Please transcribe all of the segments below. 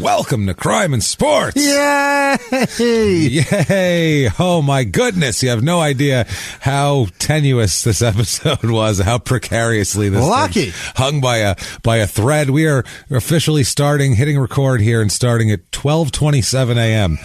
welcome to Crime and Sports. Yay! Yay! Oh my goodness, you have no idea how tenuous this episode was, how precariously this thing hung by a thread. We are officially hitting record here and starting at 12:27 a.m.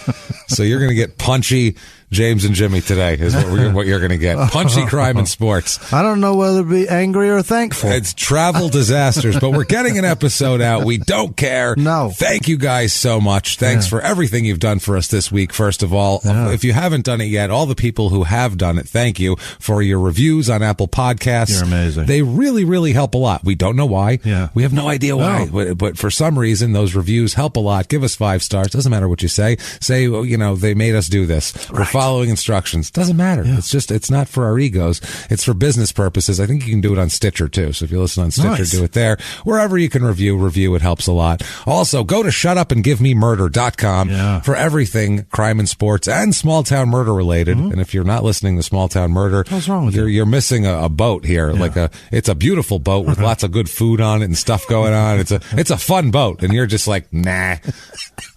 So you're going to get punchy James and Jimmy today is what you're going to get. Punchy Crime and Sports. I don't know whether to be angry or thankful. It's travel disasters, but we're getting an episode out. We don't care. No. Thank you guys so much. Thanks for everything you've done for us this week, first of all. If you haven't done it yet, all the people who have done it, thank you for your reviews on Apple Podcasts. You're amazing. They really, really help a lot. We don't know why. Yeah. We have no idea why. No. But for some reason, those reviews help a lot. Give us 5 stars. Doesn't matter what you say. Say, they made us do this. Right. We're following instructions. Doesn't matter. Yeah. It's not for our egos. It's for business purposes. I think you can do it on Stitcher too. So if you listen on Stitcher, do it there. Wherever you can review, it helps a lot. Also, go to shutupandgivememurder.com for everything crime and sports and small town murder related. And if you're not listening to Small Town Murder, what's wrong with you? You're missing a boat here. Yeah. It's a beautiful boat with lots of good food on it and stuff going on. It's a fun boat, and you're just like, nah, I'm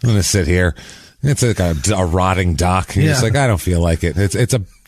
gonna sit here. It's like a rotting dock. You're just like, I don't feel like it.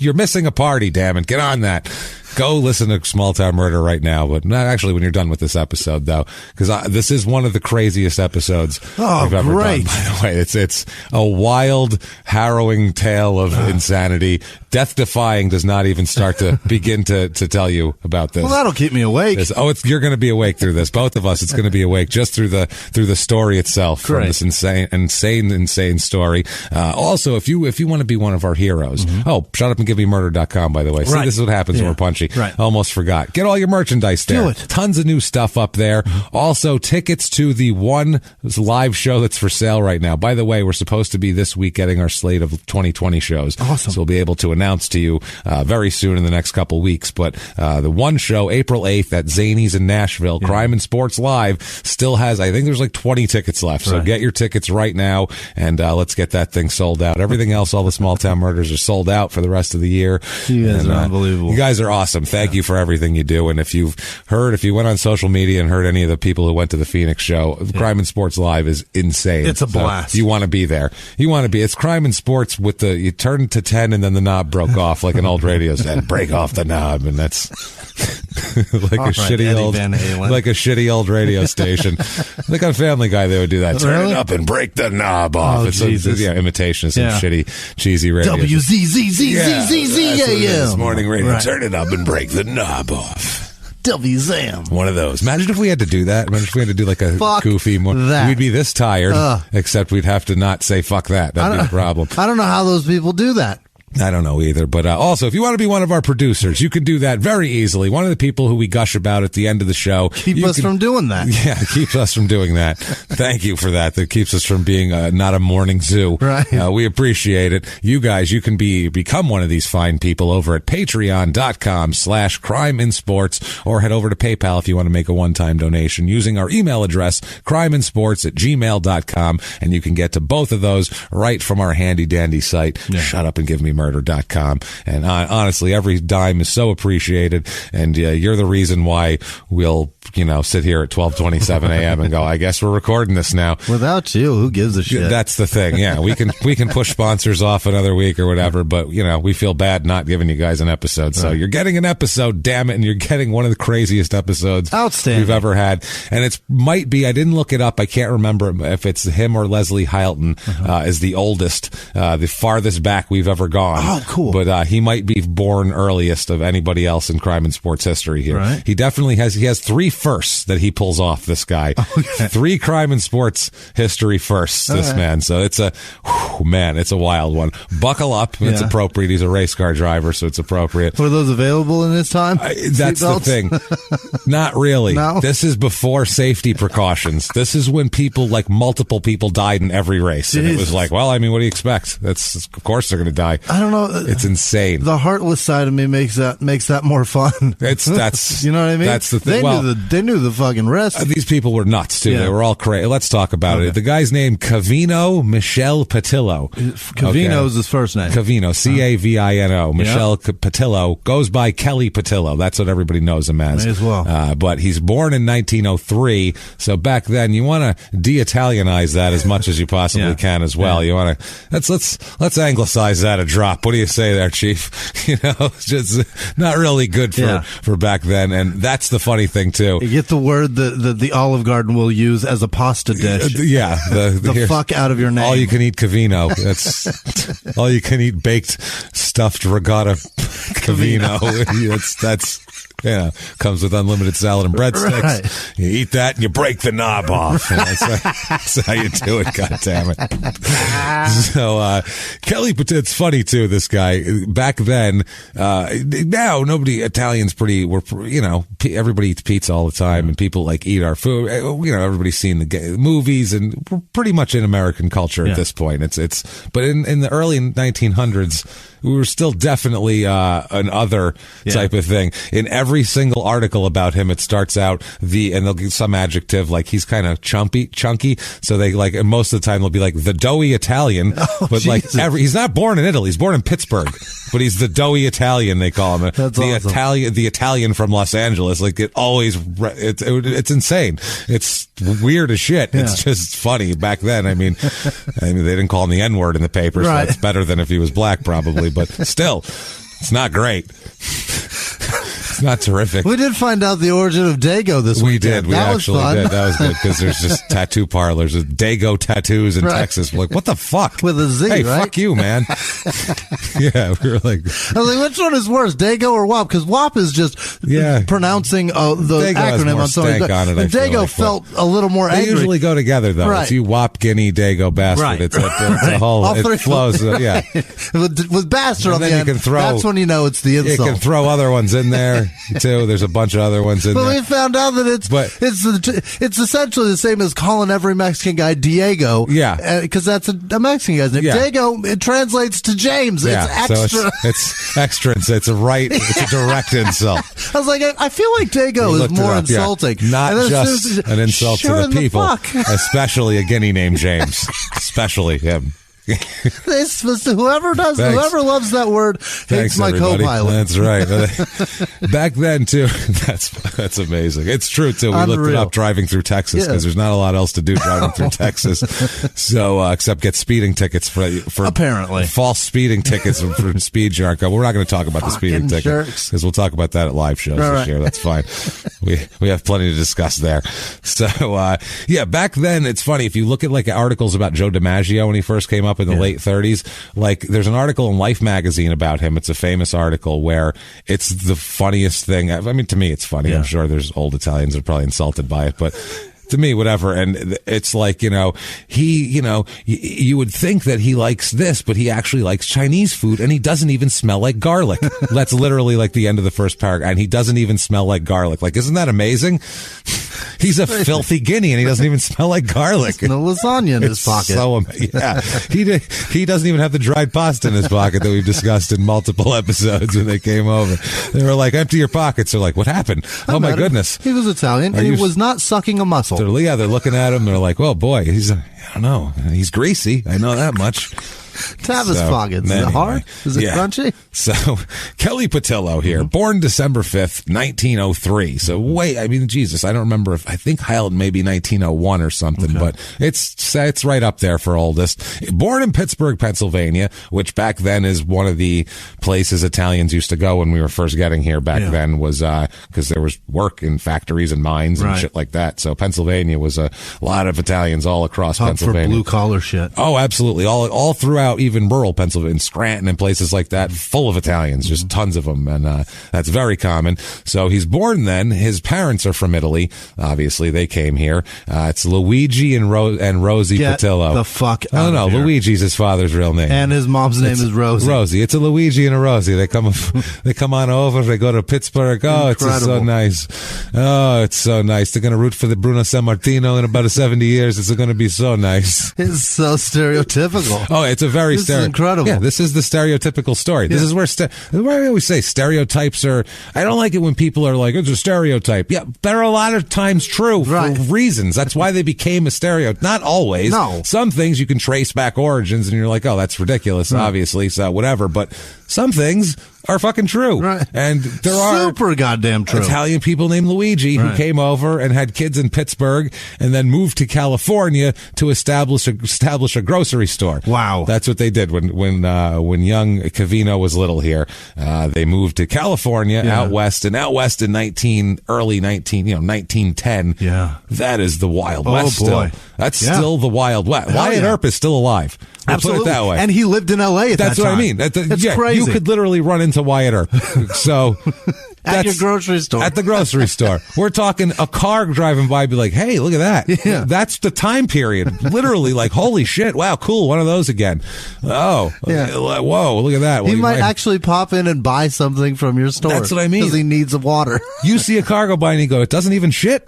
You're missing a party, damn it. Get on that. Go listen to Small Town Murder right now, but not actually when you're done with this episode, though, because this is one of the craziest episodes we've ever done, by the way. It's a wild, harrowing tale of insanity. Death-defying does not even start to begin to tell you about this. Well, that'll keep me awake. You're going to be awake through this. Both of us, it's going to be awake just through the story itself. From this insane story. Also, if you want to be one of our heroes, shutupandgivememurder.com, by the way. See, this is what happens when we're punchy. Right. Almost forgot. Get all your merchandise there. Do it. Tons of new stuff up there. Also, tickets to the one live show that's for sale right now. By the way, we're supposed to be this week getting our slate of 2020 shows. Awesome. So we'll be able to announce to you very soon in the next couple weeks. But the one show, April 8th at Zanies in Nashville, Crime and Sports Live, still has, I think there's like 20 tickets left. So get your tickets right now, and let's get that thing sold out. Everything else, all the Small Town Murders are sold out for the rest of the year. You guys are unbelievable. You guys are awesome. Thank you for everything you do. And if you went on social media and heard any of the people who went to the Phoenix show, Crime and Sports Live is insane. It's a blast. So you want to be there. It's Crime and Sports with you turn to 10 and then the knob broke off like an old radio set. Break off the knob, and that's like a shitty old radio station. Like on Family Guy, they would do that. Turn it up and break the knob off. It's imitation of some shitty, cheesy radio. WZZZZZZAM. This morning radio. Right. Turn it up and break the knob off. WZAM. One of those. Imagine if we had to do that. Imagine if we had to do like a goofy we'd be this tired, except we'd have to not say fuck that. That'd be the problem. I don't know how those people do that. I don't know either, but also, if you want to be one of our producers, you can do that very easily. One of the people who we gush about at the end of the show. Keep us from doing that. Yeah, keeps us from doing that. Thank you for that. That keeps us from being not a morning zoo. Right. We appreciate it. You guys, you can become one of these fine people over at patreon.com/crimeandsports, or head over to PayPal if you want to make a one-time donation using our email address, crimeandsports@gmail.com, and you can get to both of those right from our handy-dandy site, shutupandgivememurder.com. And honestly, every dime is so appreciated, and you're the reason why we'll sit here at 12:27 a.m. and go, I guess we're recording this now. Without you, who gives a shit? That's the thing. Yeah, we can push sponsors off another week or whatever, but we feel bad not giving you guys an episode. So you're getting an episode, damn it, and you're getting one of the craziest episodes we've ever had. And it might be, I didn't look it up, I can't remember if it's him or Leslie Hylton is the oldest, the farthest back we've ever gone. Oh, cool. But he might be born earliest of anybody else in crime and sports history here. Right. He definitely has 3 firsts that he pulls off, this guy. Okay. 3 crime and sports history firsts, this man. So it's it's a wild one. Buckle up. It's appropriate. He's a race car driver, so it's appropriate. Were those available in this time? That's the thing. Not really. No? This is before safety precautions. This is when multiple people died in every race. Jesus. And it was like, well, I mean, what do you expect? Of course they're going to die. I don't know. It's insane. The heartless side of me makes that more fun. That's you know what I mean? That's the thing. They knew They knew the fucking rest. These people were nuts, too. Yeah. They were all crazy. Let's talk about it. The guy's name, Cavino Michel Petillo. Cavino's his first name. Cavino, C-A-V-I-N-O. Michel Petillo goes by Kelly Petillo. That's what everybody knows him as. May as well. But he's born in 1903, so back then you want to de-Italianize that as much as you possibly can as well. You want to let's anglicize that a drop. What do you say there, Chief? It's just not really good for back then, and that's the funny thing too. You get the word that the Olive Garden will use as a pasta dish. The fuck out of your name. All you can eat Cavino. That's all you can eat baked stuffed regatta Cavino. That's comes with unlimited salad and breadsticks. Right. You eat that and you break the knob off. That's how you do it. God damn it. So Kelly Petillo, it's funny too. This guy back then. Now Italians everybody eats pizza all the time, and people like eat our food. Everybody's seen the movies, and we're pretty much in American culture at this point. But in the early 1900s, we were still definitely an other type of thing. In every single article about him, it starts out and they'll give some adjective like he's kind of chunky. So they and most of the time they'll be like the doughy Italian, but Jesus. He's not born in Italy. He's born in Pittsburgh, but he's the doughy Italian. They call him That's awesome. The Italian from Los Angeles. Like it's insane. It's weird as shit. Yeah. It's just funny back then. I mean, they didn't call him the N-word in the paper, so that's better than if he was black, probably. But still, it's not great. It's not terrific. We did find out the origin of Dago this week. We did. We actually did. That was good because there's just tattoo parlors with Dago tattoos in Texas. We're like, what the fuck? With a Z, hey, right? fuck you, man. Yeah, we were like... I was like, which one is worse, Dago or WAP? Because WAP is just pronouncing the Dago acronym on something. And Dago felt a little more angry. They usually go together, though. Right. If you WAP, Guinea, Dago, bastard, right. it's a whole... It flows, With bastard on the end, that's when you know it's the insult. You can throw other ones in there, too. There's a bunch of other ones in there. But we found out that it's essentially the same as calling every Mexican guy Diego. Yeah. Because that's a Mexican guy's name. Yeah. Dago, it translates to James. Yeah. It's extra. So it's extra. It's a direct insult. I was like, I feel like Dago is more insulting. Yeah. Not just an insult to the people, especially a Guinea named James. Especially him. Whoever loves that word hates my co-pilot. That's right. Back then too, that's amazing. It's true too. We looked it up driving through Texas because there's not a lot else to do driving through Texas. So except get speeding tickets for apparently false speeding tickets for speed shark. We're not going to talk about the speeding ticket because we'll talk about that at live shows this year. That's fine. We have plenty to discuss there. So back then it's funny if you look at articles about Joe DiMaggio when he first came up in the late 30s. There's an article in Life magazine about him. It's a famous article where it's the funniest thing. I mean, to me, it's funny. I'm sure there's old Italians that are probably insulted by it, but to me, whatever. And it's like, you would think that he likes this, but he actually likes Chinese food and he doesn't even smell like garlic. That's literally the end of the first paragraph. And he doesn't even smell like garlic. Isn't that amazing? He's a filthy Guinea and he doesn't even smell like garlic. No lasagna in his pocket. So, he doesn't even have the dried pasta in his pocket that we've discussed in multiple episodes when they came over. They were like, empty your pockets. They're like, what happened? Oh my goodness. He was Italian and he was not sucking a muscle. They're looking at him. They're like, well, boy, I don't know. He's greasy. I know that much. Tavis pockets. Is it hard? Is it crunchy? So, Kelly Petillo here, born December 5th, 1903. So, Jesus, I don't remember I think Highland maybe 1901 or something, but it's right up there for oldest. Born in Pittsburgh, Pennsylvania, which back then is one of the places Italians used to go when we were first getting here back then was, because there was work in factories and mines and shit like that. So, Pennsylvania was a lot of Italians all across Pennsylvania. For blue collar shit. Oh, absolutely. All throughout even rural Pennsylvania, Scranton and places like that, full of Italians, just tons of them. And that's very common. So he's born then. His parents are from Italy. Obviously, they came here. It's Luigi and Rosie Petillo. The fuck out of here. Luigi's his father's real name. And his mom's name is Rosie. Rosie. It's a Luigi and a Rosie. They come on over. They go to Pittsburgh. Oh, it's so nice. Oh, it's so nice. They're going to root for the Bruno Sammartino in about 70 years. It's going to be so nice. It's so stereotypical. Oh, it's a very this is incredible. Yeah, this is the stereotypical story. Yeah. This is where I always say stereotypes are. I don't like it when people are like, it's a stereotype. Yeah, they're a lot of times true for reasons. That's why they became a stereotype. Not always. No. Some things you can trace back origins, and you're like, oh, that's ridiculous. Obviously, so whatever. But some things are fucking true. Right. And there are super goddamn true Italian people named Luigi who came over and had kids in Pittsburgh and then moved to California to establish a grocery store. Wow. That's what they did when young Covino was little here. They moved to California out west in early 1910. Yeah. That is the Wild West boy. still. That's still the Wild West. Wyatt Earp is still alive. We'll Absolutely. put it that way. And he lived in L.A. at that time. That's what I mean. That's crazy. You could literally run into Wyatt Earp. So at your grocery store. At the grocery store. We're talking a car driving by be like, hey, look at that. Yeah. That's the time period. Literally like, holy shit. Wow, cool. One of those again. Oh, whoa, look at that. He might actually pop in and buy something from your store. That's what I mean. Because he needs water. You see a car go by and you go, it doesn't even shit?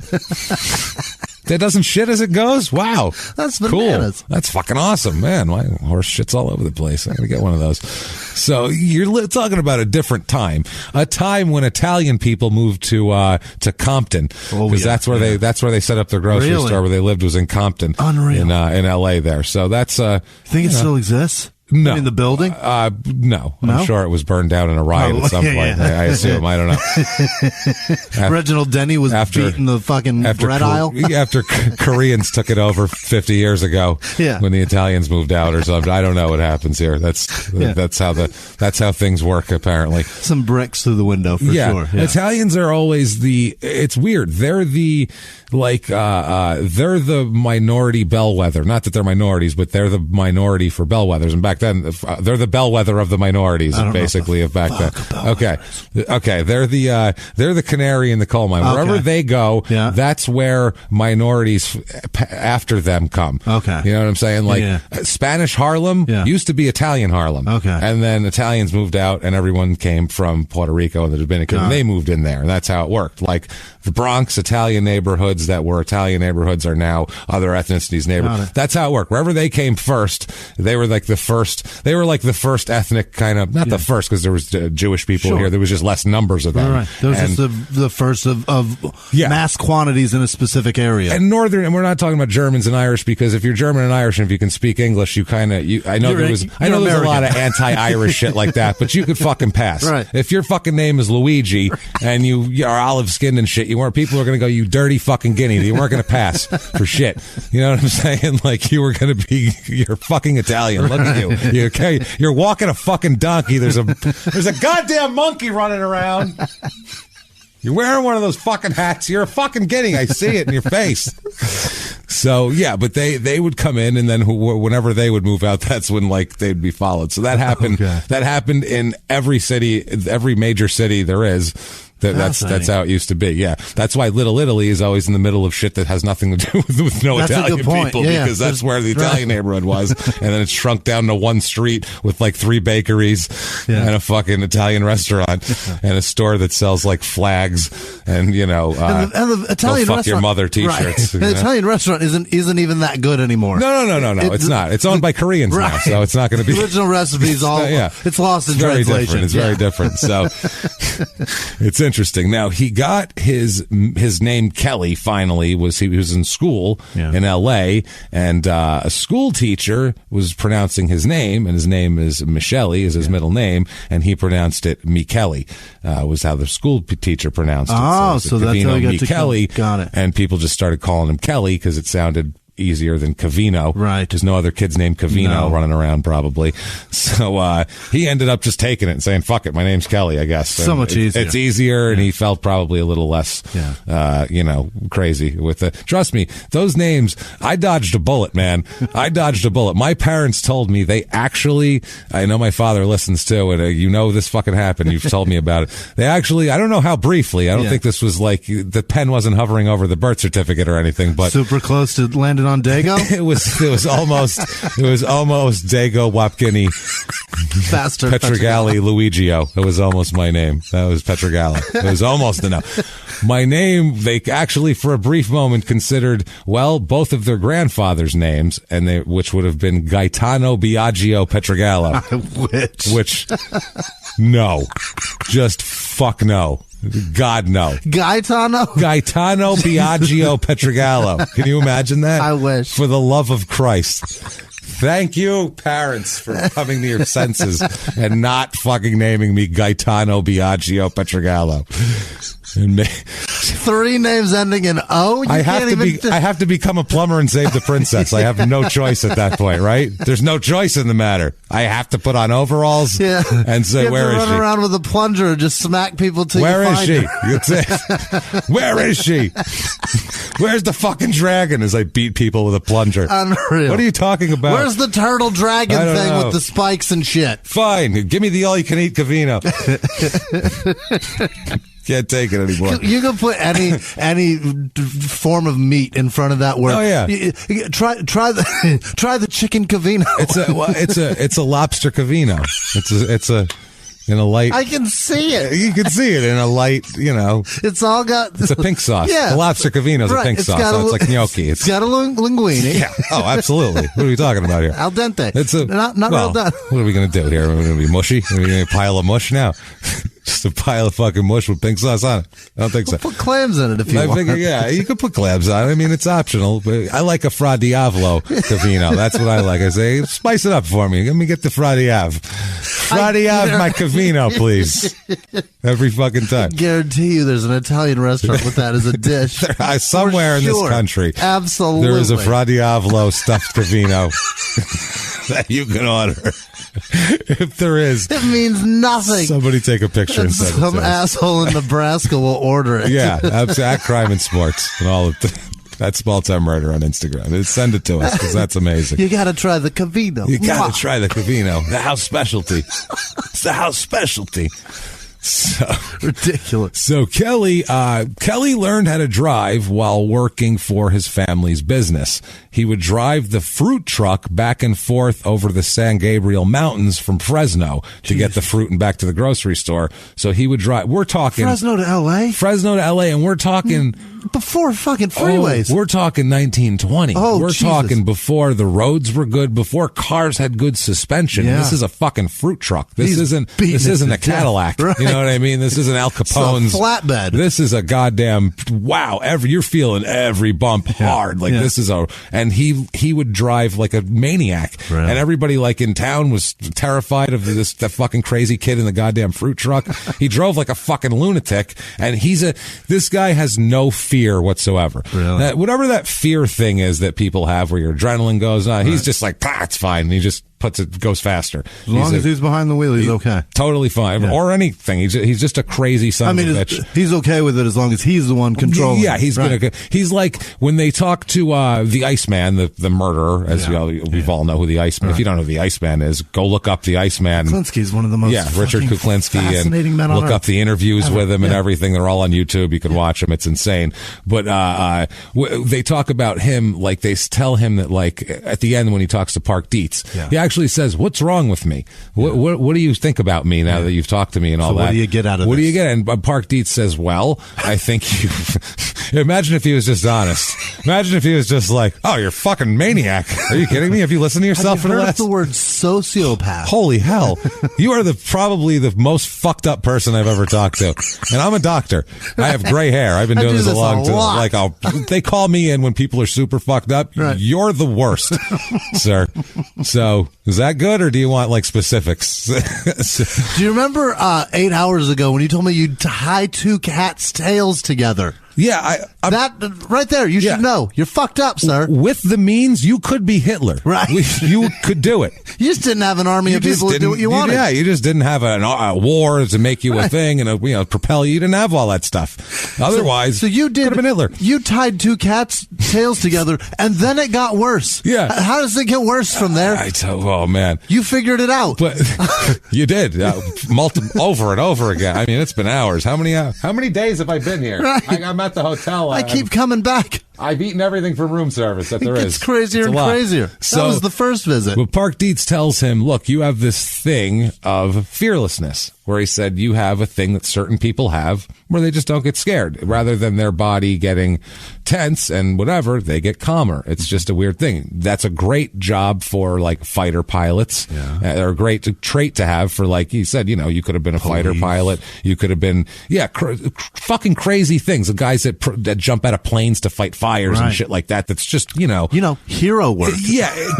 That doesn't shit as it goes? Wow. That's bananas. Cool. That's fucking awesome, man. My horse shits all over the place. I'm going to get one of those. So you're talking about a different time. A time when Italian people moved to Compton. Because that's where they set up their grocery store where they lived was in Compton. Unreal. In LA there. So that's think it still exists? No. In the building? No. I'm sure it was burned down in a riot at some point. I assume. I don't know. Reginald Denny was beating the fucking bread aisle? After Koreans took it over 50 years ago when the Italians moved out or something. I don't know what happens here. That's how things work, apparently. Some bricks through the window, for sure. Yeah. Italians are always it's weird. They're the minority bellwether. Not that they're minorities, but they're the minority for bellwethers. And back then, they're the bellwether of the minorities, basically, of back then. Okay. They're the canary in the coal mine. Wherever they go, that's where minorities after them come. Okay. You know what I'm saying? Like Spanish Harlem used to be Italian Harlem. Okay. And then Italians moved out, and everyone came from Puerto Rico and the Dominican, and they moved in there, and that's how it worked. Like the Bronx, Italian neighborhoods that were Italian neighborhoods are now other ethnicities neighborhoods. That's how it worked. Wherever they came first, they were like the first ethnic kind of, not the first because there was Jewish people here. There was just less numbers of them. Right. There was just the first of mass quantities in a specific area. And we're not talking about Germans and Irish, because if you're German and Irish and if you can speak English, I know there was a lot of anti-Irish shit like that, but you could fucking pass. Right. If your fucking name is Luigi and you are olive skinned and shit, people are going to go, you dirty fucking guinea. You weren't going to pass for shit. You know what I'm saying? Like you're fucking Italian. Look at you. You're walking a fucking donkey. There's a goddamn monkey running around. You're wearing one of those fucking hats. You're a fucking guinea. I see it in your face. So but they would come in, and then whenever they would move out, that's when they'd be followed. So that happened. Okay. That happened in every city, every major city there is. That's how it used to be. Yeah, that's why Little Italy is always in the middle of shit that has nothing to do with no Italian people, because that's where the Italian neighborhood was, and then it's shrunk down to one street with 3 bakeries and a fucking Italian restaurant and a store that sells flags and and the Italian fuck restaurant, your mother T-shirts. Right. The Italian restaurant isn't even that good anymore. No. It's not. It's owned by Koreans now, so it's not going to be. The original recipes it's lost in translation. It's very different. So it's interesting. Now he got his name Kelly. Finally, he was in school in L.A. and a school teacher was pronouncing his name, and his name is Michele, is his middle name, and he pronounced it Michele. Was how the school teacher pronounced it. So that's how he got Kelly. Got it. And people just started calling him Kelly because it sounded easier than Covino. Right. There's no other kids named Covino running around probably. So he ended up just taking it and saying, fuck it, my name's Kelly, I guess. So much easier. It's easier, and he felt probably a little less, crazy with it. Trust me, those names, I dodged a bullet, man. I dodged a bullet. My parents told me they actually, I know my father listens too, and this fucking happened. You've told me about it. They actually, I don't know how briefly, I don't think this was the pen wasn't hovering over the birth certificate or anything, but super close to landing on Dago? It was almost Dago Wapkini Faster Petrogalli Luigio. It was almost my name. That was Petrogalli. It was almost enough. My name, they actually for a brief moment considered, well, both of their grandfathers' names, and which would have been Gaetano Biagio Petrogallo. Which no. Just fuck no. God, no. Gaetano Biagio Petrogallo. Can you imagine that? I wish. For the love of Christ. Thank you, parents, for coming to your senses and not fucking naming me Gaetano Biagio Petrogallo. And 3 names ending in O? I have to become a plumber and save the princess. I have no choice at that point, right? There's no choice in the matter. I have to put on overalls and say, where is she? Run around with a plunger and just smack people till where you is find she? her. That's it. Where is she? Where's the fucking dragon as I beat people with a plunger? Unreal. What are you talking about? Where's the turtle dragon thing with the spikes and shit? Fine. Give me the all-you-can-eat Cavino. Can't take it anymore. You can put any form of meat in front of that word. Oh yeah. Try the chicken Cavino. It's a lobster Cavino. It's a in a light. I can see it. You can see it in a light. It's all got. It's a pink sauce. Yeah. The lobster Cavino's a pink sauce. It's like gnocchi. It's got a linguine. Yeah. Oh, absolutely. What are we talking about here? Al dente. It's not well done. What are we going to do here? We're going to be mushy. Are we going to pile of mush now? Just a pile of fucking mush with pink sauce on it. I don't think so. Put clams in it if you want. I figure, yeah, you could put clams on it. I mean, it's optional, but I like a Fra Diavolo Cavino. That's what I like. I say, spice it up for me. Let me get the Fra Diav. Fra Diav my Cavino, please. Every fucking time. I guarantee you there's an Italian restaurant with that as a dish. Somewhere in this country. Absolutely. There is a Fra Diavolo stuffed Cavino that you can order. If there is, it means nothing. Somebody take a picture and send it to us. Some asshole in Nebraska will order it. Yeah, at Crime and Sports and all of that small time murder on Instagram. Send it to us because that's amazing. You got to try the Cavino. You got to try the Cavino, the house specialty. It's the house specialty. So ridiculous. So Kelly learned how to drive while working for his family's business. He would drive the fruit truck back and forth over the San Gabriel Mountains from Fresno to get the fruit and back to the grocery store. So he would drive. We're talking Fresno to L.A., and we're talking before fucking freeways. We're talking 1920. We're talking before the roads were good, before cars had good suspension. Yeah. This is a fucking fruit truck. This isn't a Cadillac. Right. You know what I mean? This isn't Al Capone's flatbed. This is a goddamn wow. You're feeling every bump hard. This is and he would drive like a maniac. Right. And everybody like in town was terrified of the fucking crazy kid in the goddamn fruit truck. He drove like a fucking lunatic, and this guy has no fear whatsoever. Really? Whatever that fear thing is that people have where your adrenaline goes on, he's just like, it's fine. And he just goes faster. As long as he's behind the wheel, he's okay. Totally fine. Yeah. Or anything. He's just a crazy son of a bitch. He's okay with it as long as he's the one controlling. Yeah, he's like when they talk to the Iceman, the murderer, as we all know who the Iceman. Right. If you don't know who the Iceman is, go look up the Iceman. Kuklinski's one of the most Richard Kuklinski, fascinating men on look earth. Up the interviews with him and everything. They're all on YouTube. You can watch them. It's insane. But they talk about him, like they tell him that like at the end when he talks to Park Dietz, he actually says, "What's wrong with me? What do you think about me now that you've talked to me and all that? What do you get out of this? What do you get?" And Park Dietz says, "Well, I think you." Imagine if he was just honest. Imagine if he was just like, "Oh, you're a fucking maniac. Are you kidding me? Have you listened to yourself for the last?" The word sociopath. Holy hell! You are probably the most fucked up person I've ever talked to. And I'm a doctor. I have gray hair. I've been doing this a long time. Like they call me in when people are super fucked up. Right. You're the worst, sir. So is that good, or do you want like specifics? Do you remember 8 hours ago when you told me you'd tie 2 cats' tails together? Yeah, that right there. You should know. You're fucked up, sir. With the means, you could be Hitler. Right. You could do it. You just didn't have an army of people to do what you wanted. Yeah, you just didn't have a war to make you a thing and propel you. You didn't have all that stuff. Otherwise, so you did. Could have been Hitler. You tied 2 cats' tails together, and then it got worse. Yeah. How does it get worse from there? Oh man, you figured it out. But you did over and over again. I mean, it's been hours. How many days have I been here? Right. I'm at the hotel. I keep coming back. I've eaten everything from room service that there is. It's crazier and crazier. That was the first visit. Well, Park Dietz tells him, look, you have this thing of fearlessness, where he said you have a thing that certain people have where they just don't get scared. Rather than their body getting tense and whatever, they get calmer. It's just a weird thing. That's a great job for like fighter pilots. Or a great trait to have for, like he said, you could have been a fighter pilot. You could have been, fucking crazy things. The guys that jump out of planes to fight fires and shit like that. That's just, hero work.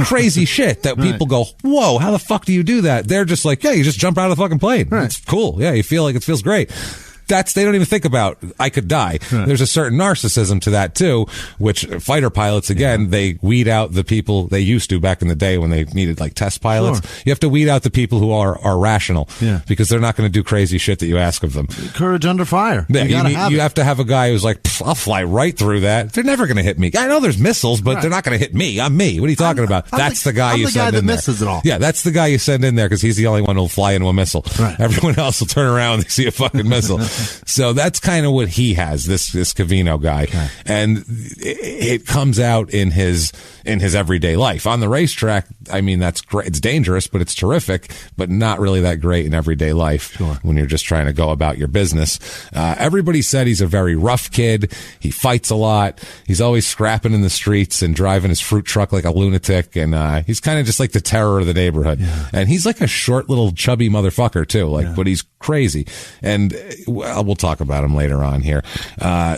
Crazy shit that people go, whoa, how the fuck do you do that? They're just like, you just jump out of the fucking plane. It's cool. Yeah, you feel like it feels great. They don't even think about, I could die. There's a certain narcissism to that too, which fighter pilots, again, they weed out the people they used to back in the day when they needed like test pilots. You have to weed out the people who are rational because they're not going to do crazy shit that you ask of them. Courage under fire. Yeah, you have to have a guy who's like, I'll fly right through that. They're never going to hit me. I know there's missiles, but they're not going to hit me. I'm me. What are you talking about? That's the guy you send in there. Misses it all. Yeah, that's the guy you send in there because he's the only one who'll fly into a missile. Everyone else will turn around when they see a fucking missile. So that's kind of what he has, this Covino guy. And it comes out in his everyday life. On the racetrack, I mean, that's great. It's dangerous, but it's terrific, but not really that great in everyday life when you're just trying to go about your business. Everybody said he's a very rough kid. He fights a lot. He's always scrapping in the streets and driving his fruit truck like a lunatic. And he's kind of just like the terror of the neighborhood. And he's like a short little chubby motherfucker too, but he's crazy. And we'll talk about him later on here.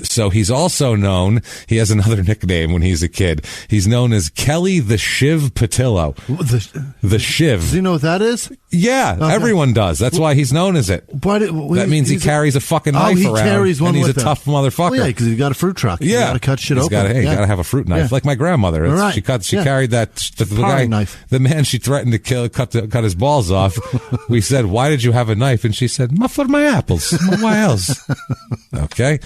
So he's also known, he has another nickname when he's a kid. He's known as Kelly the Shiv Petillo. The Shiv. Do you know what that is? Yeah, everyone does. That's why he's known as it. That means he carries a fucking knife around. Carries one, and he's a tough motherfucker. Well, yeah, because he's got a fruit truck. You got to cut shit open. You got to have a fruit knife, like my grandmother. She carried that. The guy, knife. The man she threatened to cut his balls off. We said, "Why did you have a knife?" And she said, "For my apples. Why else?" Okay,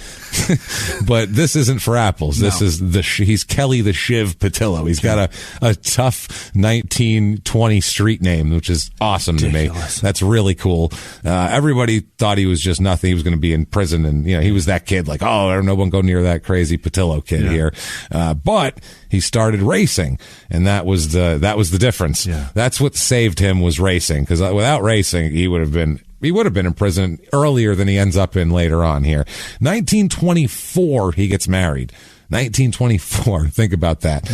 but this isn't for apples. This is he's Kelly the Shiv Petillo. He's got a tough 1920 street name, which is awesome to me. That's really cool. Everybody thought he was just nothing. He was going to be in prison, and he was that kid. Like, oh, no one go near that crazy Petillo kid here. But he started racing, and that was the difference. That's what saved him, was racing. Because without racing, he would have been in prison earlier than he ends up in later on here. 1924, he gets married. 1924. Think about that.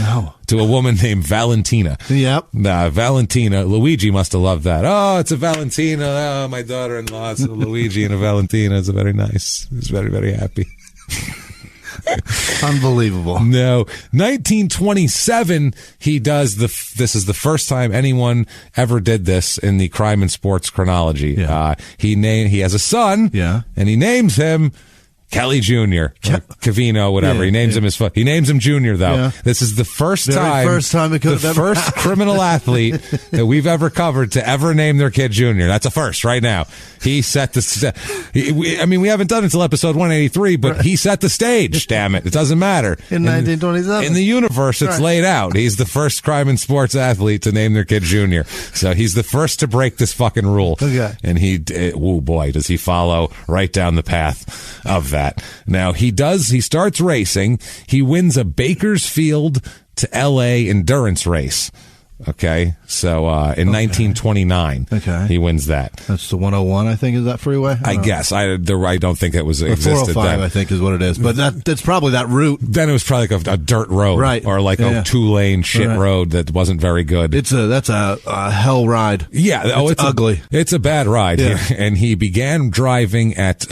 To a woman named Valentina. Valentina. Luigi must have loved that. Oh, it's a Valentina. Oh, my daughter-in-law. It's a Luigi and a Valentina. It's very nice. He's very, very happy. Unbelievable. No. 1927, he does this is the first time anyone ever did this in the crime and sports chronology. He has a son, and he names him Kelly Jr. Covino, whatever. He names him he names him Junior, though. This is the first time first criminal athlete that we've ever covered to ever name their kid Junior. That's a first right now. He set the we haven't done it until episode 183, but he set the stage, damn it. It doesn't matter. In 1927. In the universe, it's laid out. He's the first crime and sports athlete to name their kid Junior. So he's the first to break this fucking rule. And oh boy, does he follow right down the path of that. Now he starts racing. He wins a Bakersfield to LA endurance race. Okay, so in 1929, he wins that. That's the 101, I think, is that freeway? I guess. I don't think it was existed 405, then. I think, is what it is. But that's probably that route. Then it was probably like a dirt road, or like a 2-lane shit road that wasn't very good. That's a hell ride. Yeah, it's ugly. It's a bad ride. And he began driving at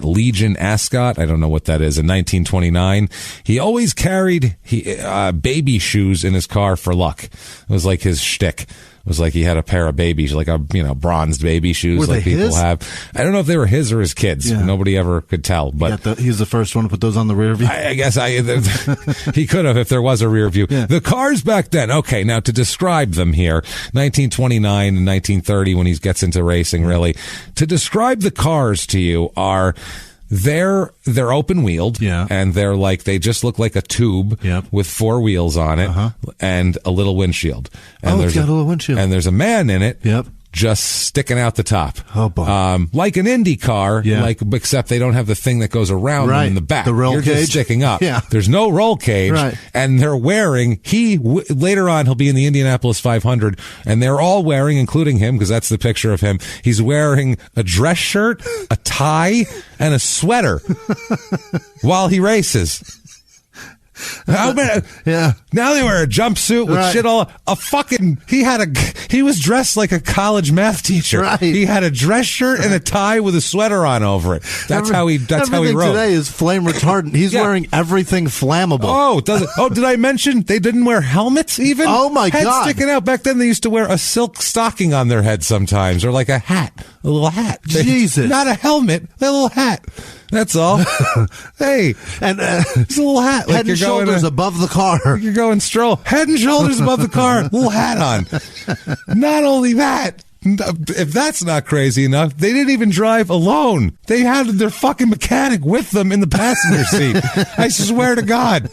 Legion Ascot. I don't know what that is. In 1929, he always carried baby shoes in his car for luck. It was like his shtick. It was like he had a pair of babies, like bronzed baby shoes, like people have. I don't know if they were his or his kids. Nobody ever could tell. But he's the first one to put those on the rear view. I guess he could have if there was a rear view. The cars back then. Okay, now to describe them here, 1929 and 1930 when he gets into racing. Really, to describe the cars to you are. They're open wheeled, and they just look like a tube with 4 wheels on it and a little windshield. And it's got a little windshield. And there's a man in it just sticking out the top. Oh, boy. Like an Indy car, except they don't have the thing that goes around them in the back. The roll You're cage? just sticking up. Yeah. There's no roll cage. Right. And they're wearing, later on, he'll be in the Indianapolis 500, and they're all wearing, including him, because that's the picture of him, he's wearing a dress shirt, a tie, and a sweater while he races. Now they wear a jumpsuit with shit all he was dressed like a college math teacher. Right. He had a dress shirt and a tie with a sweater on over it. That's how he wrote. Everything today is flame retardant. He's wearing everything flammable. Did I mention they didn't wear helmets even? Oh my Head God. sticking out. Back then they used to wear a silk stocking on their head sometimes, or like a little hat. Jesus. Not a helmet, a little hat. That's all. Hey, and it's a little hat. Head and shoulders above the car. You're going stroll. Head and shoulders above the car. Little hat on. Not only that, if that's not crazy enough, they didn't even drive alone. They had their fucking mechanic with them in the passenger seat. I swear to God.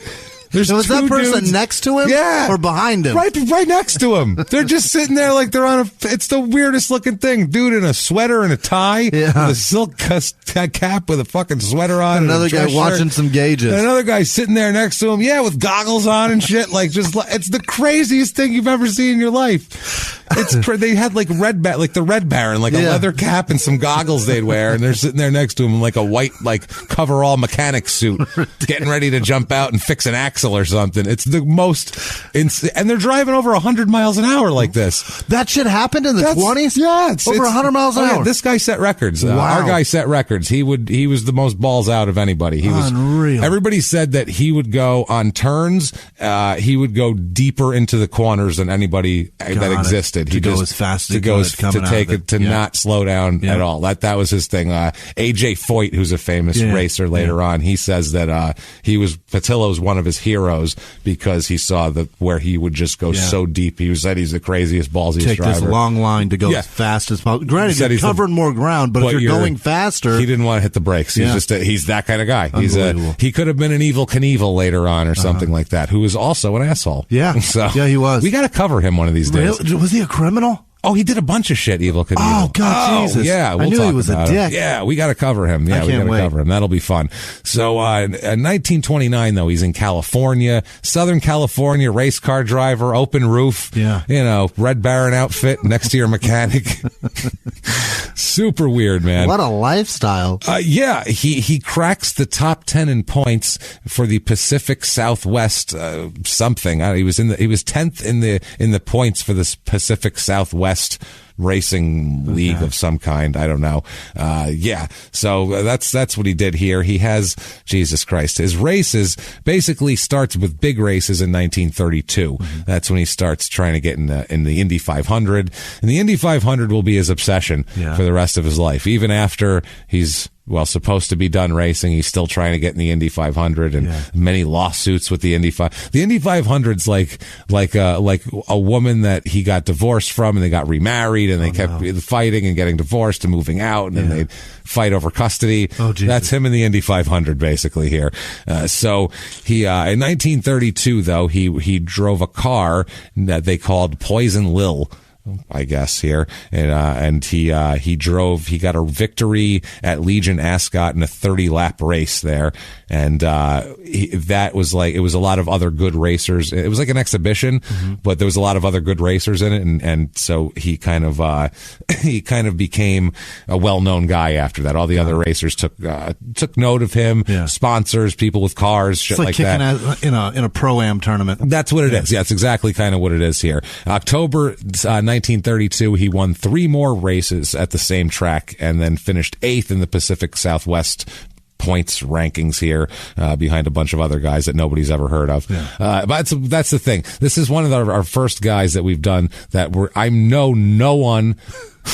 Was that person dudes next to him? Yeah. Or behind him? Right next to him. They're just sitting there like they're on it's the weirdest looking thing. Dude in a sweater and a tie. Yeah. With a silk cap with a fucking sweater on. Another guy watching some gauges. And another guy sitting there next to him. Yeah, with goggles on and shit. It's the craziest thing you've ever seen in your life. They had like the Red Baron, a leather cap and some goggles they'd wear. And they're sitting there next to him in like a white, coverall mechanic suit, getting ready to jump out and fix an axle or something. It's the most and they're driving over 100 miles an hour like this. That shit happened in the 20s? Yeah, over 100 miles an hour. This guy set records. Wow. Our guy set records. He was the most balls out of anybody. He was unreal. Everybody said that he would go on turns. He would go deeper into the corners than anybody that existed. He goes as fast as he could to take it to not slow down at all. That was his thing. AJ Foyt, who's a famous racer later on, he says that Petillo's one of his heroes because he saw where he would just go so deep. He said he's the craziest, ballsiest driver. Take this long line to go as fast as possible. Granted, you're covering more ground, but if you're going faster, he didn't want to hit the brakes. He's that kind of guy. He could have been an Evil Knievel later on or something like that, who was also an asshole. Yeah, he was. We got to cover him one of these days. Was he a criminal? Oh, he did a bunch of shit, Evil Knievel. Oh, God, Jesus. Yeah, I knew he was a dick. Yeah, we got to cover him. Yeah, we got to cover him. That'll be fun. So, in 1929, though, he's in California, Southern California, race car driver, open roof. Yeah. Red Baron outfit next to your mechanic. Super weird, man. What a lifestyle. He cracks the top 10 in points for the Pacific Southwest something. He was 10th in the points for this Pacific Southwest racing league of some kind. I don't know. So that's what he did here. He has, Jesus Christ, his races basically starts with big races in 1932. Mm-hmm. That's when he starts trying to get in the Indy 500. And the Indy 500 will be his obsession for the rest of his life. Even after he's supposed to be done racing, he's still trying to get in the Indy 500 and many lawsuits with the Indy 500. The Indy 500's like a woman that he got divorced from and they got remarried and they kept fighting and getting divorced and moving out and then they'd fight over custody. Oh, Jesus. That's him in the Indy 500 basically here. So he, in 1932 though, he drove a car that they called Poison Lil, I guess here, and he got a victory at Legion Ascot in a 30-lap race there, and it was a lot of other good racers. It was like an exhibition, but there was a lot of other good racers in it, and so he kind of became a well-known guy after that. All the other racers took note of him, sponsors, people with cars, shit like that. It's like in a pro-am tournament. That's what it is. Yeah, it's exactly kind of what it is here. October 1932, he won 3 more races at the same track and then finished 8th in the Pacific Southwest points rankings here, behind a bunch of other guys that nobody's ever heard of. But that's the thing. This is one of our first guys that we've done that I know no one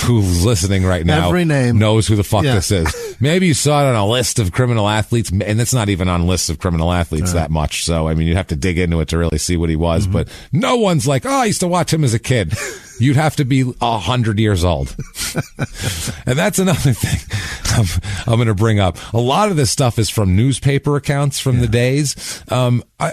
who's listening right now every name knows who the fuck this is. Maybe you saw it on a list of criminal athletes, and it's not even on lists of criminal athletes that much. So, I mean, you'd have to dig into it to really see what he was. But no one's like, I used to watch him as a kid. You'd have to be 100 years old. And that's another thing I'm going to bring up. A lot of this stuff is from newspaper accounts from the days.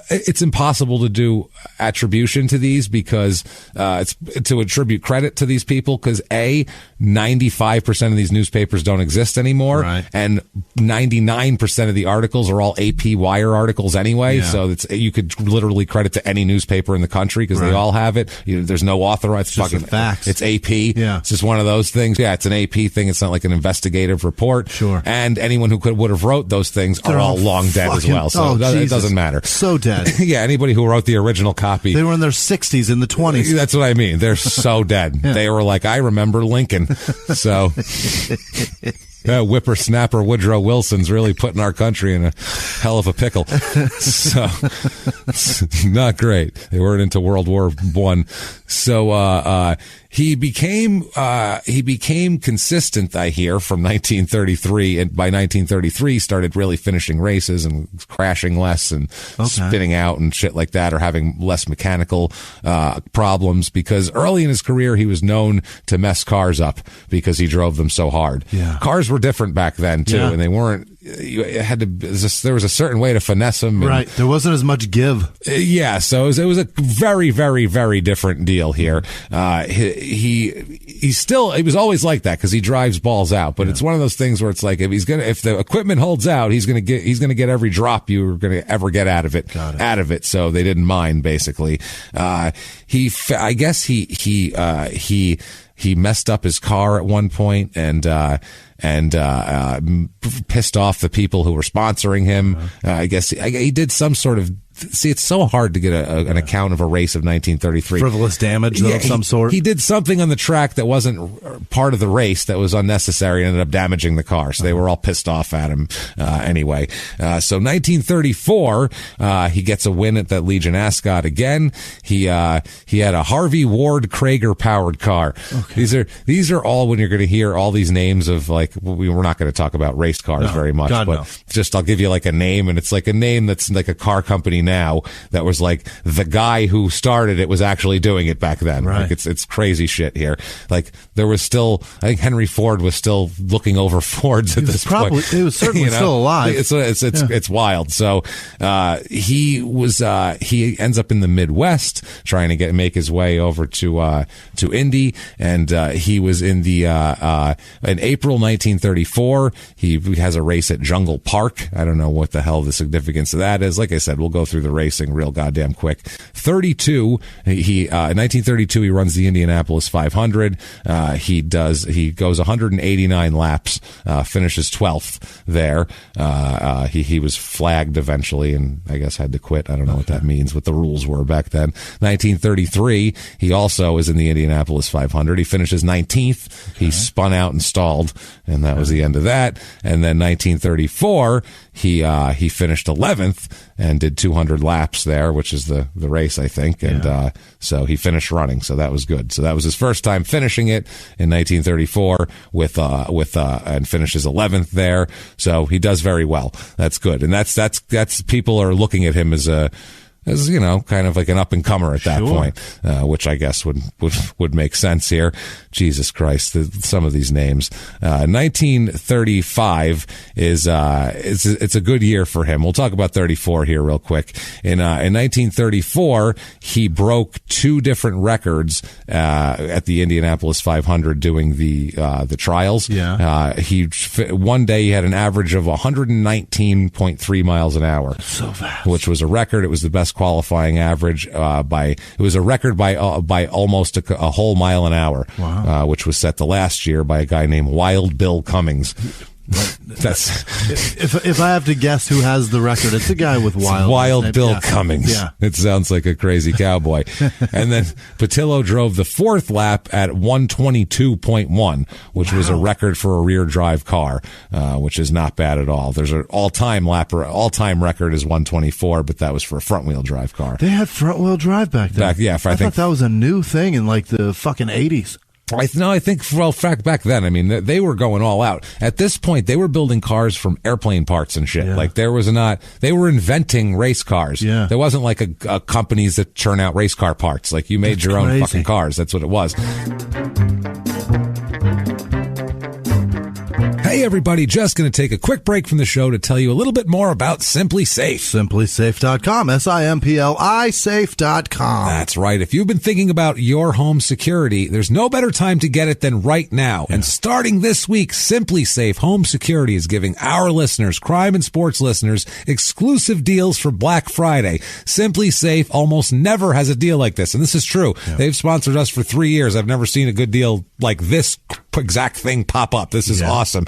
it's impossible to do attribution to these because it's to attribute credit to these people because 95% of these newspapers don't exist anymore, right. And 99% of the articles are all AP Wire articles anyway. Yeah. So you could literally credit to any newspaper in the country because they all have it. There's no authorized fucking facts. It's AP. Yeah, it's just one of those things. Yeah, it's an AP thing. It's not like an investigative report. Sure. And anyone who would have wrote those things are all long dead as well. So it doesn't matter. So dead. Yeah, anybody who wrote the original copy. They were in their 60s, in the 20s. That's what I mean. They're so dead. Yeah. They were like, I remember Lincoln. So whippersnapper Woodrow Wilson's really putting our country in a hell of a pickle. So not great. They weren't into World War I. So he became consistent, I hear, from 1933, and by 1933 started really finishing races and crashing less and spinning out and shit like that, or having less mechanical problems, because early in his career he was known to mess cars up because he drove them so hard. Yeah. Cars were different back then too, and they weren't. There was a certain way to finesse them. Right. There wasn't as much give. Yeah. So it was a very, very, very different deal here. He was always like that because he drives balls out. But it's one of those things where it's like if the equipment holds out, he's gonna get every drop you're gonna ever get out of it. So they didn't mind basically. He messed up his car at one point and pissed off the people who were sponsoring him. I guess he did some sort of. See, it's so hard to get an account of a race of 1933. Frivolous damage of some sort. He did something on the track that wasn't part of the race that was unnecessary and ended up damaging the car. So they were all pissed off at him anyway. So 1934, he gets a win at that Legion Ascot again. He had a Harvey Ward Krager powered car. Okay. These are all when you're going to hear all these names of, like, we're not going to talk about race cars very much, just I'll give you like a name, and it's like a name that's like a car company now that was like the guy who started it was actually doing it back then. Right. Like it's crazy shit here. Like there was still, I think Henry Ford was still looking over Fords at this point. He was certainly still alive. It's wild. So he ends up in the Midwest trying to make his way over to Indy, and he was in in April 1934. He has a race at Jungle Park. I don't know what the hell the significance of that is. Like I said, we'll go through the racing real goddamn quick. In 1932 he runs the Indianapolis 500. He goes 189 laps, finishes 12th there. He was flagged eventually and I guess had to quit. I don't know what that means, what the rules were back then. 1933 he also is in the Indianapolis 500. He finishes 19th. He spun out and stalled, and that was the end of that. And then 1934 he finished 11th and did 200 laps there, which is the race, I think. And so he finished running, so that was good. So that was his first time finishing it in 1934 and finishes 11th there. So he does very well. That's good. And that's people are looking at him as you know, kind of like an up and comer at that point, which I guess would make sense here. Jesus Christ, some of these names. 1935 it's a good year for him. We'll talk about 34 here real quick. In 1934, he broke two different records at the Indianapolis 500 doing the trials. Yeah. One day he had an average of 119.3 miles an hour. So fast. Which was a record. It was the best qualifying average it was a record by almost a whole mile an hour. Wow. Which was set the last year by a guy named Wild Bill Cummings. That's if I have to guess who has the record, it's a guy with Wild Bill Cummings. Yeah. It sounds like a crazy cowboy. And then Petillo drove the fourth lap at 122.1, which was a record for a rear drive car, which is not bad at all. There's an all-time record is 124, but that was for a front wheel drive car. They had front wheel drive back then. I thought that was a new thing in like the fucking 80s. I think back then, I mean, they were going all out. At this point, they were building cars from airplane parts and shit. Yeah. Like they were inventing race cars. Yeah. There wasn't like a companies that churn out race car parts. Like you made your own fucking cars. That's what it was. Hey Hey, everybody, just going to take a quick break from the show to tell you a little bit more about Simply Safe. SimplySafe.com, SIMPLI Safe.com. That's right. If you've been thinking about your home security, there's no better time to get it than right now. Yeah. And starting this week, Simply Safe Home Security is giving our listeners, crime and sports listeners, exclusive deals for Black Friday. Simply Safe almost never has a deal like this, and this is true. Yeah. They've sponsored us for 3 years. I've never seen a good deal like this exact thing pop up. This is awesome.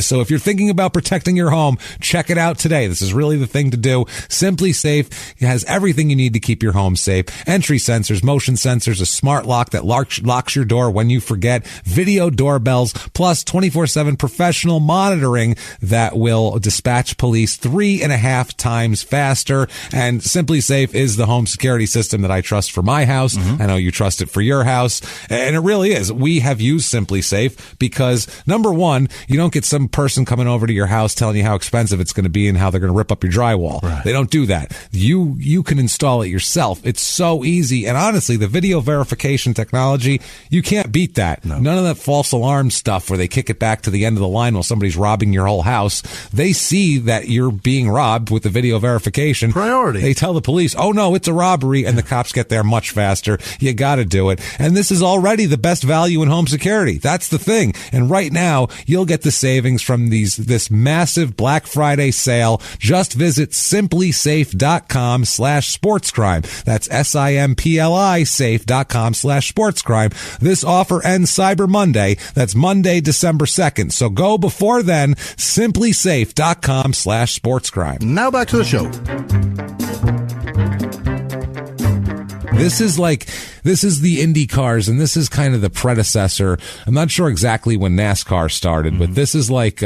So if you're thinking about protecting your home, check it out today. This is really the thing to do. Simply Safe has everything you need to keep your home safe. Entry sensors, motion sensors, a smart lock that locks your door when you forget, video doorbells, plus 24/7 professional monitoring that will dispatch police 3.5 times faster. And Simply Safe is the home security system that I trust for my house. I know you trust it for your house. And it really is. We have used Simply Safe because, number one, you don't get some person coming over to your house telling you how expensive it's going to be and how they're going to rip up your drywall. Right. They don't do that. You can install it yourself. It's so easy. And honestly, the video verification technology, you can't beat that. No. None of that false alarm stuff where they kick it back to the end of the line while somebody's robbing your whole house. They see that you're being robbed with the video verification. Priority. They tell the police, oh no, it's a robbery, and the cops get there much faster. You got to do it. And this is already the best value in home security. That's the thing. And right now, you'll get the savings from this massive Black Friday sale. Just visit simplysafe.com/sportscrime. That's SIMPLI safe.com/sportscrime. This offer ends Cyber Monday. That's Monday, December 2nd. So go before then, simplysafe.com/sportscrime. Now back to the show. This is the Indy cars, and this is kind of the predecessor. I'm not sure exactly when NASCAR started, but this is like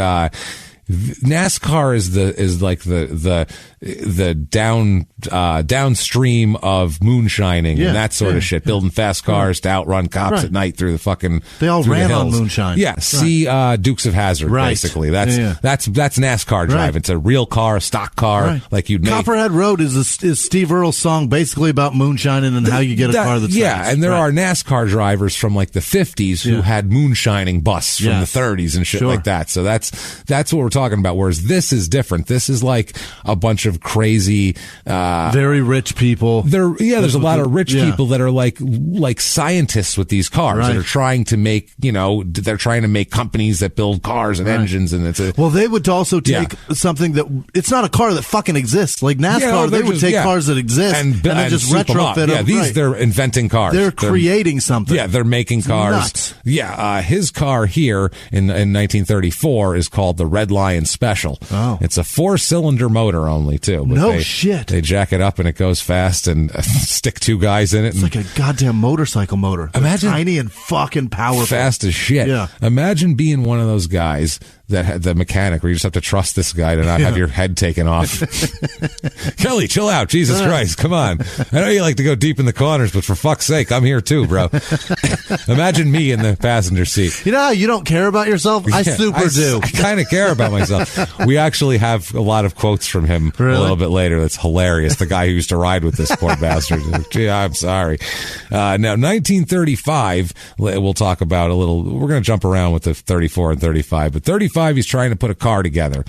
NASCAR is like the downstream of moonshining and that sort of shit, building fast cars to outrun cops at night through the fucking. They all ran on moonshine. Yeah, see Dukes of Hazzard basically. That's NASCAR driving. It's a real car, a stock car, like you'd make. Copperhead Road is Steve Earle's song basically about moonshining and how you get a car that's fast. And there are NASCAR drivers from like the 50s who had moonshining busts from the 30s and shit like that. So that's what we're talking about. Whereas this is different. This is like a bunch of crazy, very rich people. There's a lot of rich people that are like scientists with these cars that are trying to make, they're trying to make companies that build cars and engines, and they would also take something that it's not a car that fucking exists. Like NASCAR, they would take cars that exist and just retrofit them. They're inventing cars. They're creating something. Yeah, they're making cars. Nuts. Yeah, his car here in 1934 is called the Red Lion Special. Oh. It's a 4-cylinder motor only, too. But shit. They jack it up and it goes fast and stick 2 guys in it. It's like a goddamn motorcycle motor. Imagine tiny and fucking powerful. Fast as shit. Yeah. Imagine being one of those guys that had the mechanic where you just have to trust this guy to not have your head taken off. Kelly, chill out. Jesus Christ. Come on. I know you like to go deep in the corners, but for fuck's sake, I'm here too, bro. Imagine me in the passenger seat. You know how you don't care about yourself? I super do. I kind of care about myself. We actually have a lot of quotes from him a little bit later. That's hilarious. The guy who used to ride with this poor bastard. Gee, I'm sorry. Now, 1935, we'll talk about a little. We're going to jump around with the 34 and 35, but 35, he's trying to put a car together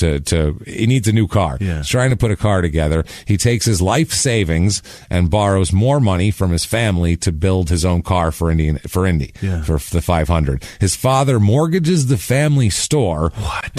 he needs a new car. Yeah. He's trying to put a car together. He takes his life savings and borrows more money from his family to build his own car for Indy for the 500. His father mortgages the family store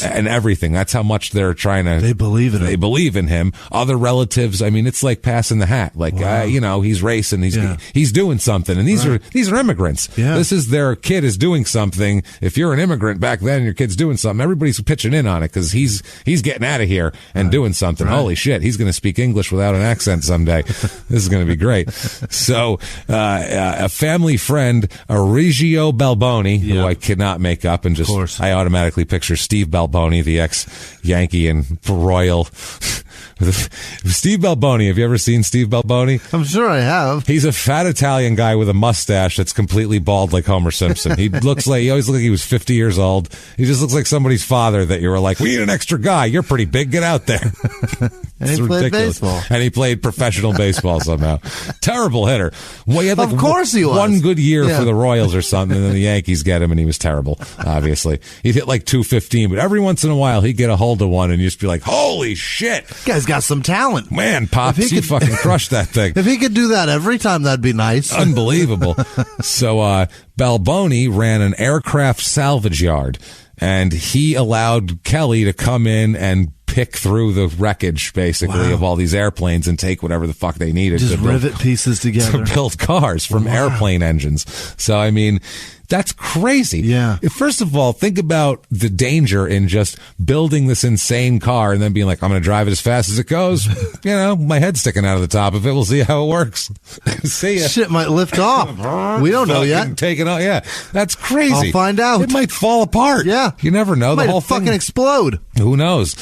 and everything. That's how much they're trying to. They believe in him. They believe in him. Other relatives, I mean, it's like passing the hat. Like, he's racing. He's doing something. And these are immigrants. Yeah. This is their kid is doing something. If you're an immigrant back then, your kid's doing something. Everybody's pitching in on it because he's getting out of here and doing something. Holy shit, he's going to speak English without an accent someday. This is going to be great. So, a family friend, Origio Balboni, who I cannot make up, and I automatically picture Steve Balboni, the ex-Yankee and Royal Steve Balboni. Have you ever seen Steve Balboni? I'm sure I have. He's a fat Italian guy with a mustache that's completely bald like Homer Simpson. He always looked like he was 50 years old. He just looks like somebody's father that you were like, we need an extra guy. You're pretty big. Get out there. And he played baseball. And he played professional baseball somehow. Terrible hitter. Well, he had of course he was. One good year for the Royals or something, and then the Yankees get him, and he was terrible, obviously. He'd hit like 215, but every once in a while, he'd get a hold of one, and you'd just be like, holy shit. Guy's got some talent. Man, Pops, you fucking crushed that thing. If he could do that every time, that'd be nice. Unbelievable. So Balboni ran an aircraft salvage yard, and he allowed Kelly to come in and pick through the wreckage, basically, of all these airplanes and take whatever the fuck they needed. Just rivet pieces together. To build cars from airplane engines. So, I mean, that's crazy. Yeah. First of all, think about the danger in just building this insane car and then being like, I'm going to drive it as fast as it goes. You know, my head's sticking out of the top of it. We'll see how it works. See ya. Shit might lift off. We don't know yet. Take it out. Yeah. That's crazy. I'll find out. It might fall apart. Yeah. You never know. The whole fucking thing explode. Who knows?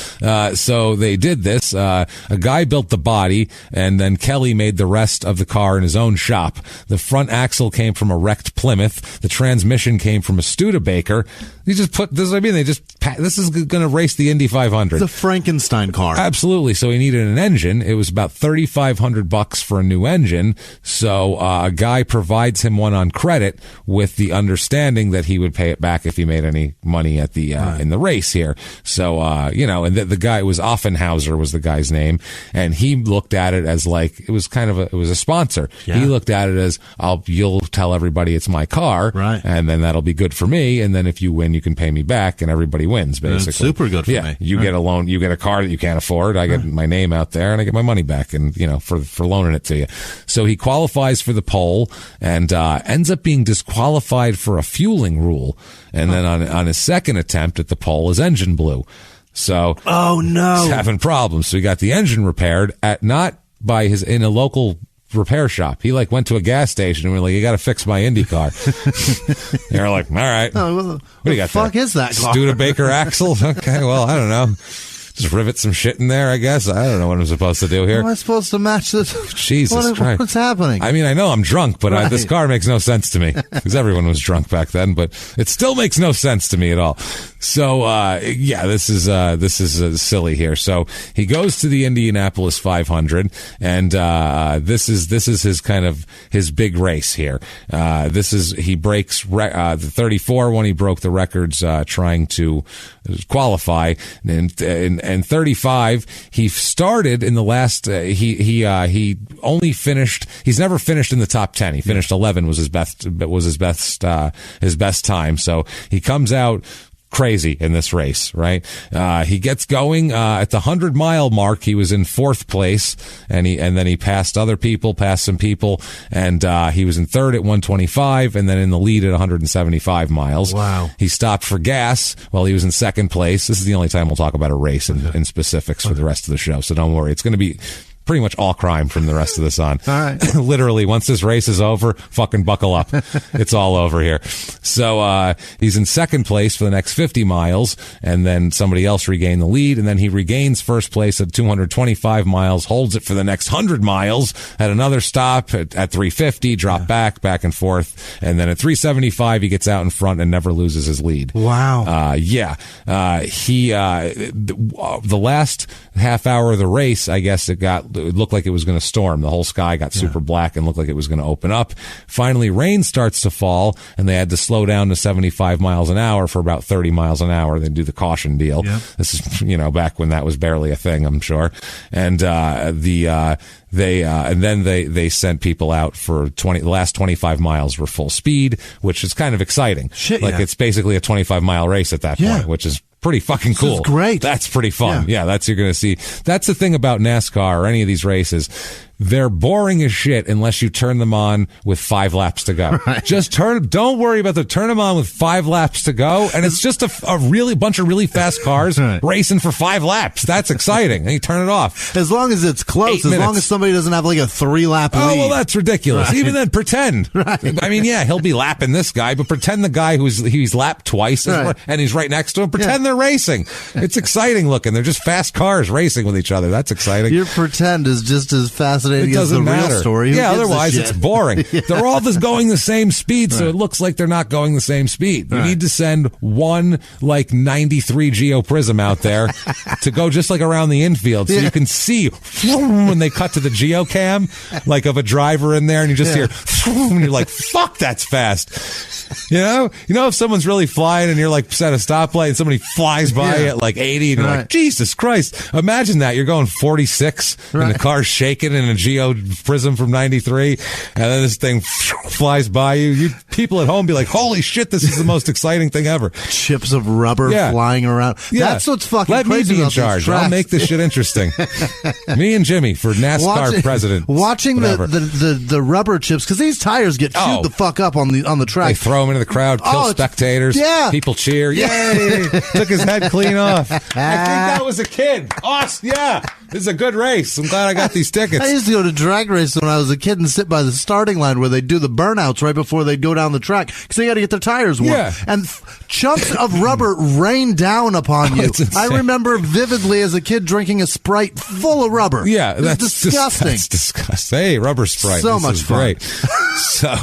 So they did this. A guy built the body, and then Kelly made the rest of the car in his own shop. The front axle came from a wrecked Plymouth. The transmission came from a Studebaker. You just put this. I mean, this is going to race the Indy 500. The Frankenstein car. Absolutely. So he needed an engine. It was about $3,500 for a new engine. So a guy provides him one on credit with the understanding that he would pay it back if he made any money at the in the race here. So and the guy was Offenhauser was the guy's name, and he looked at it as like it was a sponsor. Yeah. He looked at it as you'll tell everybody it's my car, right? And then that'll be good for me. And then if you win, you can pay me back, and everybody wins. Basically, it's super good for me. You get a loan, you get a car that you can't afford. I get my name out there, and I get my money back, and for loaning it to you. So he qualifies for the pole and ends up being disqualified for a fueling rule. And then on his second attempt at the pole, his engine blew. So oh no, he's having problems. So he got the engine repaired in a local repair shop. He went to a gas station and we're like, you got to fix my Indy car. They're like, all right. What do you got there? What the fuck is that car? Studebaker axle? Okay, well, I don't know. Just rivet some shit in there, I guess. I don't know what I'm supposed to do here. How am I supposed to match this? Jesus Christ. What's happening? I mean, I know I'm drunk, but this car makes no sense to me because everyone was drunk back then, but it still makes no sense to me at all. So, this is silly here. So he goes to the Indianapolis 500 and, this is his kind of his big race here. He breaks, the 34 when he broke the records, trying to qualify and 35 he started in the last he only finished, he's never finished in the top 10. He finished 11 was his best time. So he comes out crazy in this race, right? He gets going at the 100-mile mark. He was in fourth place, and then he passed some people, and he was in third at 125, and then in the lead at 175 miles. Wow! He stopped for gas while he was in second place. This is the only time we'll talk about a race in specifics for the rest of the show, so don't worry. It's going to be pretty much all crime from the rest of this on. All right. Literally, once this race is over, fucking buckle up. It's all over here. So he's in second place for the next 50 miles, and then somebody else regained the lead, and then he regains first place at 225 miles, holds it for the next 100 miles, at another stop at 350, drop back and forth, and then at 375 he gets out in front and never loses his lead. Wow. The last half hour of the race, I guess it looked like it was going to storm. The whole sky got super black and looked like it was going to open up. Finally, rain starts to fall, and they had to slow down to 75 miles an hour for about 30 miles an hour. They do the caution deal. Yep. This is, back when that was barely a thing, I'm sure. And they sent people out for the last 25 miles were full speed, which is kind of exciting. It's basically a 25-mile race at that point, which is pretty fucking cool. This is great. That's pretty fun. Yeah, you're going to see. That's the thing about NASCAR or any of these races. They're boring as shit unless you turn them on with 5 laps to go. Right. Just don't worry about turn them on with 5 laps to go, and it's just a really bunch of really fast cars racing for 5 laps. That's exciting. And you turn it off. As long as it's close, as long as somebody doesn't have like a 3-lap lead. Oh, well, that's ridiculous. Right. Even then, pretend. Right. I mean, yeah, he'll be lapping this guy, but pretend the guy he's lapped twice and he's right next to him. Pretend they're racing. It's exciting looking. They're just fast cars racing with each other. That's exciting. Your pretend is just as fascinating as the real story. Yeah, otherwise it's boring. They're all just going the same speed, so it looks like they're not going the same speed. You need to send one like 93 Geo Prism out there to go just like around the infield, so you can see when they cut to the geocam, like of a driver in there, and you just hear, and you're like, "Fuck, that's fast." You know, if someone's really flying and you're like at a stoplight and somebody flies by at like 80, and you're like, Jesus Christ! Imagine that you're going 46 and the car's shaking in a Geo Prism from 93, and then this thing flies by you. You people at home be like, "Holy shit, this is the most exciting thing ever!" Chips of rubber flying around. That's what's fucking crazy. Let me be in charge. I'll make this shit interesting. Me and Jimmy for NASCAR president. Watching the rubber chips, because these tires get chewed the fuck up on the track. They throw them into the crowd, kill spectators. Yeah. People cheer. Yay! Took his head clean off. I think that was a kid. Awesome. Yeah. This is a good race. I'm glad I got these tickets. I used to go to drag races when I was a kid and sit by the starting line where they do the burnouts right before they go down the track because they got to get their tires warm. Yeah. And chunks of rubber rain down upon you. I remember vividly as a kid drinking a Sprite full of rubber. Yeah, that's disgusting. That's disgusting. Hey, rubber Sprite. So much fun. Great. So,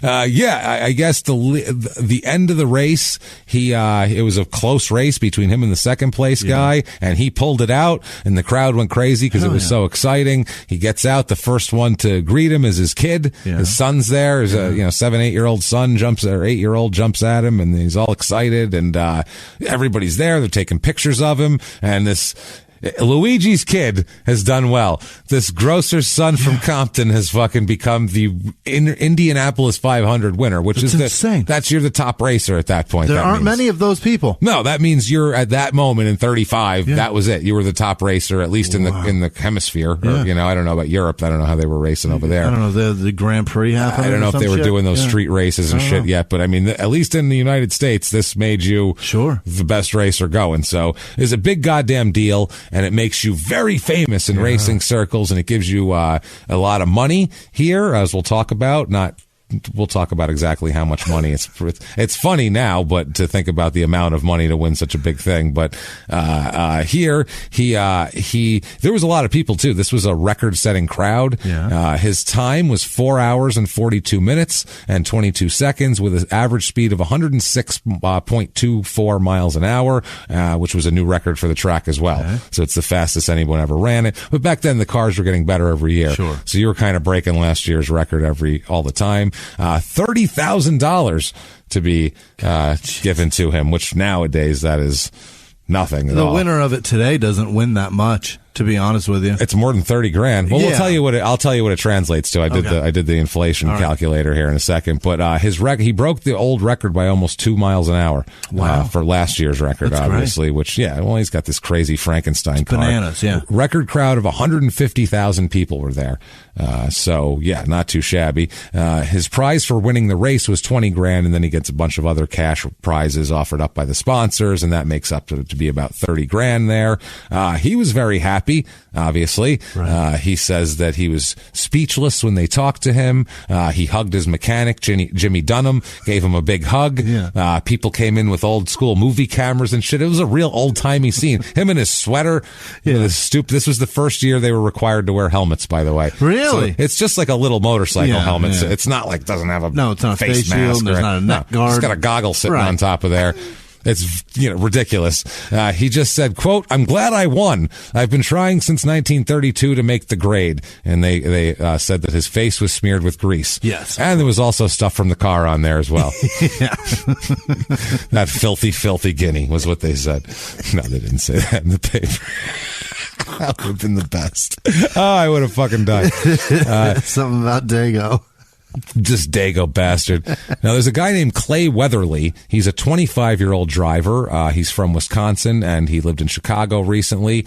I guess the end of the race, it was a close race between him and the second place guy, and he pulled it out, and the crowd went crazy because it was so exciting. He gets out. The first one to greet him is his kid. His son's there. His 7-8-year-old son 8-year-old jumps at him, and he's all excited, and everybody's there. They're taking pictures of him, and this Luigi's kid has done well. This grocer's son from Compton has fucking become the Indianapolis 500 winner, which is insane. You're the top racer at that point. There aren't many of those people. No, that means you're at that moment in 35. That was it. You were the top racer, at least in the hemisphere. Or, I don't know about Europe. I don't know how they were racing over there. I don't know. The Grand Prix happened. I don't know if they were doing those street races and shit yet, but I mean, at least in the United States, this made you the best racer going. So it's a big goddamn deal. And it makes you very famous in racing circles, and it gives you a lot of money here, as we'll talk about. We'll talk about exactly how much money. It's funny now, but to think about the amount of money to win such a big thing. But here, there was a lot of people too. This was a record-setting crowd. His time was 4 hours and 42 minutes and 22 seconds with an average speed of 106.24 miles an hour, which was a new record for the track as well. Okay. So it's the fastest anyone ever ran it. But back then, the cars were getting better every year. Sure. So you were kind of breaking last year's record all the time. $30,000 to be given to him, which nowadays that is nothing at all. The winner of it today doesn't win that much, to be honest with you. It's more than $30,000. Well, I'll tell you what it translates to. I did the inflation calculator here in a second, but he broke the old record by almost 2 miles an hour. Wow. For last year's record. That's obviously, great. Which he's got this crazy Frankenstein car. Bananas, yeah. Record crowd of 150,000 people were there. Not too shabby. His prize for winning the race was $20,000, and then he gets a bunch of other cash prizes offered up by the sponsors, and that makes up to be about $30,000 there. He was very happy. Obviously, he says that he was speechless when they talked to him. He hugged his mechanic, Jimmy Dunham, gave him a big hug. Yeah. People came in with old school movie cameras and shit. It was a real old timey scene. Him in his sweater, with his stoop. This was the first year they were required to wear helmets, by the way. Really? So it's just like a little motorcycle helmet. Yeah. It's not like doesn't have it's not a face mask. Shield, there's not a neck guard. It's got a goggle sitting on top of there. It's ridiculous. He just said, quote, "I'm glad I won. I've been trying since 1932 to make the grade." And they said that his face was smeared with grease. Yes. And there was also stuff from the car on there as well. That filthy guinea was what they said. No, they didn't say that in the paper. That would have been the best. Oh, I would have fucking died. Something about Dago. This Dago bastard. Now, there's a guy named Clay Weatherly. He's a 25-year-old driver. He's from Wisconsin, and he lived in Chicago recently.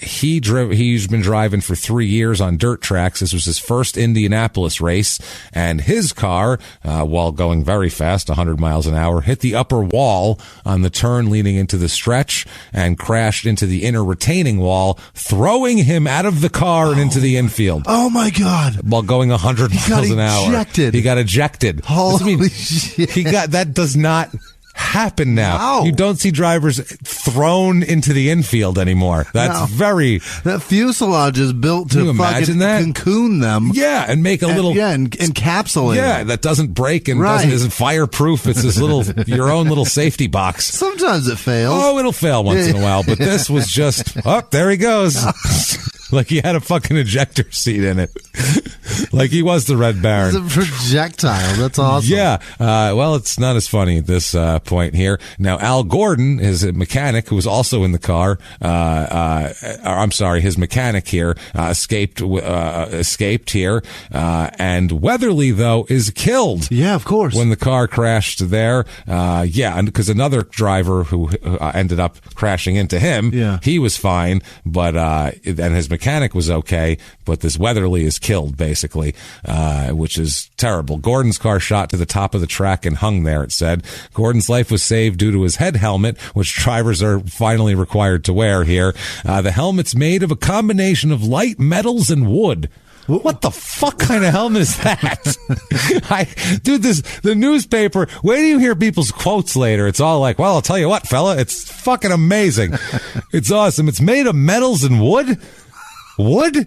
He's been driving for 3 years on dirt tracks. This was his first Indianapolis race, and his car, while going very fast, 100 miles an hour, hit the upper wall on the turn leading into the stretch and crashed into the inner retaining wall, throwing him out of the car and into the infield. Oh, my God. While going 100 miles an hour. He got ejected. Holy shit. That does not happen now. No. You don't see drivers thrown into the infield anymore. That's that fuselage is built to fucking cocoon them. Yeah, and make a little encapsulate. Yeah, that doesn't break and isn't fireproof. It's this little your own little safety box. Sometimes it fails. Oh, it'll fail once in a while, but this was just there he goes. Like he had a fucking ejector seat in it. Like he was the Red Baron. It's a projectile. That's awesome. Yeah. Well, it's not as funny at this point here. Now, Al Gordon is a mechanic who was also in the car. I'm sorry, his mechanic here escaped here. And Weatherly, though, is killed. Yeah, of course. When the car crashed there. And because another driver who ended up crashing into him, he was fine, but and his mechanic was okay, but this Weatherly is killed, basically, which is terrible. Gordon's car shot to the top of the track and hung there, it said. Gordon's life was saved due to his head helmet, which drivers are finally required to wear here. The helmet's made of a combination of light metals and wood. What the fuck kind of helmet is that? The newspaper, wait till you hear people's quotes later. It's all like, well, I'll tell you what, fella, it's fucking amazing. It's awesome. It's made of metals and wood? Wood?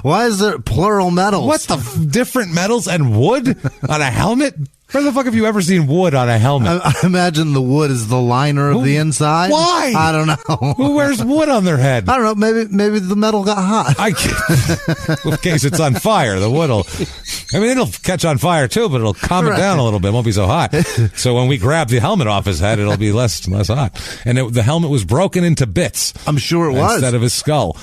Why is there plural metals? What the different metals and wood on a helmet? Where the fuck have you ever seen wood on a helmet? I imagine the wood is the liner of the inside. Why? I don't know. Who wears wood on their head? I don't know. Maybe the metal got hot. In case it's on fire, the wood will... I mean, it'll catch on fire too, but it'll calm it down a little bit. It won't be so hot. So when we grab the helmet off his head, it'll be less hot. And the helmet was broken into bits. I'm sure it was. Instead of his skull.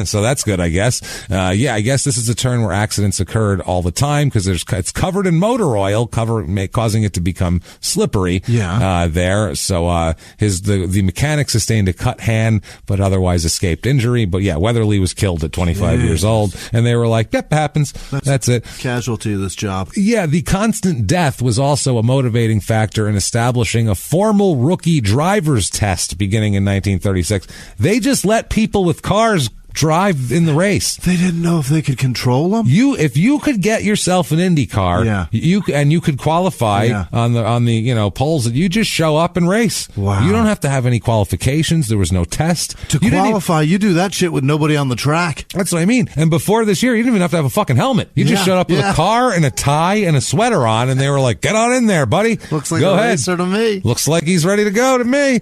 So that's good, I guess. I guess this is a turn where accidents occurred all the time because it's covered in motor oil, causing it to become slippery. There. So the mechanic sustained a cut hand, but otherwise escaped injury. But Weatherly was killed at 25 years old, and they were like, "Yep, happens. That's it." Casualty of this job. Yeah, the constant death was also a motivating factor in establishing a formal rookie driver's test beginning in 1936. They just let people with cars drive in the race. They didn't know if they could control them. If you could get yourself an Indy car, you could qualify on the polls that you just show up and race. Wow. You don't have to have any qualifications. There was no test to qualify. You do that shit with nobody on the track. That's what I mean. And before this year, you didn't even have to have a fucking helmet. You just showed up with a car and a tie and a sweater on, and they were like, "Get on in there, buddy. Looks like go ahead." Racer to me. Looks like he's ready to go to me.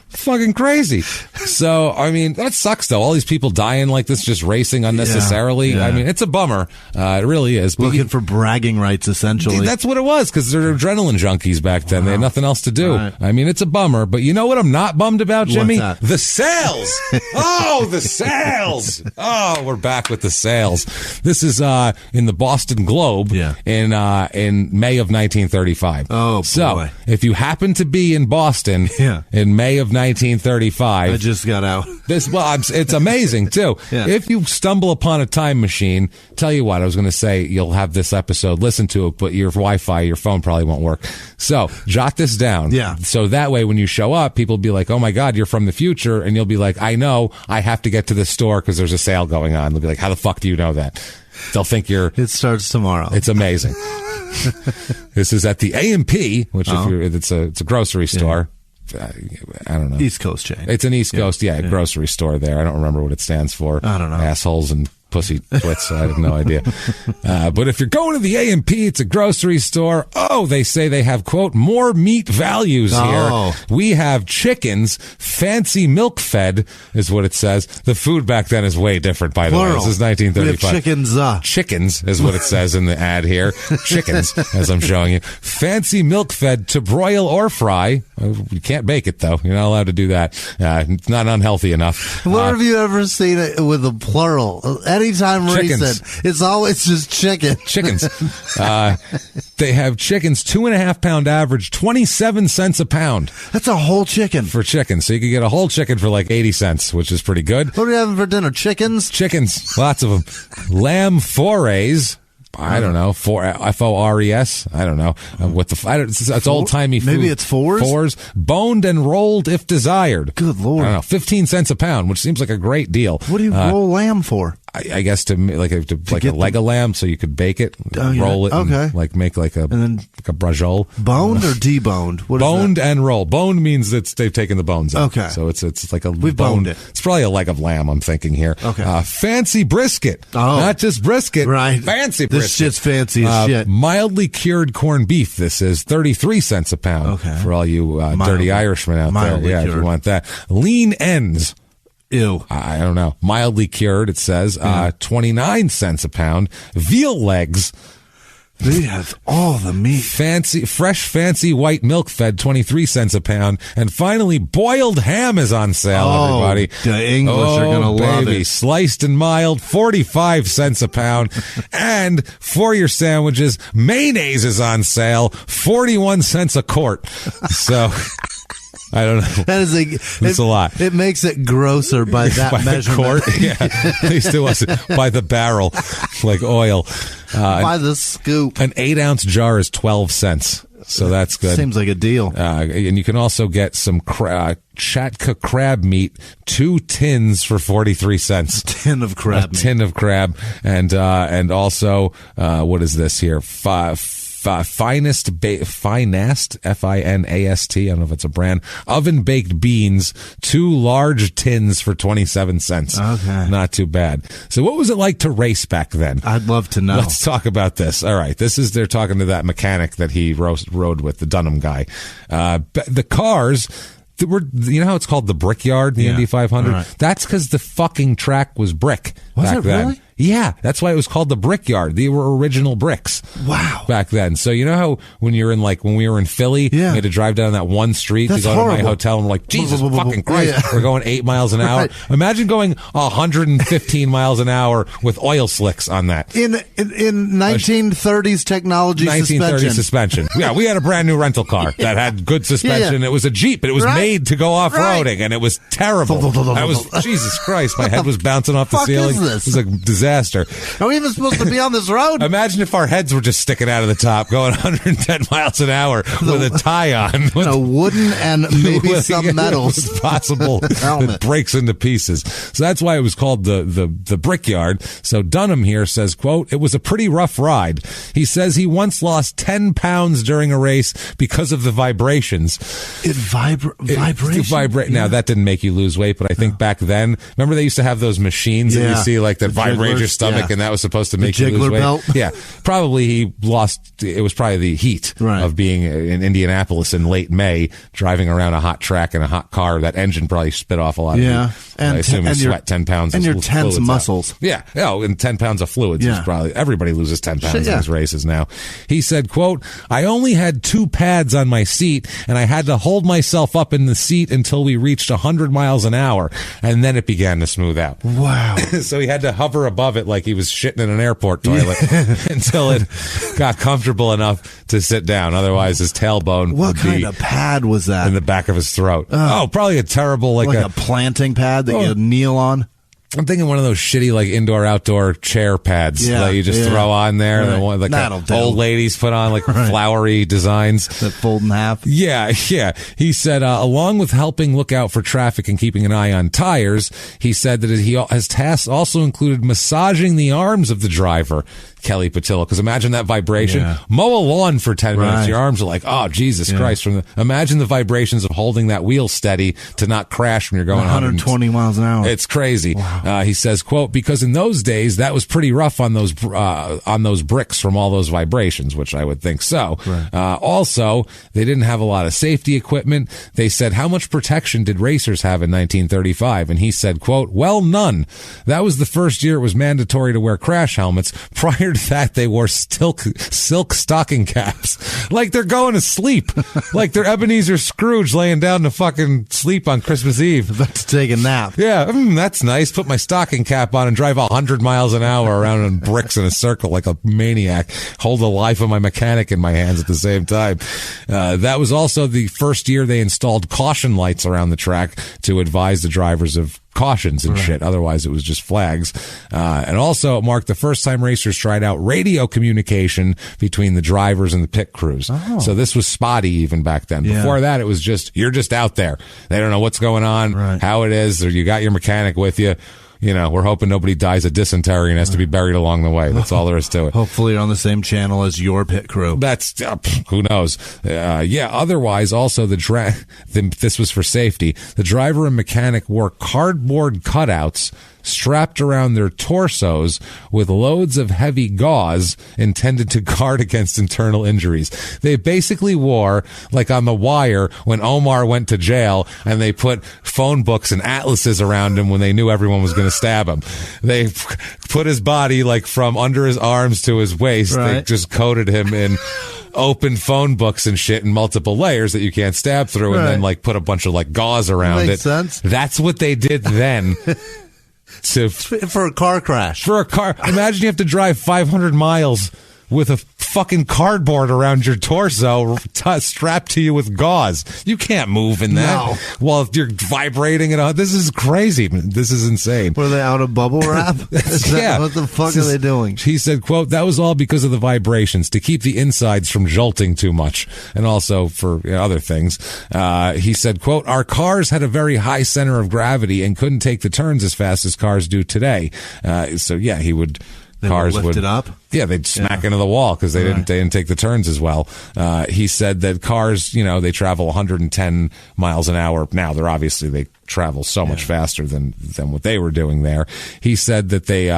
Fucking crazy. So, I mean, that sucks, though. All these people dying like this, just racing unnecessarily. I mean, it's a bummer. It really is. Looking for bragging rights, essentially. That's what it was, because they're adrenaline junkies back then. They had nothing else to do. Right. I mean, it's a bummer. But you know what I'm not bummed about, Jimmy? The sales. The sales. Oh, we're back with the sales. This is in the Boston Globe in May of 1935. Oh, boy. So, if you happen to be in Boston in May of 1935. I just got out. It's amazing, too. If you stumble upon a time machine, tell you what, I was going to say you'll have this episode, listen to it, but your Wi-Fi, your phone probably won't work. So, jot this down. So that way, when you show up, people will be like, "Oh my God, you're from the future," and you'll be like, "I know, I have to get to the store because there's a sale going on." They'll be like, "How the fuck do you know that?" They'll think It starts tomorrow. It's amazing. This is at the A&P, which it's a grocery store. I don't know. East Coast chain. It's an East Coast, grocery store there. I don't remember what it stands for. I don't know. Assholes and pussy twits. I have no idea. But if you're going to the A&P, it's a grocery store. Oh, they say they have, quote, more meat values here. We have chickens, fancy milk fed is what it says. The food back then is way different, by the way. This is 1935. We have chickens. Chickens is what it says in the ad here. Chickens, as I'm showing you. Fancy milk fed to broil or fry. You can't bake it, though. You're not allowed to do that. It's not unhealthy enough. Where have you ever seen it with a plural? Anytime Chickens. recent, it's always just chicken. Chickens. They have chickens, 2.5 pound average, 27 cents a pound. That's a whole chicken. For chicken. So you could get a whole chicken for like 80 cents, which is pretty good. What are you having for dinner? Chickens? Chickens. Lots of them. Lamb forays. I don't know. F-O-R-E-S. I don't know. It's old-timey food. Maybe it's fours? Fours. Boned and rolled if desired. Good Lord. I don't know. 15 cents a pound, which seems like a great deal. What do you roll lamb for? I guess to like a leg of lamb, so you could bake it, roll it, and make like a brajol. Boned or deboned? What boned is and rolled. Boned means that they've taken the bones out. Okay, so it's like we've boned it. It's probably a leg of lamb. I'm thinking here. Okay, fancy brisket. Not just brisket. Right, fancy brisket. This shit's fancy as shit. Mildly cured corned beef. This is 33 cents a pound. Okay, for all you dirty Irishmen out there. Yeah, cured. if you want that. Lean ends. Ew. I don't know. Mildly cured, it says. 29 cents a pound. Veal legs. They have all the meat. Fresh fancy white milk fed, 23 cents a pound. And finally, boiled ham is on sale, everybody. The English are going to love it. Sliced and mild, 45 cents a pound. And for your sandwiches, mayonnaise is on sale, 41 cents a quart. So... I don't know. That's a lot. It makes it grosser by that by measurement. The quart? Yeah, at least it wasn't by the barrel, like oil. By the scoop. An 8-ounce jar is 12 cents. So that's good. Seems like a deal. And you can also get some Chatka crab meat, 2 tins for 43 cents. Tin of crab meat. Tin of crab. And also, what is this here? Finest, Finast, F-I-N-A-S-T, I don't know if it's a brand, oven-baked beans, 2 large tins for 27 cents. Okay. Not too bad. So what was it like to race back then? I'd love to know. Let's talk about this. All right. They're talking to that mechanic that he rode with, the Dunham guy. The cars... You know how it's called the Brickyard, the Indy 500? Right. That's because the fucking track was brick back then. Really? Yeah, that's why it was called the Brickyard. They were original bricks. Wow. Back then. So you know how when we were in Philly, we had to drive down that one street to go to my hotel, and we're like, Jesus fucking Christ, we're going 8 miles an hour. Right. Imagine going 115 miles an hour with oil slicks on that. In 1930s technology 1930s suspension. Yeah, we had a brand new rental car that had good suspension. It was a Jeep, but it was made to go off-roading, and it was terrible. Jesus Christ, my head was bouncing off the ceiling. Is this? It was a disaster. Are we even supposed to be on this road? Imagine if our heads were just sticking out of the top, going 110 miles an hour with a tie on. A wooden and maybe some metals. It's possible it breaks into pieces. So that's why it was called the Brickyard. So Dunham here says, quote, "It was a pretty rough ride." He says he once lost 10 pounds during a race because of the vibrations. Vibrations? Now, that didn't make you lose weight, but I think back then, remember they used to have those machines that you see like that vibrate your stomach, and that was supposed to make you lose weight. Belt. Yeah, probably he lost. It was probably the heat of being in Indianapolis in late May, driving around a hot track in a hot car. That engine probably spit off a lot of heat. And I assume you sweat 10 pounds and your tense muscles. And 10 pounds of fluids. Yeah. Probably everybody loses 10 pounds in these races now. He said, quote, "I only had 2 pads on my seat, and I had to hold myself up in the seat until we reached 100 miles an hour, and then it began to smooth out." Wow. So he had to hover above it like he was shitting in an airport toilet until it got comfortable enough to sit down. Otherwise, his tailbone would be... What kind of pad was that? In the back of his throat. Probably a terrible... Like a planting pad that you kneel on? I'm thinking one of those shitty, like, indoor-outdoor chair pads that you just throw on there. Right. One, like old ladies put on, like, flowery designs. That fold in half. Yeah. He said, along with helping look out for traffic and keeping an eye on tires, he said that his tasks also included massaging the arms of the driver, Kelly Petillo, because imagine that vibration. Mow a lawn for 10 minutes. Your arms are like, oh, Jesus Christ. Imagine the vibrations of holding that wheel steady to not crash when you're going 120 miles an hour. It's crazy. Wow. He says, quote, "Because in those days, that was pretty rough on those bricks from all those vibrations," which I would think so. Right. Also, they didn't have a lot of safety equipment. They said, "How much protection did racers have in 1935? And he said, quote, "Well, none. That was the first year it was mandatory to wear crash helmets. Prior that, they wore silk stocking caps. Like they're going to sleep. Like they're Ebenezer Scrooge laying down to fucking sleep on Christmas Eve. About to take a nap. Yeah, that's nice. Put my stocking cap on and drive 100 miles an hour around in bricks in a circle like a maniac. Hold the life of my mechanic in my hands at the same time. That was also the first year they installed caution lights around the track to advise the drivers of cautions and shit. Otherwise, it was just flags. And also, it marked the first time racers tried out radio communication between the drivers and the pit crews. Oh. So this was spotty even back then. Yeah. Before that, it was just, you're just out there. They don't know what's going on, how it is, or you got your mechanic with you. You know, we're hoping nobody dies of dysentery and has to be buried along the way. That's all there is to it. Hopefully you're on the same channel as your pit crew. That's, who knows? Otherwise, also, this was for safety. The driver and mechanic wore cardboard cutouts strapped around their torsos with loads of heavy gauze intended to guard against internal injuries. They basically wore, like on The Wire, when Omar went to jail and they put phone books and atlases around him when they knew everyone was going to stab him. They put his body like from under his arms to his waist. Right. They just coated him in open phone books and shit in multiple layers that you can't stab through, and then like put a bunch of like gauze around it. Makes sense. That's what they did then. For a car crash. For a car. Imagine you have to drive 500 miles with a fucking cardboard around your torso strapped to you with gauze. You can't move in that while you're vibrating it on. This is crazy. This is insane. Were they out of bubble wrap? Yeah. What the fuck are they doing? He said, quote, that was all because of the vibrations to keep the insides from jolting too much, and also for other things. He said, quote, our cars had a very high center of gravity and couldn't take the turns as fast as cars do today. He would... Cars would lift it up. Yeah, they'd smack into the wall because they didn't take the turns as well. He said that cars, they travel 110 miles an hour. Now they travel so much faster than what they were doing there. He said that they,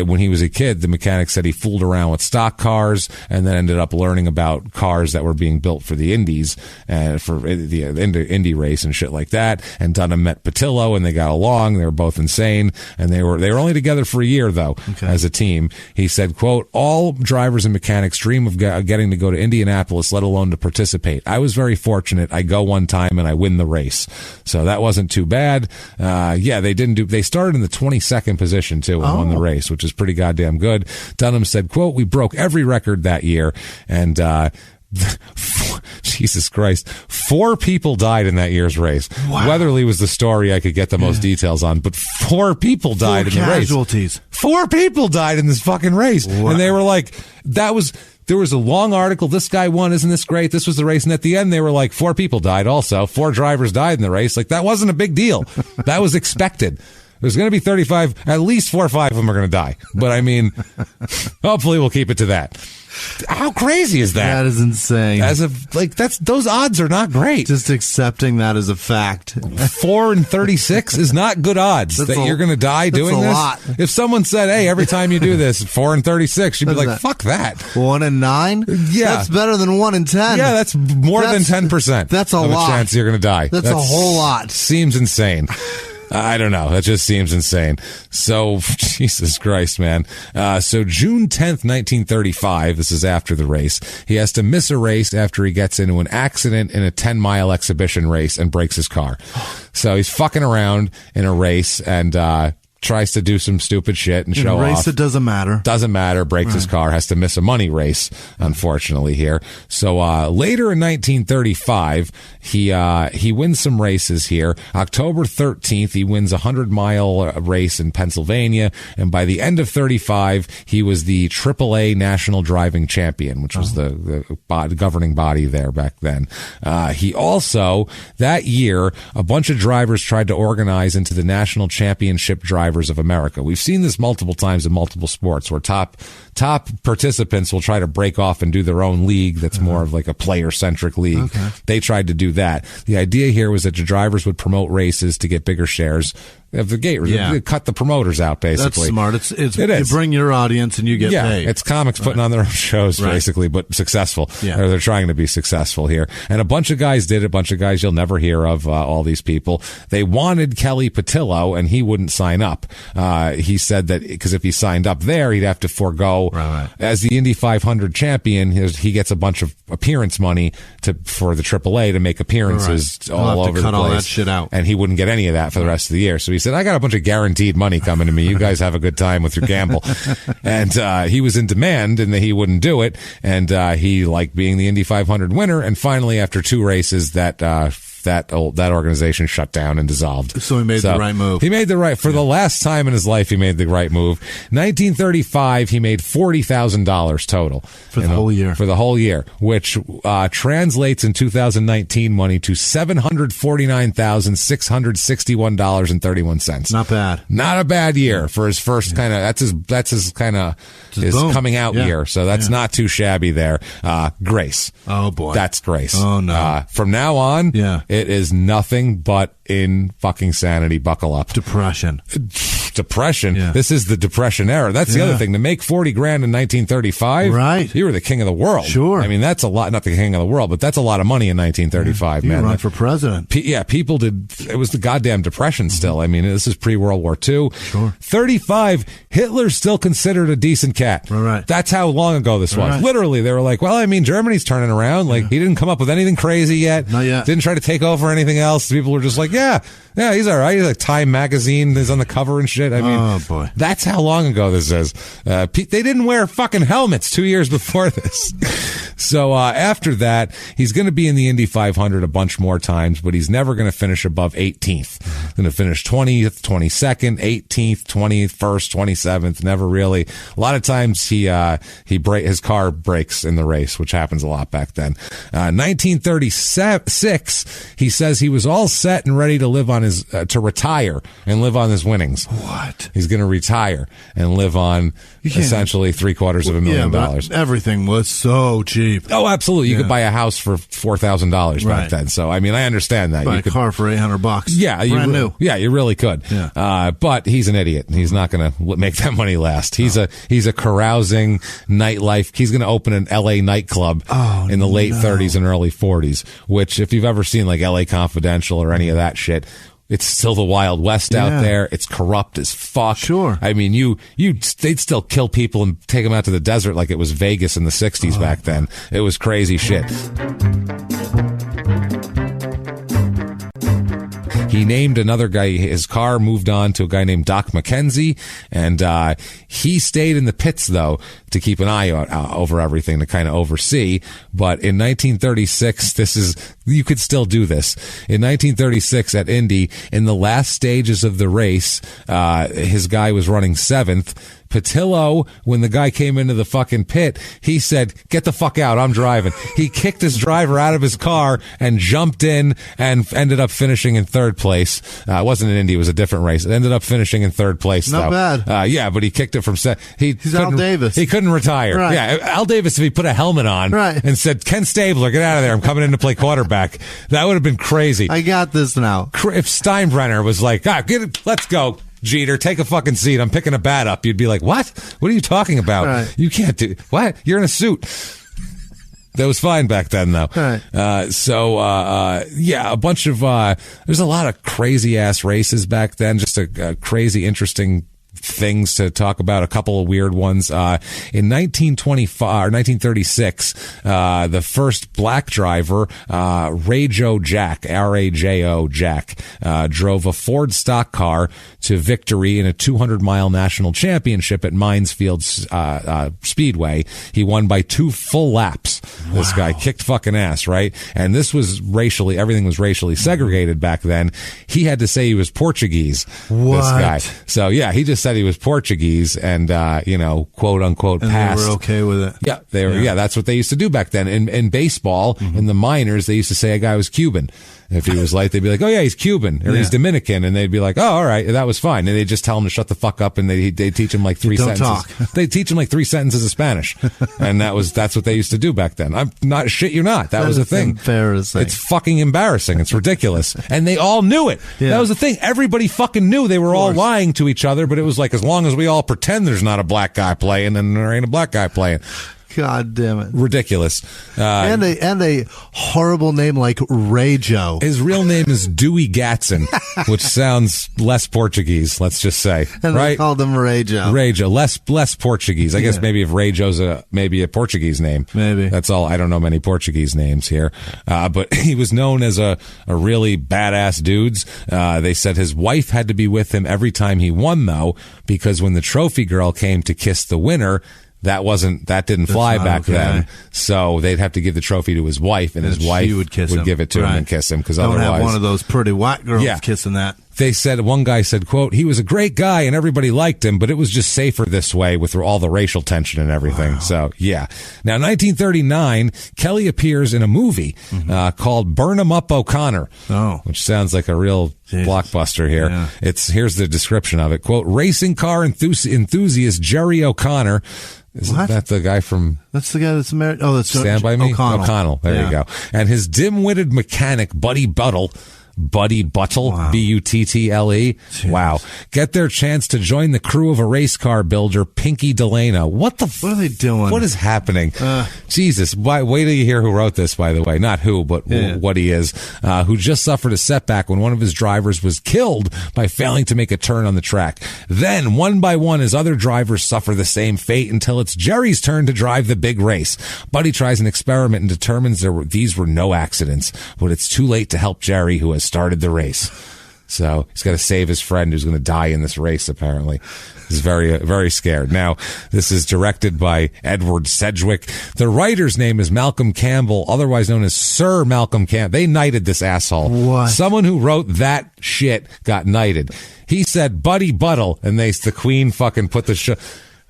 when he was a kid, the mechanic said he fooled around with stock cars and then ended up learning about cars that were being built for the Indies and for the Indy race and shit like that. And Dunham met Petillo and they got along. They were both insane, and they were only together for a year though as a team. He said, quote, all drivers and mechanics dream of getting to go to Indianapolis, let alone to participate. I was very fortunate. I go one time and I win the race. So that wasn't too bad. They started in the 22nd position too and won the race, which is pretty goddamn good. Dunham said, quote, we broke every record that year, and Jesus Christ, 4 people died in that year's race. Wow. Weatherly was the story I could get the most details on, but 4 people died in the race. Casualties. 4 people died in this fucking race. Wow. And they were like, there was a long article. This guy won. Isn't this great? This was the race. And at the end, they were like, 4 people died also. 4 drivers died in the race. Like, that wasn't a big deal. That was expected. There's going to be 35. At least 4 or 5 of them are going to die. But I mean, hopefully we'll keep it to that. How crazy is that? That is insane. Those odds are not great. Just accepting that as a fact. 4 and 36 is not good odds you're going to die doing this. Lot. If someone said, hey, every time you do this, 4 and 36, you'd be like, fuck that. 1 and 9? Yeah. That's better than 1 and 10. Yeah, that's more than 10%. That's a lot. A chance you're going to die. That's a whole lot. Seems insane. I don't know. That just seems insane. So, Jesus Christ, man. So June 10th, 1935, this is after the race, he has to miss a race after he gets into an accident in a 10-mile exhibition race and breaks his car. So he's fucking around in a race and, tries to do some stupid shit and show off. Race that doesn't matter. Doesn't matter. Breaks his car. Has to miss a money race, unfortunately, here. So later in 1935, he wins some races here. October 13th, he wins a 100-mile race in Pennsylvania. And by the end of 35, he was the AAA National Driving Champion, which was the governing body there back then. He also, that year, a bunch of drivers tried to organize into the National Championship Drivers of America. We've seen this multiple times in multiple sports where top participants will try to break off and do their own league that's more of like a player-centric league. Okay. They tried to do that. The idea here was that the drivers would promote races to get bigger shares of the gate. They cut the promoters out, basically. That's smart. It is. You bring your audience and you get paid. It's comics putting on their own shows, basically, but successful. Yeah. Or they're trying to be successful here. And a bunch of guys did it. A bunch of guys you'll never hear of, all these people. They wanted Kelly Petillo, and he wouldn't sign up. He said that because if he signed up there, he'd have to forego, as the Indy 500 champion, he gets a bunch of appearance money for the AAA to make appearances all over the place. All that shit out. And he wouldn't get any of that for the rest of the year. So he said, I got a bunch of guaranteed money coming to me. You guys have a good time with your gamble. And he was in demand, and he wouldn't do it. And he liked being the Indy 500 winner. And finally, after 2 races, that organization shut down and dissolved. So he made the right move. He made the right, for the last time in his life, he made the right move. 1935, he made $40,000 total. For the whole year. For the whole year, which translates in 2019 money to $749,661.31. Not bad. Not a bad year for his first kind of, that's his kind of his coming out year. So that's not too shabby there. Grace. Oh boy. That's Grace. Oh no. From now on, it is nothing but in fucking sanity. Buckle up. Depression. Yeah. This is the Depression era. That's the other thing. To make $40,000 in 1935, right? You were the king of the world. Sure. I mean, that's a lot. Not the king of the world, but that's a lot of money in 1935, man. Run for president. People did. It was the goddamn Depression still. I mean, this is pre-World War II. Sure. 35. Hitler's still considered a decent cat. Right. That's how long ago this was. Literally, they were like, well, I mean, Germany's turning around. Like, he didn't come up with anything crazy yet. Not yet. Didn't try to take over anything else. People were just like, yeah, he's all right. He's like Time magazine. He's on the cover and shit. I mean, oh boy. That's how long ago this is. They didn't wear fucking helmets 2 years before this. So after that, he's going to be in the Indy 500 a bunch more times, but he's never going to finish above 18th. Going to finish 20th, 22nd, 18th, 21st, 27th. Never really. A lot of times his car breaks in the race, which happens a lot back then. 1936, he says he was all set and ready to live on to retire and live on his winnings. What? He's going to retire and live on essentially $750,000. Everything was so cheap. Oh, absolutely. You could buy a house for $4,000 back then. So, I mean, I understand that. Buy you a car for $800. Yeah. Brand new. Yeah, you really could. Yeah. But he's an idiot. He's not going to make that money last. He's a carousing nightlife. He's going to open an LA nightclub in the late 30s and early 40s, which if you've ever seen like LA Confidential or any of that shit, it's still the Wild West out there. It's corrupt as fuck. Sure. I mean, they'd still kill people and take them out to the desert like it was Vegas in the 60s back then. It was crazy shit. He named another guy. His car moved on to a guy named Doc McKenzie, and he stayed in the pits, though, to keep an eye out over everything, to kind of oversee. But in 1936, you could still do this. In 1936 at Indy, in the last stages of the race, his guy was running 7th. Petillo, when the guy came into the fucking pit, he said, get the fuck out, I'm driving. He kicked his driver out of his car and jumped in and ended up finishing in 3rd place. It wasn't in Indy, it was a different race. It ended up finishing in 3rd place, Not though. bad. Yeah, but he kicked it from He's Al Davis. He couldn't retire. Right. Yeah, Al Davis, if he put a helmet on and said, Ken Stabler, get out of there, I'm coming in to play quarterback, that would have been crazy. I got this now. If Steinbrenner was like, let's go, Jeter, take a fucking seat, I'm picking a bat up, you'd be like, what are you talking about? Right. You can't do what? You're in a suit. That was fine back then, though. Right. A bunch of there's a lot of crazy ass races back then, just a crazy interesting things to talk about. A couple of weird ones. In 1936, the first black driver, Rajo Jack, R-A-J-O Jack, drove a Ford stock car to victory in a 200-mile national championship at Minesfield Speedway. He won by 2 full laps. Wow. This guy kicked fucking ass, right? And this was everything was racially segregated back then. He had to say he was Portuguese, what? this guy. So, yeah, he just said said he was Portuguese and, quote unquote, and passed. They were okay with it. Yeah, they were. Yeah, that's what they used to do back then. In baseball, in the minors, they used to say a guy was Cuban. If he was late, they'd be like, "Oh yeah, he's Cuban or he's Dominican," and they'd be like, "Oh, all right, that was fine." And they just tell him to shut the fuck up, and they teach him like three sentences. Talk. They teach him like 3 sentences of Spanish, and that's what they used to do back then. I'm not shit you not. That was a thing. Fair to say. It's fucking embarrassing. It's ridiculous, and they all knew it. Yeah. That was the thing. Everybody fucking knew they were all lying to each other, but it was like as long as we all pretend there's not a black guy playing, then there ain't a black guy playing. God damn it! Ridiculous. And a horrible name like Ray Joe. His real name is Dewey Gatson, which sounds less Portuguese. Let's just say, and right? They called him Ray Joe. Ray Joe, less Portuguese. I guess maybe if Ray Joe's maybe a Portuguese name. Maybe that's all. I don't know many Portuguese names here, but he was known as a really badass dudes. They said his wife had to be with him every time he won, though, because when the trophy girl came to kiss the winner, that didn't fly back then. So they'd have to give the trophy to his wife, and his wife would give it to him and kiss him, because otherwise, don't have one of those pretty white girls kissing that. They said, one guy said, quote, "He was a great guy and everybody liked him, but it was just safer this way with all the racial tension and everything." Wow. So, yeah. Now, 1939, Kelly appears in a movie called Burn 'Em Up O'Connor, which sounds like a real blockbuster here. Yeah. Here's the description of it. Quote, "Racing car enthusiast Jerry O'Connor." Isn't that the guy from... That's the guy that's married... Oh, that's Stand By Me? O'Connell. There you go. And his dim-witted mechanic, Buddy Buttle, wow. Buttle. Wow. Get their chance to join the crew of a race car builder, Pinky Delano. What are they doing? What is happening? Jesus. Wait till you hear who wrote this, by the way. Not who, but what he is. Who just suffered a setback when one of his drivers was killed by failing to make a turn on the track. Then, one by one, his other drivers suffer the same fate until it's Jerry's turn to drive the big race. Buddy tries an experiment and determines these were no accidents, but it's too late to help Jerry, who has started the race. So he's got to save his friend who's going to die in this race, apparently. He's very, very scared. Now, this is directed by Edward Sedgwick. The writer's name is Malcolm Campbell, otherwise known as Sir Malcolm Campbell. They knighted this asshole. What? Someone who wrote that shit got knighted. He said Buddy Buttle, and the Queen fucking put the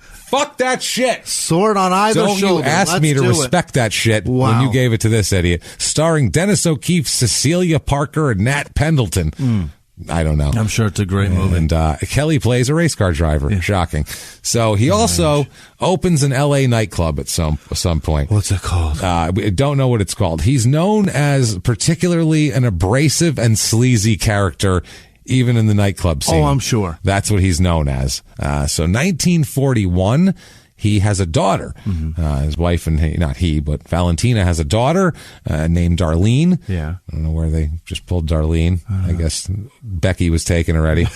fuck that shit. Sword on either shoulder. Don't you ask me to respect that shit when you gave it to this idiot. Starring Dennis O'Keefe, Cecilia Parker, and Nat Pendleton. I don't know. I'm sure it's a great movie. And Kelly plays a race car driver. Yeah. Shocking. So he also opens an L.A. nightclub at some point. What's it called? We don't know what it's called. He's known as particularly an abrasive and sleazy character, even in the nightclub scene. Oh, I'm sure. That's what he's known as. So 1941, he has a daughter. His wife but Valentina has a daughter named Darlene. Yeah. I don't know where they just pulled Darlene. I guess Becky was taken already.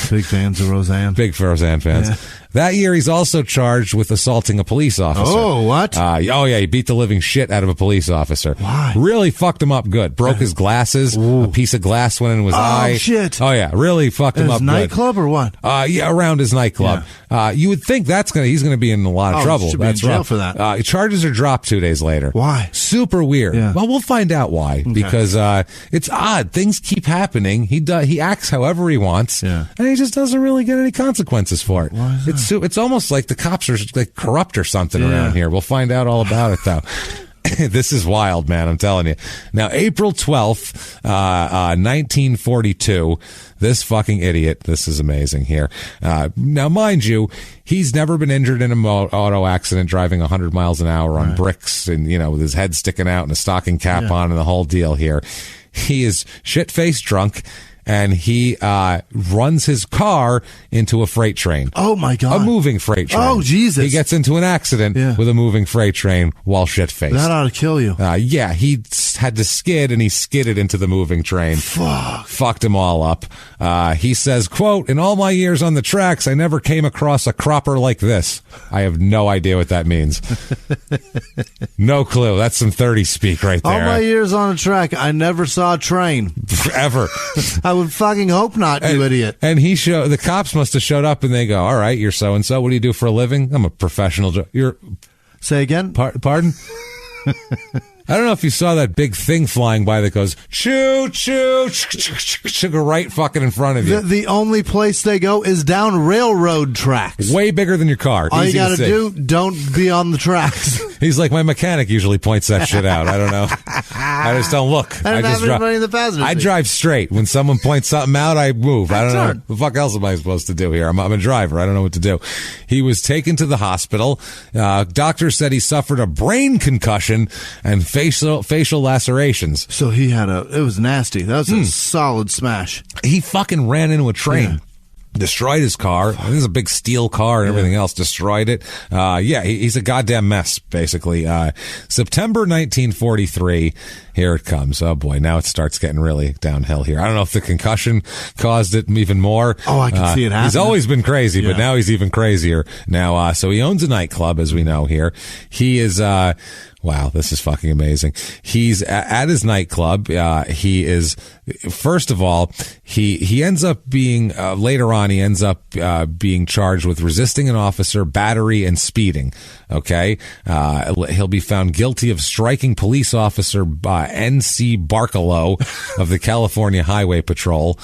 Big fans of Roseanne. Big Roseanne fans. Yeah. That year, he's also charged with assaulting a police officer. Oh, what? He beat the living shit out of a police officer. Why? Really fucked him up good. Broke his glasses. Ooh. A piece of glass went in his eye. Oh, shit. Oh, yeah. Really fucked him up good. His nightclub or what? Around his nightclub. Yeah. You would think he's going to be in a lot of trouble. Should be in jail for that. Charges are dropped 2 days later. Why? Super weird. Yeah. Well, we'll find out why. Okay. Because it's odd. Things keep happening. He acts however he wants. Yeah. And he just doesn't really get any consequences for it. Why is that? It's almost like the cops are like corrupt or something around here. We'll find out all about it, though. This is wild, man. I'm telling you. Now, April 12th, 1942, this fucking idiot, this is amazing here. Now, mind you, he's never been injured in an auto accident driving 100 miles an hour on bricks and, with his head sticking out and a stocking cap on and the whole deal here. He is shit-faced drunk. And he runs his car into a freight train. Oh, my God. A moving freight train. Oh, Jesus. He gets into an accident with a moving freight train while shit-faced. That ought to kill you. He had to skid, and he skidded into the moving train. Fucked him all up. He says, quote, "In all my years on the tracks, I never came across a cropper like this." I have no idea what that means. No clue. That's some 30 speak right there. All my years on a track, I never saw a train. Ever. I would fucking hope not, you idiot. And the cops must have showed up and they go, "All right, you're so-and-so. What do you do for a living?" "I'm a professional." Say again? Pardon? I don't know if you saw that big thing flying by that goes choo choo right fucking in front of you. The only place they go is down railroad tracks. Way bigger than your car. All you got to do, don't be on the tracks. He's like, my mechanic usually points that shit out. I don't know. I just don't look. I just I drive straight. When someone points something out, I move. I don't know. What the fuck else am I supposed to do here? I'm a driver. I don't know what to do. He was taken to the hospital. Doctor said he suffered a brain concussion and facial lacerations. So he had it was nasty. That was a solid smash. He fucking ran into a train. Yeah. Destroyed his car. This is a big steel car and everything else. Destroyed it. He's a goddamn mess, basically. September 1943. Here it comes. Oh boy, now it starts getting really downhill here. I don't know if the concussion caused it even more. Oh, I can see it happening. He's always been crazy, but now he's even crazier. Now, so he owns a nightclub, as we know here. He is, wow, this is fucking amazing. He's at his nightclub. He is, first of all, he ends up being, later on, he ends up being charged with resisting an officer, battery, and speeding. Okay? He'll be found guilty of striking police officer N.C. Barkalow of the California Highway Patrol,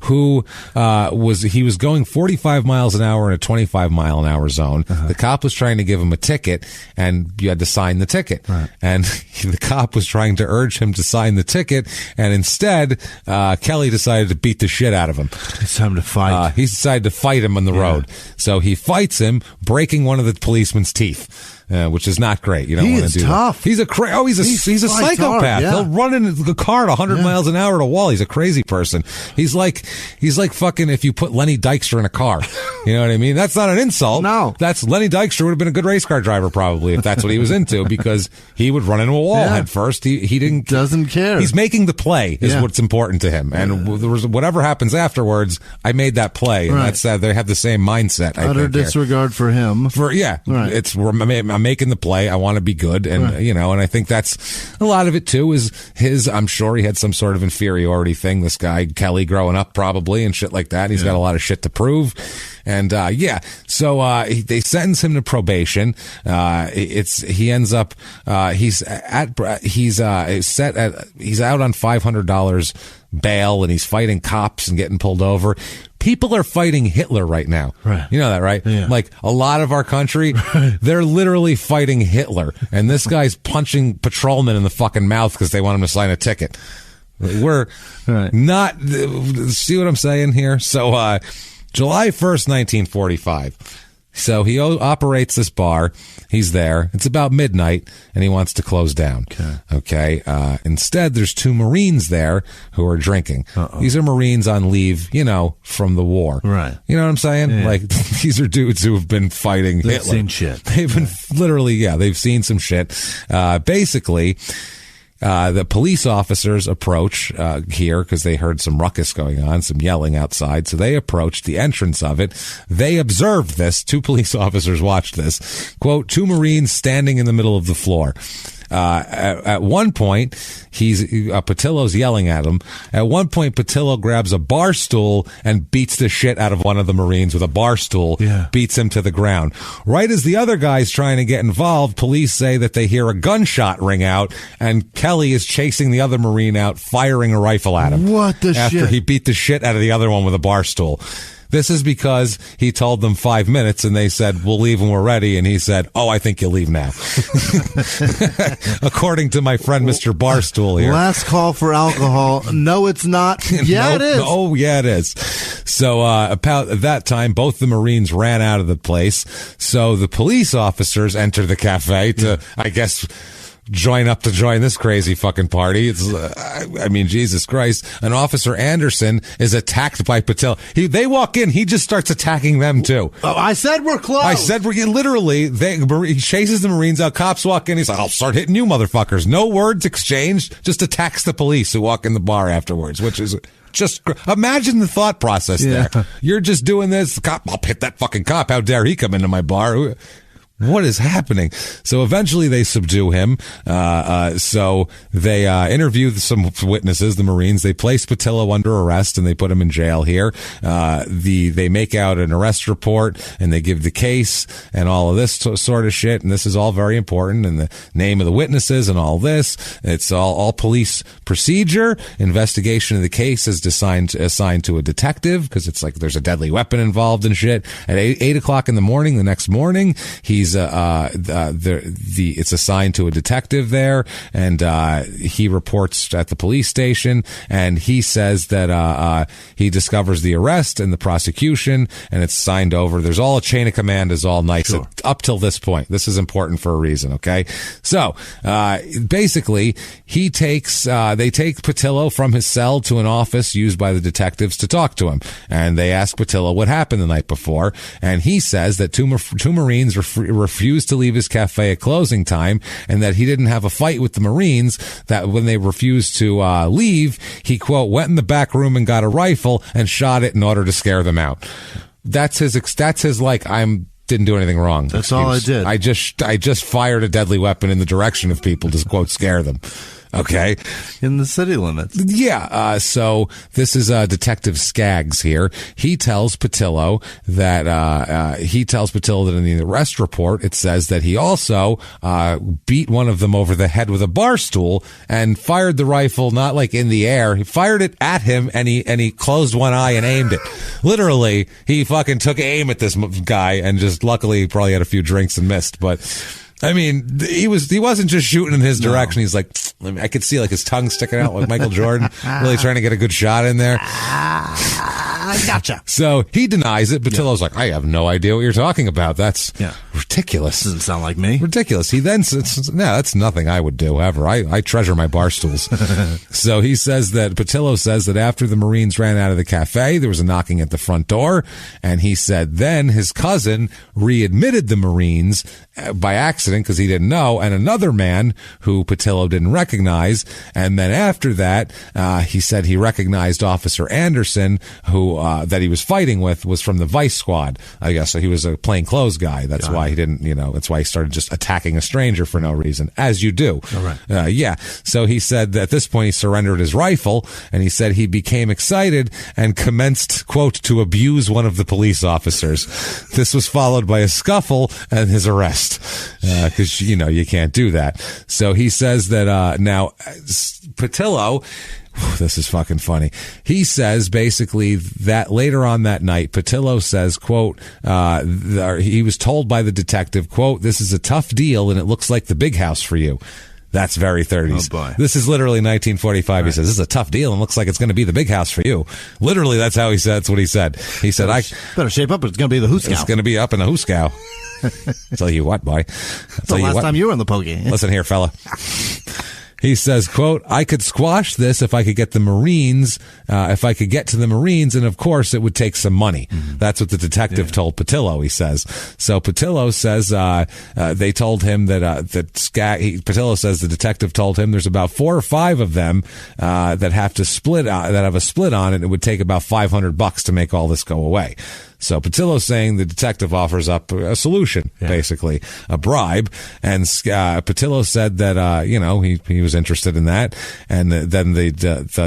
who was going 45 miles an hour in a 25 mile an hour zone. The cop was trying to give him a ticket, and you had to sign the ticket. Right. And the cop was trying to urge him to sign the ticket, and instead, Kelly decided to beat the shit out of him. It's time to fight. He decided to fight him on the road. So he fights him, breaking one of the policeman's teeth. Which is not great. You don't want to do tough. That. He's a psychopath. Hard, yeah. He'll run into the car at 100 miles an hour at a wall. He's a crazy person. He's like fucking if you put Lenny Dykstra in a car. You know what I mean? That's not an insult. No. That's Lenny Dykstra would have been a good race car driver probably if that's what he was into, because he would run into a wall head first. He doesn't care. He's making the play is what's important to him. And whatever happens afterwards, I made that play. And that's they have the same mindset. Utter disregard for him. I'm making the play. I want to be good. And, and I think that's a lot of it too is I'm sure he had some sort of inferiority thing. This guy, Kelly, growing up probably and shit like that. He's got a lot of shit to prove. And, so, they sentence him to probation. He ends up, he's out on $500 bail, and he's fighting cops and getting pulled over. People are fighting Hitler right now. Right. You know that, right? Yeah. Like a lot of our country, they're literally fighting Hitler. And this guy's punching patrolmen in the fucking mouth because they want him to sign a ticket. We're not, see what I'm saying here? So, July 1st, 1945. So he operates this bar. He's there. It's about midnight, and he wants to close down. Okay. Instead, there's two Marines there who are drinking. These are Marines on leave, from the war. Right. You know what I'm saying? Yeah. Like, these are dudes who have been fighting Hitler. They've seen shit. They've been literally, they've seen some shit. Basically, the police officers approach here because they heard some ruckus going on, some yelling outside. So they approached the entrance of it. They observed this. Two police officers watched this. Quote, two Marines standing in the middle of the floor. At one point, Petillo's yelling at him. At one point, Petillo grabs a bar stool and beats the shit out of one of the Marines with a bar stool, beats him to the ground. Right as the other guy's trying to get involved, police say that they hear a gunshot ring out, and Kelly is chasing the other Marine out, firing a rifle at him. What the shit? After he beat the shit out of the other one with a bar stool. This is because he told them 5 minutes, and they said, we'll leave when we're ready. And he said, I think you'll leave now. According to my friend, Mr. Barstool here. Last call for alcohol. No, it's not. Yeah, it is. Oh, yeah, it is. So, about that time, both the Marines ran out of the place. So the police officers enter the cafe to, I guess, join this crazy fucking party. It's, Jesus Christ. An Officer Anderson is attacked by Patel. They walk in, he just starts attacking them too. Oh, I said we're close. I said literally, he chases the Marines out, cops walk in, he's like, I'll start hitting you motherfuckers. No words exchanged, just attacks the police who walk in the bar afterwards, which is just, imagine the thought process there. You're just doing this, cop, I'll hit that fucking cop, how dare he come into my bar? What is happening? So eventually they subdue him. So they interview some witnesses, the Marines. They place Petillo under arrest and they put him in jail here. They make out an arrest report and they give the case and all of this sort of shit. And this is all very important. And the name of the witnesses and all this. It's all police procedure. Investigation of the case is assigned to a detective because it's like there's a deadly weapon involved and shit. At 8 o'clock in the morning, the next morning, it's assigned to a detective there, and he reports at the police station, and he says that he discovers the arrest and the prosecution, and it's signed over. There's all a chain of command is all nice Sure. up till this point. This is important for a reason, okay? So basically, they take Petillo from his cell to an office used by the detectives to talk to him, and they ask Petillo what happened the night before, and he says that two Marines refused to leave his cafe at closing time, and that he didn't have a fight with the Marines, that when they refused to leave, he, quote, went in the back room and got a rifle and shot it in order to scare them out. That's his like, didn't do anything wrong. That's all I did. I just fired a deadly weapon in the direction of people to, quote, scare them. Okay. In the city limits. Yeah. So this is Detective Skaggs here. He tells Petillo that in the arrest report it says that he also beat one of them over the head with a bar stool and fired the rifle not like in the air. He fired it at him and he closed one eye and aimed it. Literally, he fucking took aim at this guy and just luckily he probably had a few drinks and missed, but I mean, he wasn't just shooting in his direction. No. He's like, I could see like his tongue sticking out like Michael Jordan, really trying to get a good shot in there. I gotcha. So he denies it. Petillo's like, I have no idea what you're talking about. That's ridiculous. Doesn't sound like me. Ridiculous. He then says, no, that's nothing I would do ever. I treasure my bar stools. So he says that Petillo says that after the Marines ran out of the cafe, there was a knocking at the front door. And he said then his cousin readmitted the Marines by accident because he didn't know, and another man who Petillo didn't recognize. And then after that, he said he recognized Officer Anderson, who that he was fighting with was from the Vice Squad, I guess. So he was a plainclothes guy. That's why he didn't, that's why he started just attacking a stranger for no reason, as you do. All right. Yeah. So he said that at this point he surrendered his rifle, and he said he became excited and commenced, quote, to abuse one of the police officers. This was followed by a scuffle and his arrest. Because, you can't do that. So he says that now Petillo, this is fucking funny. He says basically that later on that night, Petillo says, quote, he was told by the detective, quote, this is a tough deal and it looks like the big house for you. That's very 30s. Oh boy. This is literally 1945. Right. He says, this is a tough deal and looks like it's going to be the big house for you. Literally, that's how he said, that's what he said. He said, better shape up, it's going to be the Hooskow. It's going to be up in the Hooskow. Tell you what, boy. The last time you were in the pokey. Listen here, fella. He says, quote, I could squash this if I could get the Marines, if I could get to the Marines, and of course it would take some money. Mm-hmm. That's what the detective told Petillo, he says. So Petillo says, they told him Petillo says the detective told him there's about 4 or 5 of them, that have a split on it. It would take about $500 to make all this go away. So Petillo's saying the detective offers up a solution, basically, a bribe. And Petillo said that, he was interested in that. And then the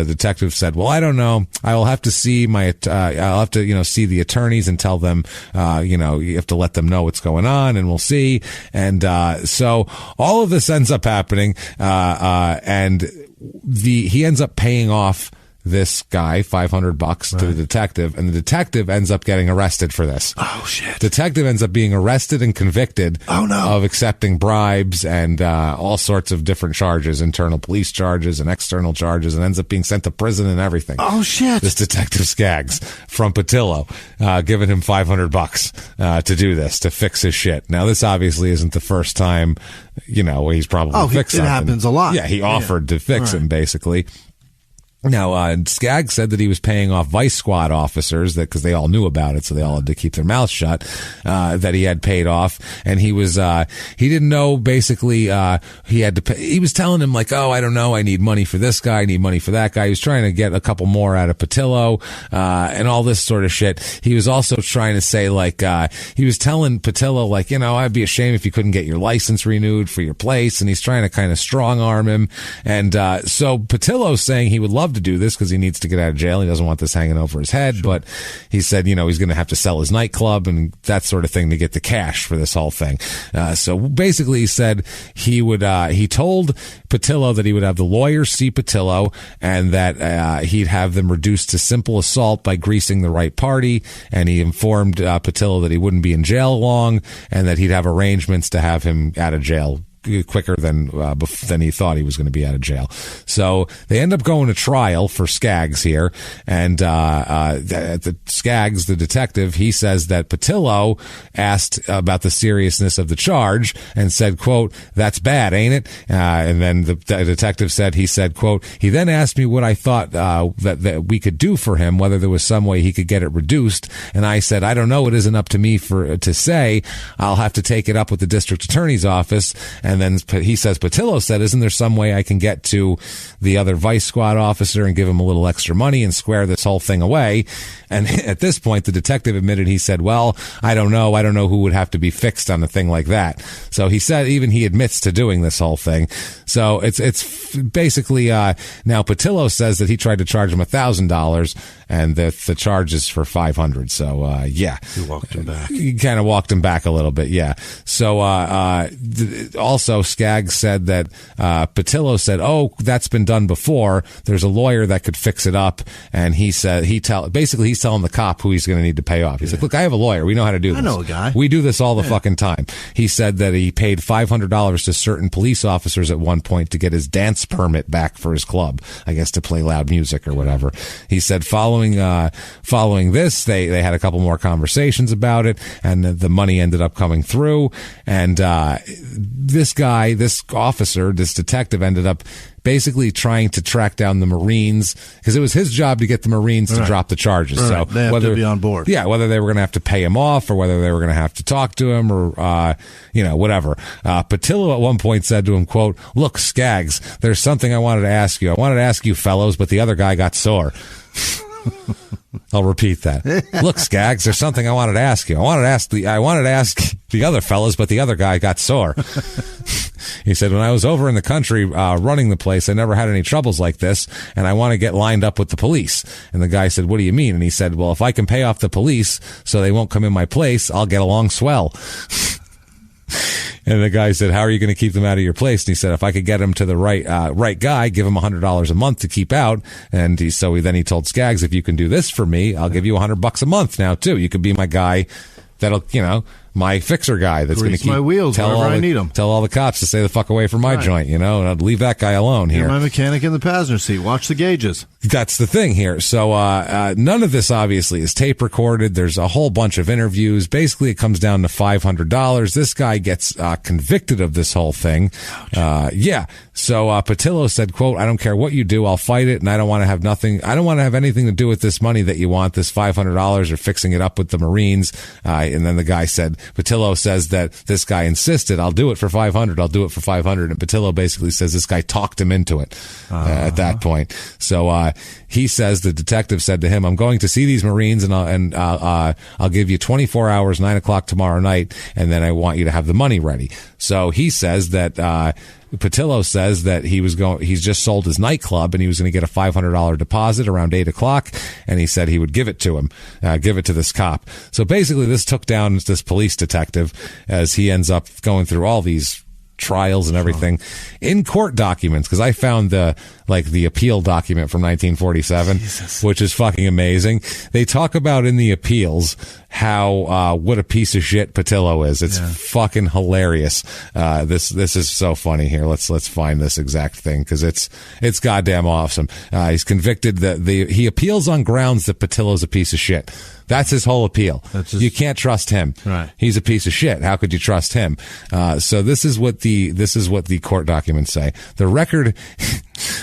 detective said, well, I don't know. I will have to see I'll have to, see the attorneys and tell them, you have to let them know what's going on and we'll see. And, so all of this ends up happening. And he ends up paying off this guy $500 to the detective, and the detective ends up getting arrested for this. Oh shit! Detective ends up being arrested and convicted of accepting bribes and all sorts of different charges, internal police charges and external charges, and ends up being sent to prison and everything. Oh shit! This Detective Skaggs from Petillo, giving him $500 to do this, to fix his shit. Now this obviously isn't the first time, he's probably fixed something. It happens a lot. Yeah, he offered to fix him basically. Now, Skaggs said that he was paying off Vice Squad officers because they all knew about it, so they all had to keep their mouths shut, that he had paid off. And he didn't know, basically, he had to pay. He was telling him, like, oh, I don't know, I need money for this guy, I need money for that guy. He was trying to get a couple more out of Petillo, and all this sort of shit. He was also trying to say, like, he was telling Petillo, like, I'd be ashamed if you couldn't get your license renewed for your place. And he's trying to kind of strong arm him. And, so Petillo's saying he would love to do this because he needs to get out of jail. He doesn't want this hanging over his head, but he said, he's going to have to sell his nightclub and that sort of thing to get the cash for this whole thing. So basically he said he told Petillo that he would have the lawyer see Petillo and that he'd have them reduced to simple assault by greasing the right party. And he informed Petillo that he wouldn't be in jail long and that he'd have arrangements to have him out of jail quicker than he thought he was going to be out of jail. So they end up going to trial for Skaggs here, and Skaggs, the detective, he says that Petillo asked about the seriousness of the charge and said, quote, "That's bad, ain't it?" And then the detective said, quote, "He then asked me what I thought that we could do for him, whether there was some way he could get it reduced, and I said, I don't know, it isn't up to me to say. I'll have to take it up with the district attorney's office." And then he says, Petillo said, "Isn't there some way I can get to the other Vice Squad officer and give him a little extra money and square this whole thing away?" And at this point, the detective admitted, he said, "Well, I don't know who would have to be fixed on a thing like that." So he said, even he admits to doing this whole thing. So it's basically, now Petillo says that he tried to charge him $1,000 and the charge is for $500. So, yeah. He walked him back. He kind of walked him back a little bit. Yeah. So, also Skaggs said that, Petillo said, "Oh, that's been done before. There's a lawyer that could fix it up." And he said, basically he's telling the cop who he's going to need to pay off. He's like, "Look, I have a lawyer. We know how to do this. I know a guy. We do this all the fucking time." He said that he paid $500 to certain police officers at one point to get his dance permit back for his club, I guess to play loud music or whatever. He said following this, they had a couple more conversations about it, and the money ended up coming through. And this officer, this detective, ended up basically trying to track down the Marines because it was his job to get the Marines to drop the charges. Right. So they have to be on board. Yeah, whether they were going to have to pay him off or whether they were going to have to talk to him or, whatever. Petillo at one point said to him, quote, "Look, Skaggs, there's something I wanted to ask you. I wanted to ask you fellows, but the other guy got sore." I'll repeat that. "Look, Skaggs, there's something I wanted to ask you. I wanted to ask the other fellas, but the other guy got sore." He said, "When I was over in the country running the place, I never had any troubles like this, and I want to get lined up with the police." And the guy said, "What do you mean?" And he said, "Well, if I can pay off the police so they won't come in my place, I'll get along swell." And the guy said, "How are you going to keep them out of your place?" And he said, "If I could get him to the right guy, give him $100 a month to keep out." And then he told Skaggs, "If you can do this for me, I'll give you $100 a month now too. You could be my guy that'll, my fixer guy that's going to keep my wheels wherever I need them. Tell all the cops to stay the fuck away from my joint, and I'd leave that guy alone here." You're my mechanic in the passenger seat. Watch the gauges. That's the thing here. So none of this obviously is tape recorded. There's a whole bunch of interviews. Basically, it comes down to $500. This guy gets convicted of this whole thing. Yeah. So Petillo said, quote, "I don't care what you do, I'll fight it, and I don't want to have anything to do with this money that you want, this $500 or fixing it up with the Marines." And then the guy said, Petillo says that this guy insisted, "I'll do it for $500. I'll do it for $500. And Petillo basically says this guy talked him into it at that point. So he says, the detective said to him, "I'm going to see these Marines and I'll give you 24 hours, 9 o'clock tomorrow night, and then I want you to have the money ready." So he says that Petillo says that he's just sold his nightclub and he was going to get a $500 deposit around 8 o'clock. And he said he would give it to him, give it to this cop. So basically this took down this police detective as he ends up going through all these trials and everything in court documents, because I found the appeal document from 1947, which is fucking amazing. They talk about in the appeals what a piece of shit Petillo is. It's fucking hilarious. This is so funny here. Let's find this exact thing because it's goddamn awesome. He's convicted that he appeals on grounds that Petillo's a piece of shit. That's his whole appeal. You can't trust him. Right. He's a piece of shit. How could you trust him? So this is what the court documents say. The record,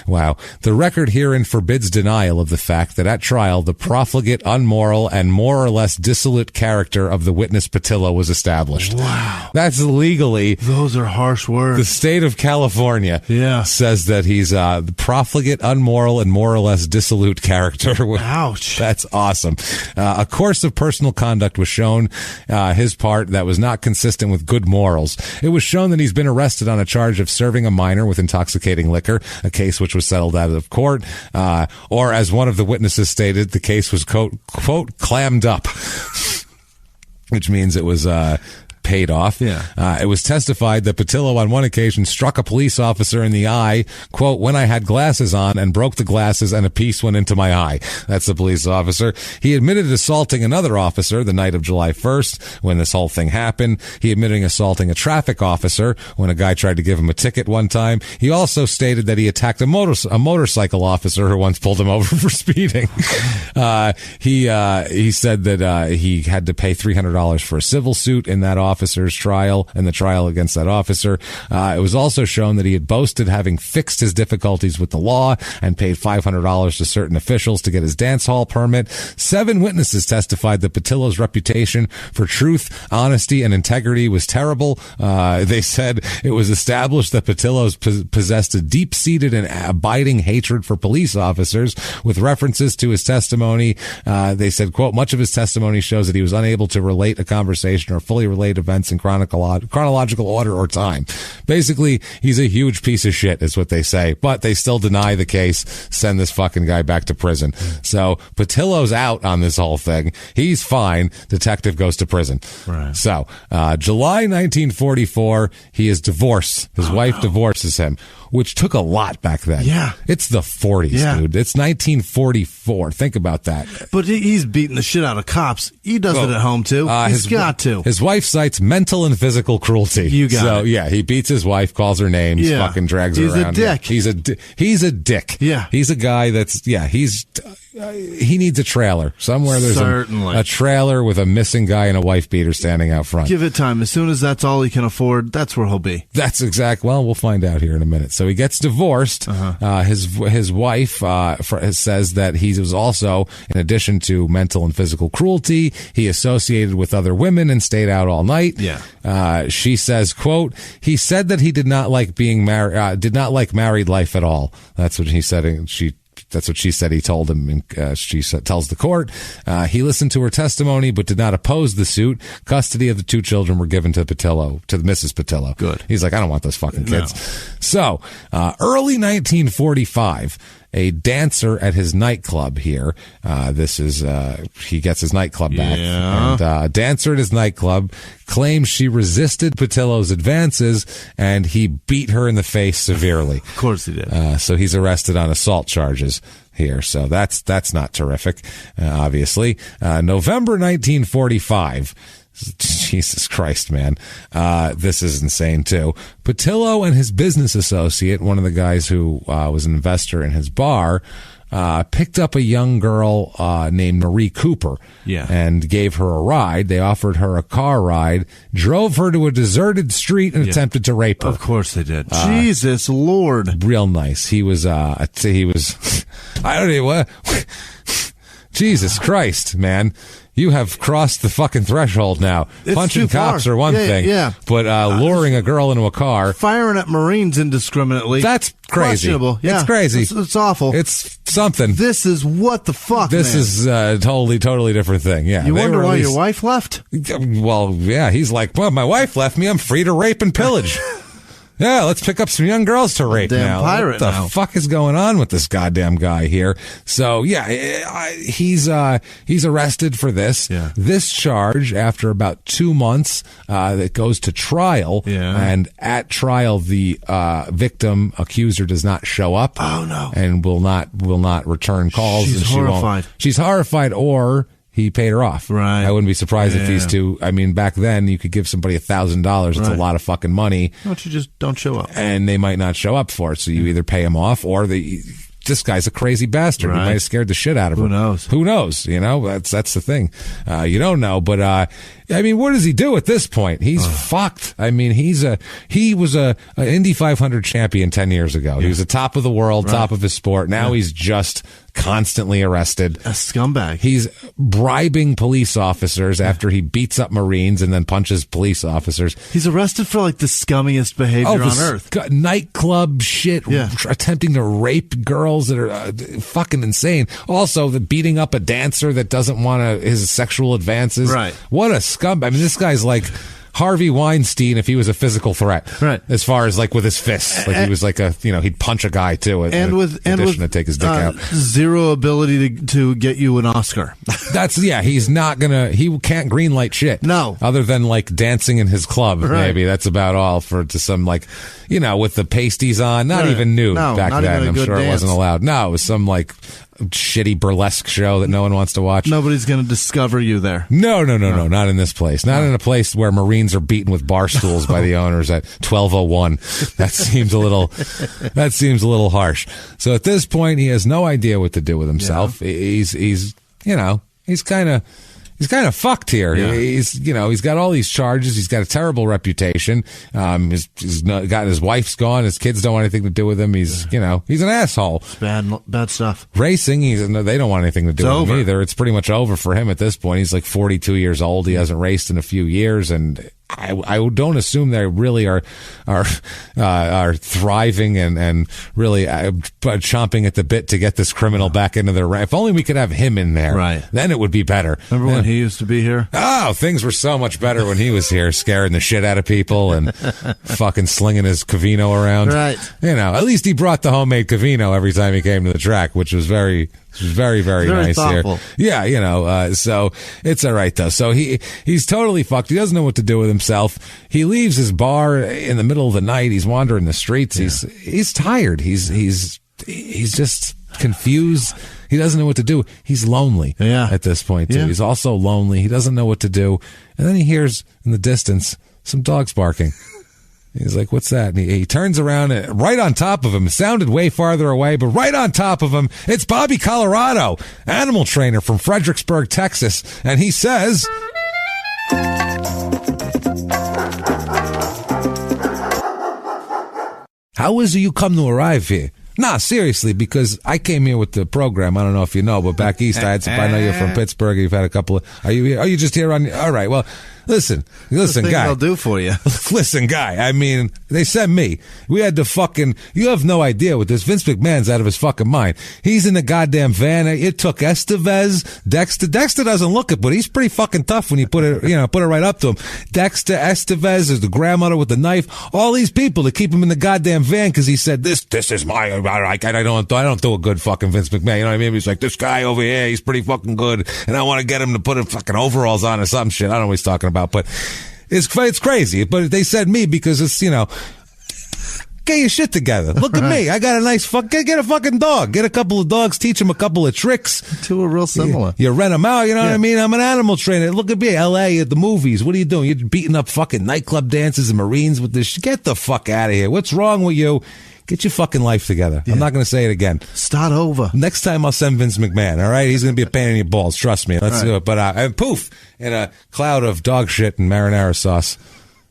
wow. The record herein forbids denial of the fact that at trial, the profligate, unmoral, and more or less dissolute character of the witness Petillo was established. Wow. That's legally. Those are harsh words. The state of California says that he's the profligate, unmoral, and more or less dissolute character. Ouch. That's awesome. A course of personal conduct was shown, his part, that was not consistent with good morals. It was shown that he's been arrested on a charge of serving a minor with intoxicating liquor, a case which was settled out of court, or as one of the witnesses stated, the case was, quote, clammed up, which means it was paid off. It was testified that Petillo on one occasion struck a police officer in the eye, quote, when I had glasses on, and broke the glasses and a piece went into my eye. That's the police officer. He admitted assaulting another officer the night of July 1st when this whole thing happened. He admitted assaulting a traffic officer when a guy tried to give him a ticket one time. He also stated that he attacked a motorcycle officer who once pulled him over for speeding. He said that he had to pay $300 for a civil suit in that officer's trial and the trial against that officer. It was also shown that he had boasted having fixed his difficulties with the law and paid $500 to certain officials to get his dance hall permit. 7 witnesses testified that Petillo's reputation for truth, honesty, and integrity was terrible. They said it was established that Petillo's possessed a deep-seated and abiding hatred for police officers. With references to his testimony, they said, quote, much of his testimony shows that he was unable to relate a conversation or fully relate events in chronological order or time. Basically, he's a huge piece of shit is what they say, but they still deny the case, send this fucking guy back to prison. So Petillo's out on this whole thing. He's fine. Detective goes to prison. Right. So, July 1944, he is divorced. His wife divorces him, which took a lot back then. Yeah. It's the 40s, dude. It's 1944. Think about that. But he's beating the shit out of cops. He does it at home, too. He's got to. His wife cites mental and physical cruelty. You got it. Yeah, he beats his wife, calls her names, fucking drags her around. He's a dick. He's a dick. Yeah. He's a guy that's, he needs a trailer. Somewhere there's a trailer with a missing guy and a wife beater standing out front. Give it time. As soon as that's all he can afford, that's where he'll be. That's well, we'll find out here in a minute. So he gets divorced. His wife says that he was also, in addition to mental and physical cruelty, he associated with other women and stayed out all night. Yeah. She says, quote, he said that he did not like being married, did not like married life at all. That's what he said. That's what she said he told him. She tells the court. He listened to her testimony, but did not oppose the suit. Custody of the 2 children were given to Mrs. Petillo. Good. He's like, I don't want those fucking kids. No. So, early 1945, a dancer at his nightclub here. He gets his nightclub back. Yeah. And a dancer at his nightclub claims she resisted Petillo's advances and he beat her in the face severely. Of course he did. So he's arrested on assault charges here. So that's not terrific, obviously. November 1945. Jesus Christ, man. This is insane, too. Petillo and his business associate, one of the guys who was an investor in his bar, picked up a young girl named Marie Cooper and gave her a ride. They offered her a car ride, drove her to a deserted street, and attempted to rape her. Of course they did. Jesus Lord. Real nice. He was, I don't know, Jesus Christ, man. You have crossed the fucking threshold now. It's Punching cops are one thing, but luring a girl into a car. Firing at Marines indiscriminately. That's crazy. Questionable. Yeah. It's crazy. It's awful. It's something. This is what the fuck, This man. is a totally different thing. Yeah. You wonder why your wife left? Well, yeah. He's like, well, my wife left me. I'm free to rape and pillage. Yeah, let's pick up some young girls to rape now. Pirate what the fuck is going on with this goddamn guy here? So, yeah, he's arrested for this. Yeah. This charge, after about 2 months, that goes to trial. Yeah. And at trial, the victim accuser does not show up. Oh, no. And will not return calls. She's and horrified. She's horrified, or he paid her off. Right. I wouldn't be surprised if these two, I mean, back then you could give somebody $1,000. It's a lot of fucking money. Why don't you just don't show up? And they might not show up for it. So you either pay him off or this guy's a crazy bastard. He might have scared the shit out of her. Who knows? Who knows? You know, that's the thing. You don't know, but I mean, what does he do at this point? He's fucked. I mean, he was a Indy 500 champion 10 years ago. He was the top of the world, top of his sport. Now he's just constantly arrested. A scumbag. He's bribing police officers after he beats up Marines and then punches police officers. He's arrested for like the scummiest behavior on earth. Nightclub shit, attempting to rape girls that are fucking insane. Also, the beating up a dancer that doesn't want his sexual advances. Right. What a scumbag. I mean, this guy's like Harvey Weinstein if he was a physical threat. Right. As far as like with his fists. Like he was like he'd punch a guy too. And with to take his dick out. Zero ability to get you an Oscar. He's not gonna, he can't greenlight shit. No. Other than like dancing in his club, maybe. That's about all to some like, with the pasties on. Not even nude back then. I'm sure it wasn't allowed. No, it was some like shitty burlesque show that no one wants to watch. Nobody's going to discover you there. No, not in this place. Not in a place where Marines are beaten with bar stools by the owners at 12:01. That seems a little harsh. So at this point, he has no idea what to do with himself. He's kind of fucked here. Yeah. He's got all these charges. He's got a terrible reputation. He's got his wife's gone. His kids don't want anything to do with him. He's an asshole. It's bad stuff. Racing, they don't want anything to do with him either. It's pretty much over for him at this point. He's like 42 years old. He hasn't raced in a few years, and I don't assume they really are thriving and really chomping at the bit to get this criminal back into their rank. If only we could have him in there, right? Then it would be better. Remember when he used to be here? Oh, things were so much better when he was here, scaring the shit out of people and fucking slinging his Cavino around. Right. At least he brought the homemade Cavino every time he came to the track, which was very, very nice thoughtful. Here. Yeah, so it's all right though. So he's totally fucked. He doesn't know what to do with himself. He leaves his bar in the middle of the night. He's wandering the streets. Yeah. He's tired. He's just confused. He doesn't know what to do. He's lonely at this point too. Yeah. He's also lonely. He doesn't know what to do. And then he hears in the distance some dogs barking. He's like, what's that? And he turns around, and right on top of him, it sounded way farther away, but right on top of him, it's Bobby Colorado, animal trainer from Fredericksburg, Texas. And he says, how is it you come to arrive here? Nah, seriously, because I came here with the program. I don't know if you know, but back east, I know you're from Pittsburgh. You've had a couple of, are you just here on, all right, well, Listen, guy. I'll do for you. Listen, guy. I mean, they sent me. We had to fucking. You have no idea what this. Vince McMahon's out of his fucking mind. He's in the goddamn van. It took Estevez, Dexter. Dexter doesn't look it, but he's pretty fucking tough when you put it right up to him. Dexter, Estevez, is the grandmother with the knife. All these people to keep him in the goddamn van because he said this is my. I don't do a good fucking Vince McMahon. You know what I mean? He's like, this guy over here, he's pretty fucking good, and I want to get him to put fucking overalls on or some shit. I don't know what he's talking about. But it's crazy. But they said me because it's, get your shit together. Look at me. I got a nice get a fucking dog. Get a couple of dogs. Teach them a couple of tricks. Two are real similar. You rent them out. You know what I mean? I'm an animal trainer. Look at me. L.A. at the movies. What are you doing? You're beating up fucking nightclub dancers and Marines with this. Get the fuck out of here. What's wrong with you? Get your fucking life together. Yeah. I'm not going to say it again. Start over. Next time I'll send Vince McMahon, all right? He's going to be a pain in your balls. Trust me. Let's do it. But and poof, in a cloud of dog shit and marinara sauce,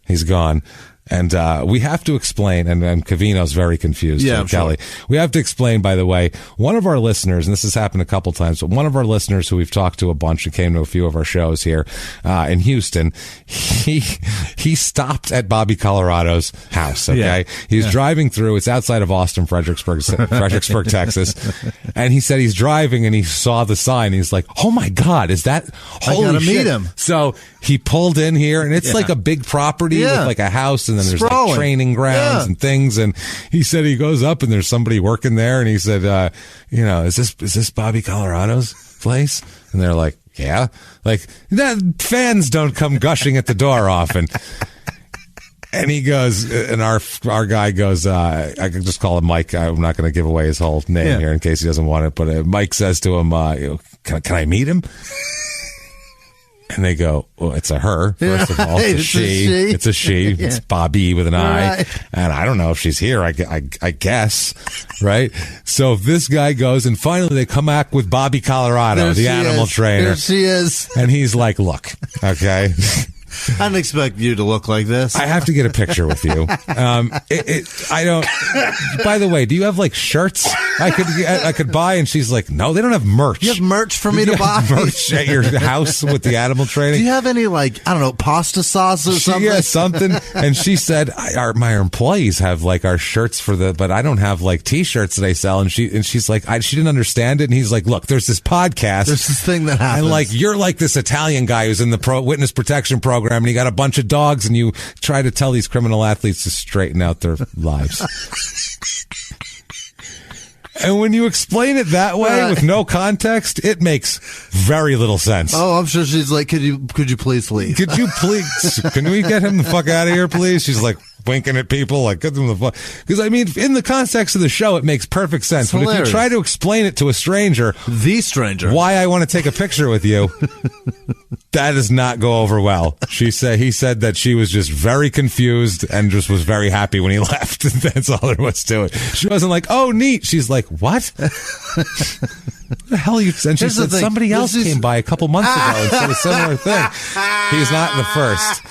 he's gone. And we have to explain, and Cavino's very confused. Yeah, Kelly. Sure. We have to explain, by the way, one of our listeners, and this has happened a couple times, but one of our listeners who we've talked to a bunch and came to a few of our shows here in Houston, he stopped at Bobby Colorado's house, okay? Yeah. He's driving through. It's outside of Austin, Fredericksburg, Texas. And he said he's driving and he saw the sign. He's like, oh, my God, is that? Holy I gotta shit. meet him. So he pulled in here, and it's like a big property with like a house, and then there's like training grounds and things. And he said he goes up and there's somebody working there, and he said, is this Bobby Colorado's place? And they're like, yeah. Like, fans don't come gushing at the door often. And he goes, and our guy goes, I can just call him Mike. I'm not going to give away his whole name here in case he doesn't want it. But Mike says to him, can I meet him? And they go, well, it's a her, first of all. It's a she. It's a she. Yeah. It's Bobby with an I. Right. And I don't know if she's here, I guess, right? So if this guy goes, and finally they come back with Bobby Colorado, the animal trainer. There she is. And he's like, look, okay. I didn't expect you to look like this. I have to get a picture with you. I don't. By the way, do you have like shirts I could buy? And she's like, no, they don't have merch. You have merch for me to buy? Merch at your house with the animal training? Do you have any, like, I don't know, pasta sauce or something? Yeah, something. And she said, my employees have like our shirts but I don't have like T-shirts that I sell. And she's like, she didn't understand it. And he's like, look, there's this podcast. There's this thing that happens. And like, you're like this Italian guy who's in the witness protection program, and you got a bunch of dogs, and you try to tell these criminal athletes to straighten out their lives. And when you explain it that way with no context, it makes very little sense. Oh, I'm sure she's like, could you please leave? Could you please? Can we get him the fuck out of here, please? She's like winking at people, like, get them the fuck. Because I mean, in the context of the show, it makes perfect sense. But if you try to explain it to a stranger, why I want to take a picture with you, that does not go over well. He said that she was just very confused and just was very happy when he left. That's all there was to it. She wasn't like, oh, neat. She's like, what? What the hell are you? And she said somebody else came by a couple months ago and said a similar thing. He's not the first.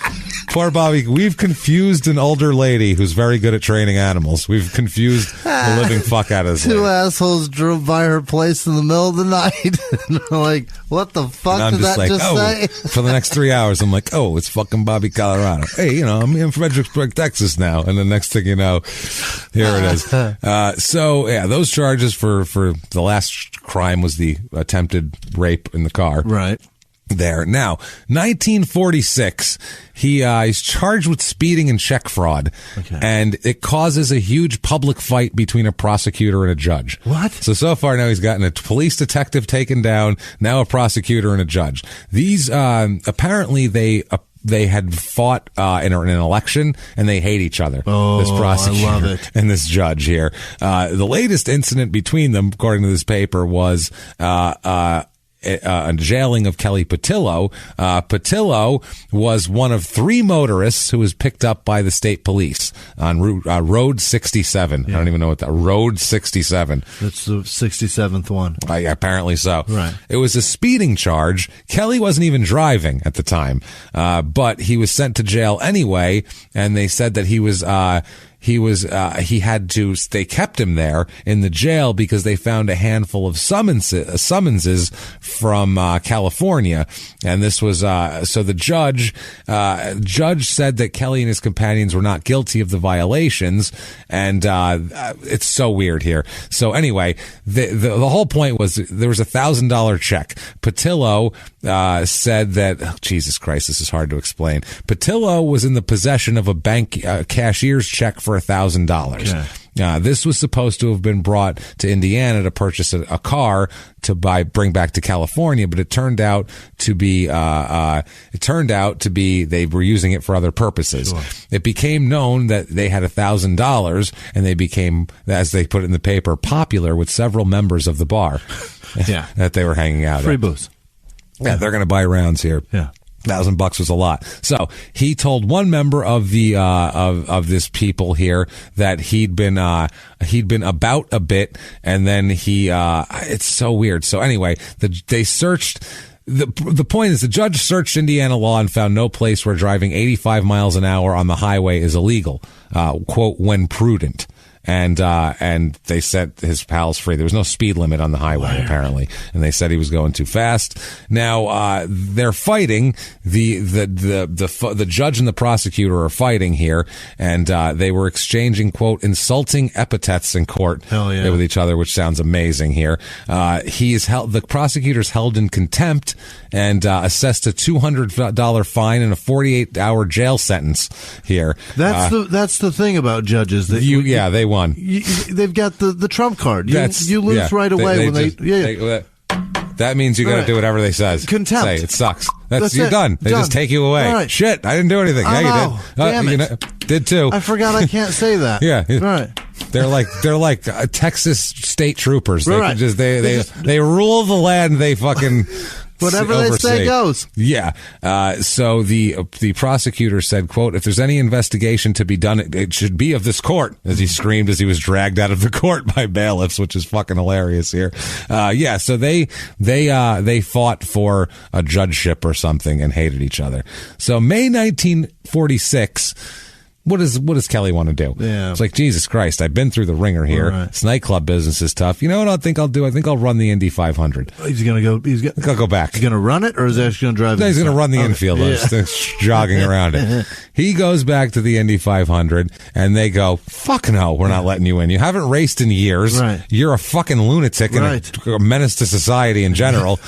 Poor Bobby. We've confused an older lady who's very good at training animals. We've confused the living fuck out of this lady. Two assholes drove by her place in the middle of the night. And they're like, what the fuck did that just say? For the next 3 hours, I'm like, oh, it's fucking Bobby Colorado. Hey, I'm in Fredericksburg, Texas now. And the next thing you know, here it is. So, yeah, those charges for the last crime was the attempted rape in the car. Right. There. Now, 1946, he's charged with speeding and check fraud. Okay. And it causes a huge public fight between a prosecutor and a judge. What? So far now he's gotten a police detective taken down, now a prosecutor and a judge. These, apparently they had fought in an election, and they hate each other. Oh, this prosecutor I love it. And this judge here. The latest incident between them, according to this paper, was a jailing of Kelly Petillo. Petillo was one of 3 motorists who was picked up by the state police on Road 67. Yeah. I don't even know what that Road 67. That's the 67th one. Apparently so. Right. It was a speeding charge. Kelly wasn't even driving at the time, but he was sent to jail anyway, and they said that they kept him there in the jail because they found a handful of summonses from California. And this was, so the judge said that Kelly and his companions were not guilty of the violations. And, it's so weird here. So anyway, the whole point was there was $1,000 check. Petillo, said that, oh, Jesus Christ, this is hard to explain. Petillo was in the possession of a bank, cashier's check for $1,000. Okay. This was supposed to have been brought to Indiana to purchase a car to bring back to California, but it turned out to be they were using it for other purposes. Sure. It became known that they had $1,000, and they became, as they put it in the paper, popular with several members of the bar. Yeah. That they were hanging out Free at. booze. Yeah, they're going to buy rounds here. Yeah. $1,000 was a lot. So he told one member of the of this people here that he'd been about a bit, and then it's so weird. So anyway, they searched. The point is, the judge searched Indiana law and found no place where driving 85 miles an hour on the highway is illegal. Quote, when prudent. And they set his pals free. There was no speed limit on the highway, apparently. And they said he was going too fast. Now, they're fighting. The judge and the prosecutor are fighting here. And, they were exchanging, quote, insulting epithets in court. Hell yeah. With each other, which sounds amazing here. The prosecutor's held in contempt and, assessed a $200 fine and a 48-hour jail sentence here. That's the thing about judges. That they won. They've got the trump card. You lose right away that means you got to do whatever they says. Contempt. Say it sucks. You're done. They just take you away. Right. Shit, I didn't do anything. Yeah, you did. Damn it. Did too. I forgot I can't say that. Yeah. Right. They're like Texas state troopers. Right. They rule the land. They fucking Whatever they say goes. Yeah. So the prosecutor said, quote, if there's any investigation to be done, it should be of this court, as he screamed as he was dragged out of the court by bailiffs, which is fucking hilarious here. Yeah. So they fought for a judgeship or something and hated each other. So May 1946. What does Kelly want to do? Yeah. It's like, Jesus Christ, I've been through the ringer here. Right. This nightclub business is tough. You know what I think I'll do? I think I'll run the Indy 500. He's going to go. I'll go back. He's going to run it, or is he actually going to drive it? No, he's going to run the infield. Yeah. Just jogging around it. He goes back to the Indy 500, and they go, fuck no, we're not letting you in. You haven't raced in years. Right. You're a fucking lunatic and a menace to society in general.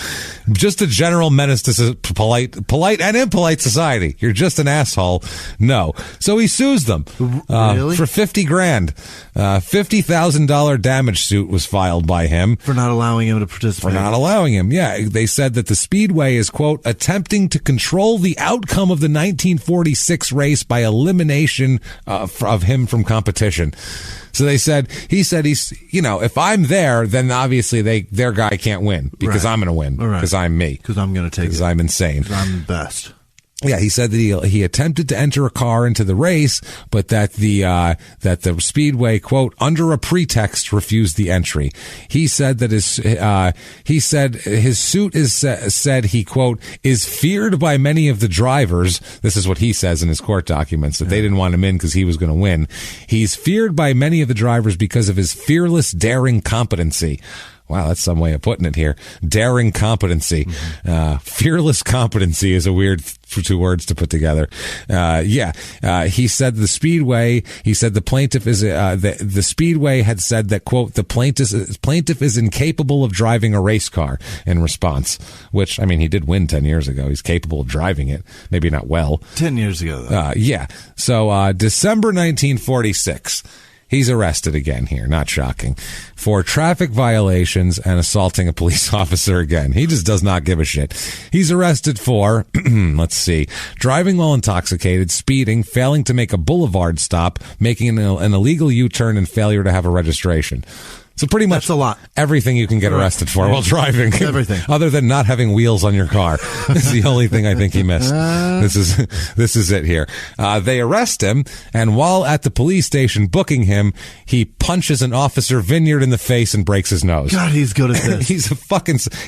Just a general menace to polite and impolite society. You're just an asshole. No. So he sues them really? For $50,000. $50,000 damage suit was filed by him for not allowing him to participate. For not allowing him, yeah. They said that the Speedway is, quote, attempting to control the outcome of the 1946 race by elimination of him from competition. So he said he's, you know, if I'm there, then obviously their guy can't win because I'm going to win because I'm me. Because I'm going to take it. Because I'm insane. Because I'm the best. Yeah, he said that he attempted to enter a car into the race, but that the Speedway, quote, under a pretext refused the entry. He said that his suit is said he, quote, is feared by many of the drivers. This is what he says in his court documents, that they didn't want him in because he was going to win. He's feared by many of the drivers because of his fearless, daring competency. Wow, that's some way of putting it here. Daring competency. Fearless competency is a weird two words to put together. He said the Speedway, the plaintiff is, the Speedway had said that, quote, the plaintiff is incapable of driving a race car in response, which, I mean, he did win 10 years ago. He's capable of driving it. Maybe not well. 10 years ago, though. So, December 1946. He's arrested again here, not shocking, for traffic violations and assaulting a police officer again. He just does not give a shit. He's arrested for, let's see, driving while intoxicated, speeding, failing to make a boulevard stop, making an illegal U-turn, and failure to have a registration. So pretty much that's a lot. Everything you can get arrested for while driving. Everything. Other than not having wheels on your car. This is the only thing I think he missed. This is it here. They arrest him, and while at the police station booking him, he punches an officer Vineyard in the face and breaks his nose. God, he's good at this.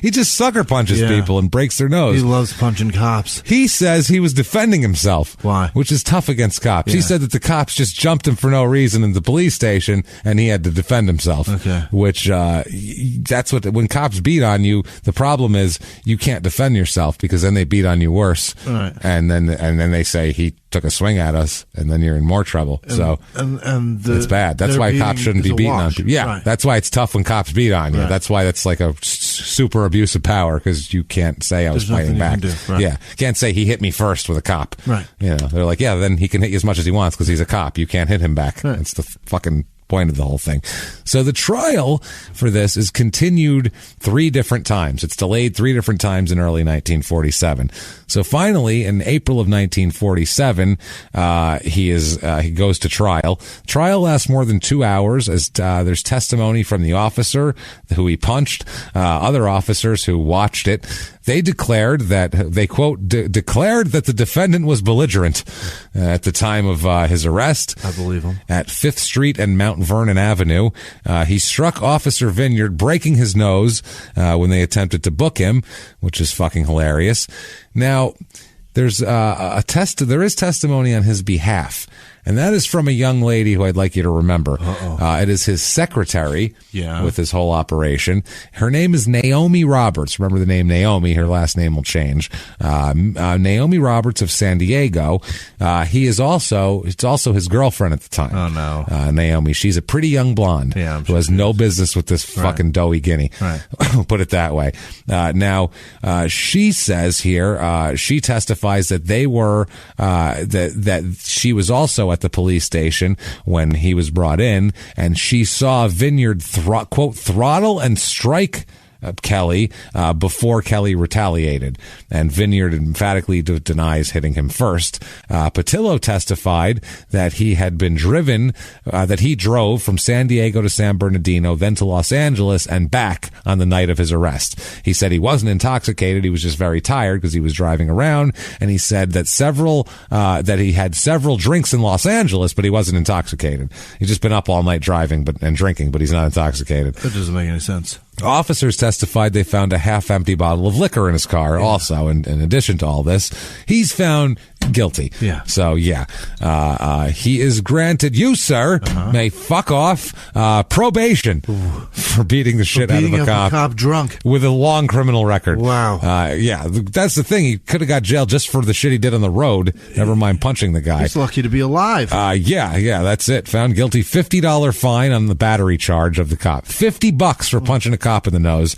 He just sucker punches people and breaks their nose. He loves punching cops. He says he was defending himself. Why? Which is tough against cops. Yeah. He said that the cops just jumped him for no reason in the police station, and he had to defend himself. Okay. Which, that's what, when cops beat on you, the problem is you can't defend yourself because then they beat on you worse. Right. And then they say he took a swing at us, and then you're in more trouble. It's bad. That's why cops shouldn't be beating on people. Yeah. Right. That's why it's tough when cops beat on you. Right. That's why that's like a super abuse of power, because you can't say I was fighting back. Right. Yeah. Can't say he hit me first with a cop. Right. You know, they're like, yeah, then he can hit you as much as he wants because he's a cop. You can't hit him back. Right. That's the fucking point of the whole thing. So the trial for this is continued 3 different times. It's delayed 3 different times in early 1947. So finally, in April of 1947, he goes to trial. Trial lasts more than 2 hours, as there's testimony from the officer who he punched, other officers who watched it. They declared that declared that the defendant was belligerent at the time of his arrest. I believe him. At 5th Street and Mount Vernon Avenue, he struck Officer Vineyard, breaking his nose when they attempted to book him, which is fucking hilarious. Now, there's there is testimony on his behalf, and that is from a young lady who I'd like you to remember. It is his secretary with his whole operation. Her name is Naomi Roberts. Remember the name Naomi. Her last name will change. Naomi Roberts of San Diego. It's also his girlfriend at the time. Oh, no. Naomi. She's a pretty young blonde who has no business with this fucking doughy guinea. Right. Put it that way. Now, she says here, she testifies that they were, that she was also at the police station when he was brought in, and she saw Vineyard quote, throttle and strike Kelly before Kelly retaliated, and Vineyard emphatically denies hitting him first. Petillo testified that he had been that he drove from San Diego to San Bernardino, then to Los Angeles and back on the night of his arrest. He said he wasn't intoxicated, he was just very tired because he was driving around, and he said that that he had several drinks in Los Angeles, but he wasn't intoxicated. He's just been up all night driving and drinking, but he's not intoxicated. That doesn't make any sense. Officers testified they found a half-empty bottle of liquor in his car also, in addition to all this. He's found guilty. Yeah. So, he is granted, you, sir, may fuck off probation for beating the shit out of a cop drunk. with a long criminal record. Wow. That's the thing. He could have got jailed just for the shit he did on the road, never mind punching the guy. He's lucky to be alive. That's it. Found guilty. $50 fine on the battery charge of the cop. $50 for punching a cop in the nose.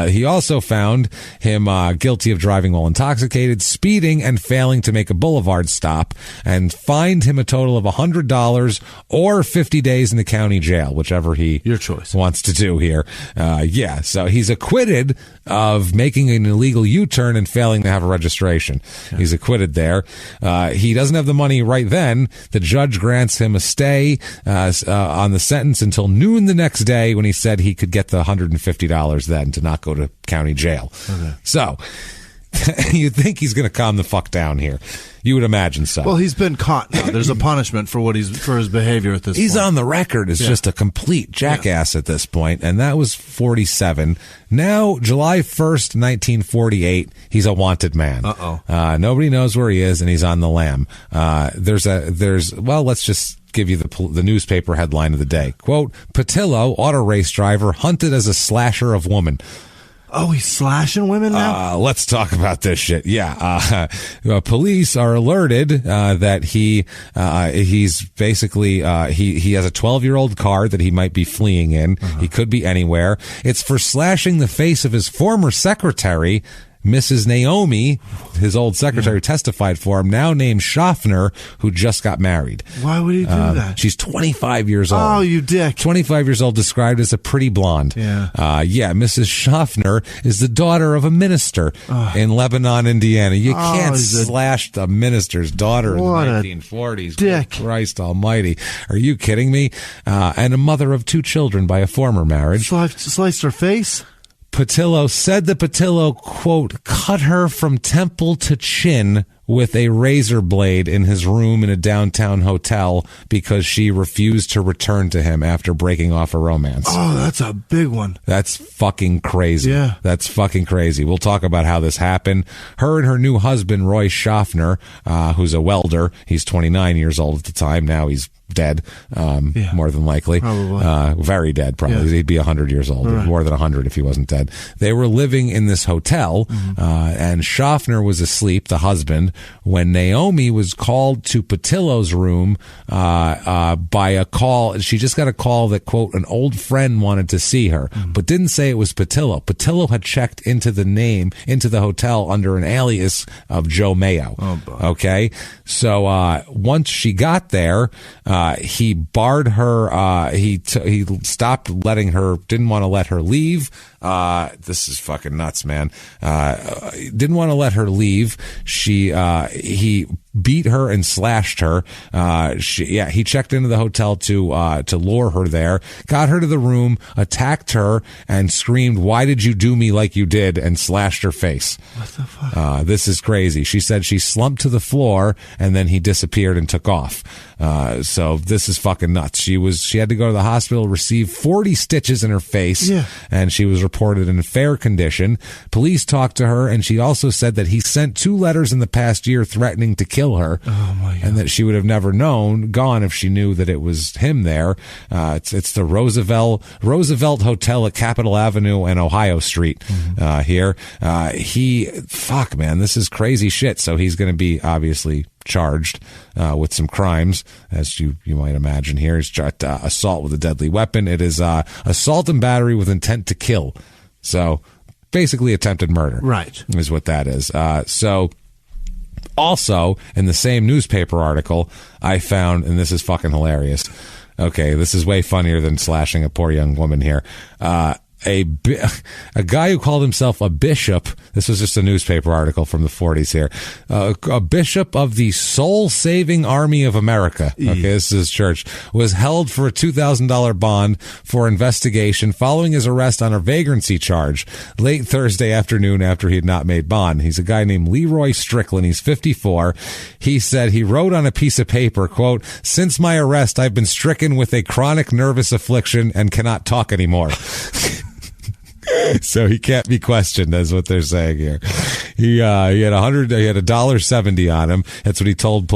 He also found him guilty of driving while intoxicated, speeding, and failing to make a boulevard stop, and fined him a total of $100 or 50 days in the county jail, whichever your choice wants to do here. So he's acquitted of making an illegal U-turn and failing to have a registration. Yeah. He's acquitted there. He doesn't have the money right then. The judge grants him a stay on the sentence until noon the next day, when he said he could get the $150 then to not go to county jail. Okay. So you think he's going to calm the fuck down here. You would imagine so. Well, he's been caught now. There's a punishment for his behavior at this point. He's on the record as just a complete jackass at this point, and that was 1947. Now, July 1st, 1948, he's a wanted man. Nobody knows where he is, and he's on the lam. Let's just give you the newspaper headline of the day. Quote, Petillo, auto race driver, hunted as a slasher of women. Oh, he's slashing women now? Let's talk about this shit. Police are alerted that he's basically he has a 12-year-old car that he might be fleeing in. He could be anywhere. It's for slashing the face of his former secretary, Mrs. Naomi, his old secretary, testified for him, now named Schaffner, who just got married. Why would he do that? She's 25 years old. Oh, you dick. 25 years old, described as a pretty blonde. Mrs. Schaffner is the daughter of a minister in Lebanon, Indiana. You can't slash the minister's daughter in the 1940s. Dick. Christ almighty. Are you kidding me? And a mother of 2 children by a former marriage. Sliced her face? Petillo said that Petillo, quote, cut her from temple to chin with a razor blade in his room in a downtown hotel because she refused to return to him after breaking off a romance. Oh, that's a big one. That's fucking crazy. Yeah. That's fucking crazy. We'll talk about how this happened. Her and her new husband, Roy Schaffner, who's a welder. He's 29 years old at the time. Now he's dead, more than likely. Probably. Very dead, probably. Yeah. He'd be 100 years old, more than 100 if he wasn't dead. They were living in this hotel, and Schaffner was asleep, the husband, when Naomi was called to Petillo's room by a call. She just got a call that, quote, an old friend wanted to see her, but didn't say it was Petillo. Petillo had checked into the hotel under an alias of Joe Mayo. Okay? So once she got there, he barred her. He stopped letting her. Didn't want to let her leave. This is fucking nuts, man. Didn't want to let her leave. He beat her and slashed her. He checked into the hotel to lure her there, got her to the room, attacked her, and screamed, "Why did you do me like you did?" and slashed her face. What the fuck? This is crazy. She said she slumped to the floor and then he disappeared and took off. So this is fucking nuts. She had to go to the hospital, receive 40 stitches in her face, and she was reported in fair condition. Police talked to her, and she also said that he sent 2 letters in the past year threatening to kill her, and that she would have never gone if she knew that it was him there. It's the Roosevelt Hotel at Capitol Avenue and Ohio Street here. Man, this is crazy shit. So he's going to be obviously charged with some crimes, as you might imagine here. He's assault with a deadly weapon. It is assault and battery with intent to kill. So basically attempted murder. Right. Is what that is. So also in the same newspaper article, I found, and this is fucking hilarious. Okay, this is way funnier than slashing a poor young woman here. a guy who called himself a bishop. This was just a newspaper article from the 40s here. A bishop of the Soul Saving Army of America. Okay, this is his church. Was held for a $2,000 bond for investigation following his arrest on a vagrancy charge late Thursday afternoon after he had not made bond. He's a guy named Leroy Strickland. He's 54. He said he wrote on a piece of paper, quote, "Since my arrest, I've been stricken with a chronic nervous affliction and cannot talk anymore." So he can't be questioned, is what they're saying here. He had $1.70 on him. That's what he told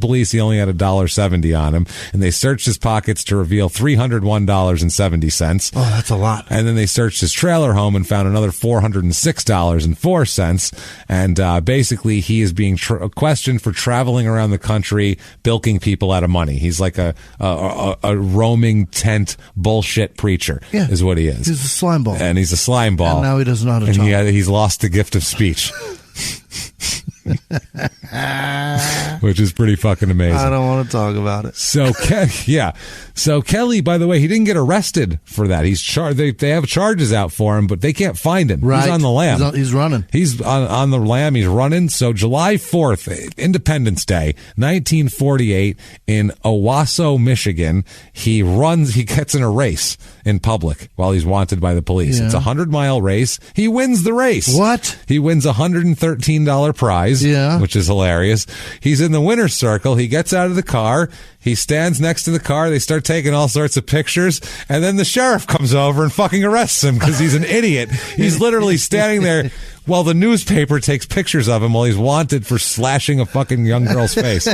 police. He only had $1.70 on him, and they searched his pockets to reveal $301.70. Oh, that's a lot. And then they searched his trailer home and found another $406.04. And basically, he is being questioned for traveling around the country bilking people out of money. He's like a roaming tent bullshit preacher. Yeah, is what he is. He's a slime ball. And he's a slime ball. And now he doesn't know how to talk. And he's lost the gift of speech. Which is pretty fucking amazing. I don't want to talk about it. So, So Kelly, by the way, he didn't get arrested for that. He's they have charges out for him, but they can't find him. Right. He's on the lam. He's running. He's on the lam. He's running. So July 4th, Independence Day, 1948, in Owasso, Michigan, he gets in a race in public while he's wanted by the police. Yeah. It's a 100-mile race. He wins the race. What? He wins a $113 prize, which is hilarious. He's in the winner's circle. He gets out of the car. He stands next to the car. They start taking all sorts of pictures. And then the sheriff comes over and fucking arrests him because he's an idiot. He's literally standing there while the newspaper takes pictures of him while he's wanted for slashing a fucking young girl's face.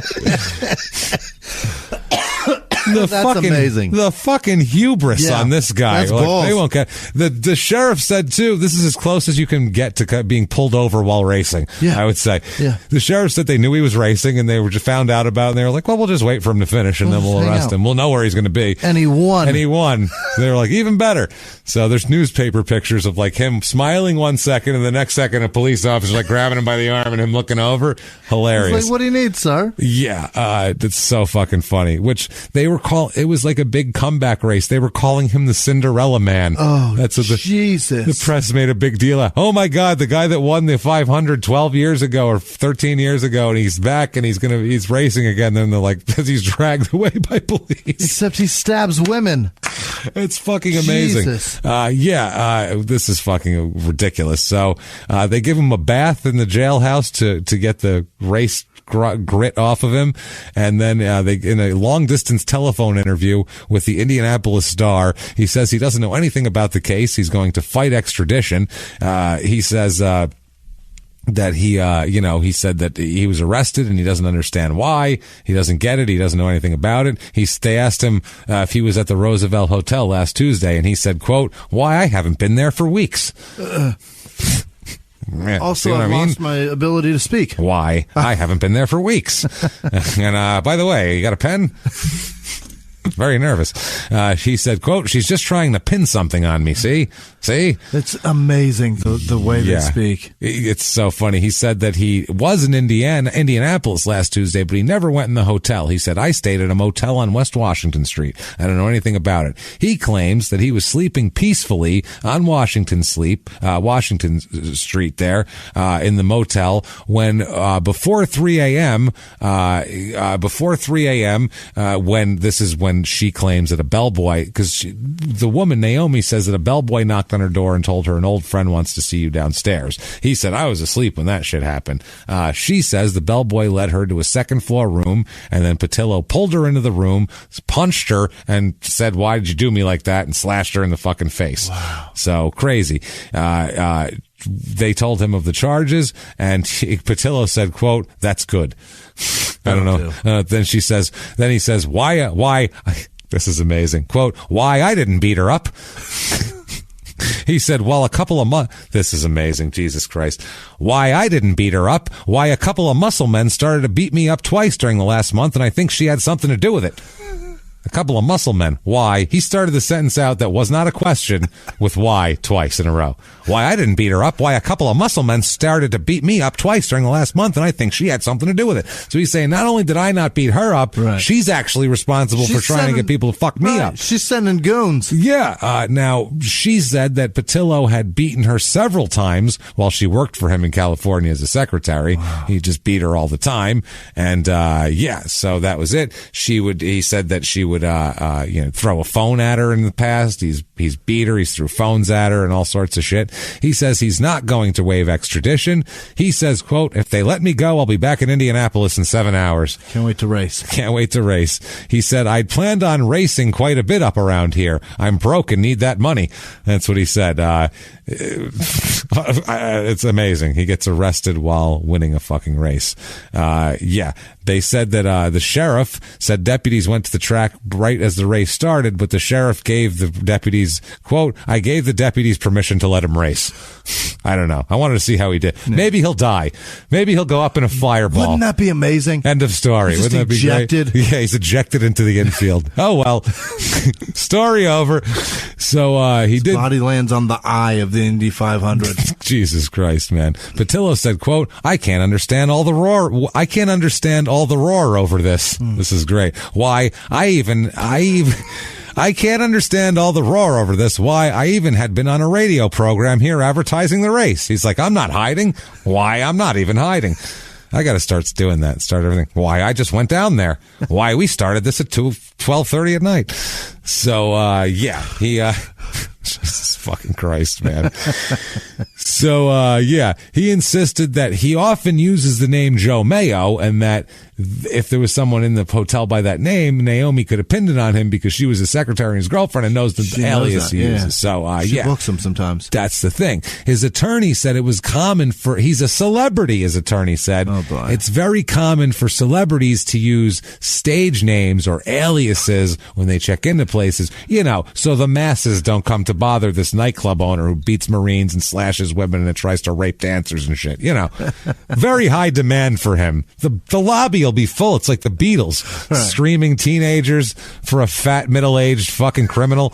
That's amazing. The fucking hubris on this guy. That's balls. They won't get. The sheriff said too, this is as close as you can get to being pulled over while racing. Yeah. I would say. Yeah. The sheriff said they knew he was racing and they were just found out about it and they were like, well, we'll just wait for him to finish and then we'll arrest him. We'll know where he's going to be. And he won. So they were like, even better. So there's newspaper pictures of like him smiling one second and the next second a police officer like grabbing him by the arm and him looking over. Hilarious. He's like, what do you need, sir? Yeah. That's so fucking funny. Which they were it was like a big comeback race. They were calling him the Cinderella Man. Oh, that's what Jesus. The press made a big deal out. Oh my God, the guy that won the 500 12 years ago or 13 years ago, and he's back and he's racing again. Then they're like, because he's dragged away by police. Except he stabs women. It's fucking amazing. Jesus. This is fucking ridiculous. So they give him a bath in the jailhouse to get the race grit off of him, and then they in a long distance telephone interview with the Indianapolis Star, he says he doesn't know anything about the case. He's going to fight extradition. He says that he said that he was arrested and he doesn't understand why. He doesn't get it. He doesn't know anything about it. They asked him if he was at the Roosevelt Hotel last Tuesday, and he said, quote, "Why, I haven't been there for weeks." Also, I lost my ability to speak. Why? I haven't been there for weeks. And by the way, you got a pen? Very nervous. She said, quote, "She's just trying to pin something on me. See? It's amazing the way they speak. It's so funny. He said that he was in Indianapolis last Tuesday, but he never went in the hotel. He said, I stayed at a motel on West Washington Street. I don't know anything about it. He claims that he was sleeping peacefully on Washington Street there, in the motel when, before 3 a.m., when she claims that a bellboy, because the woman, Naomi, says that a bellboy knocked on her door and told her an old friend wants to see you downstairs. He said, I was asleep when that shit happened. She says the bellboy led her to a second floor room, and then Petillo pulled her into the room, punched her, and said, why did you do me like that? And slashed her in the fucking face. Wow. So crazy. They told him of the charges, and Petillo said, quote, that's good. I don't know. Then he says, why, this is amazing. Quote, why I didn't beat her up. He said, well, a couple of this is amazing. Jesus Christ. Why I didn't beat her up. Why a couple of muscle men started to beat me up twice during the last month, and I think she had something to do with it. A couple of muscle men. Why? He started the sentence out that was not a question with why twice in a row. Why I didn't beat her up. Why a couple of muscle men started to beat me up twice during the last month, and I think she had something to do with it. So he's saying not only did I not beat her up, she's actually responsible for trying to get people to fuck me up. She's sending goons. Yeah. Now, she said that Petillo had beaten her several times while she worked for him in California as a secretary. Wow. He just beat her all the time. And, so that was it. He said that she would, throw a phone at her in the past. He's beat her. He's threw phones at her and all sorts of shit. He says he's not going to waive extradition. He says, quote, if they let me go, I'll be back in Indianapolis in 7 hours. Can't wait to race. Can't wait to race. He said, I'd planned on racing quite a bit up around here. I'm broke and need that money. That's what he said. It's amazing. He gets arrested while winning a fucking race. They said that the sheriff said deputies went to the track right as the race started, but the sheriff gave the deputies, quote, I gave the deputies permission to let him race. I don't know. I wanted to see how he did. No. Maybe he'll die. Maybe he'll go up in a fireball. Wouldn't that be amazing? End of story. Wouldn't that be ejected? Great? Yeah, he's ejected into the infield. Oh, well. Story over. So he did. Body lands on the eye of the Indy 500. Jesus Christ, man. Patillo said, quote, I can't understand all the roar. I can't understand all the roar over this. This is great. Why? I can't understand all the roar over this. Why? I even had been on a radio program here advertising the race. He's like, I'm not hiding. Why? I'm not even hiding. I got to start doing that. Start everything. Why? I just went down there. Why? We started this at 12:30 at night. So, he, Jesus fucking Christ, man. So, he insisted that he often uses the name Joe Mayo and that if there was someone in the hotel by that name, Naomi could have pinned it on him because she was his secretary and his girlfriend and knows the alias he uses. So, she books him sometimes. That's the thing. His attorney said it was common he's a celebrity, his attorney said. Oh, boy. It's very common for celebrities to use stage names or aliases when they check into places, so the masses don't come to bother this nightclub owner who beats Marines and slashes women and tries to rape dancers and shit, Very high demand for him. The lobby will be full. It's like the Beatles. Screaming teenagers for a fat middle-aged fucking criminal.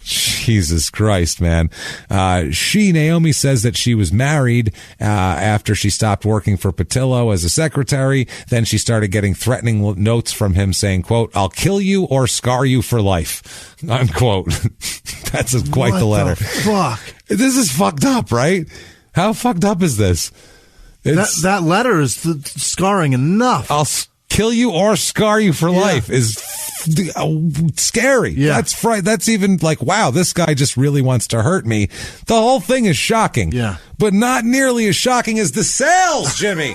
Jesus Christ, man. Naomi says that she was married after she stopped working for Petillo as a secretary. Then she started getting threatening notes from him saying, quote, I'll kill you or scar you for life, unquote. That's quite the letter. Fuck. This is fucked up, right? How fucked up is this? That letter is scarring enough. I'll kill you or scar you for life is scary. Yeah. That's even like, wow, this guy just really wants to hurt me. The whole thing is shocking. Yeah. But not nearly as shocking as the sales, Jimmy.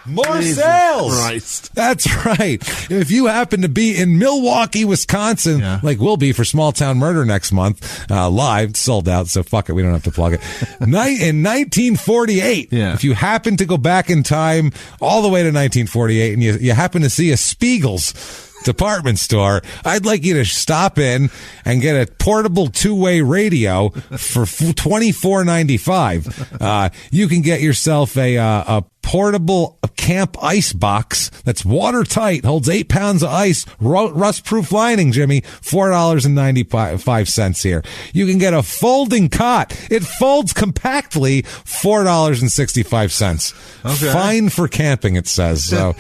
More Jesus sales. Christ. That's right. If you happen to be in Milwaukee, Wisconsin, like we'll be for Small Town Murder next month, live, sold out, so fuck it, we don't have to plug it. In 1948, if you happen to go back in time all the way to 1948 and you happen to see a Spiegel's department store, I'd like you to stop in and get a portable two-way radio for $24.95. You can get yourself a portable camp ice box that's watertight, holds 8 pounds of ice, rust-proof lining, Jimmy, $4.95 here. You can get a folding cot. It folds compactly, $4.65. Okay. Fine for camping, it says. So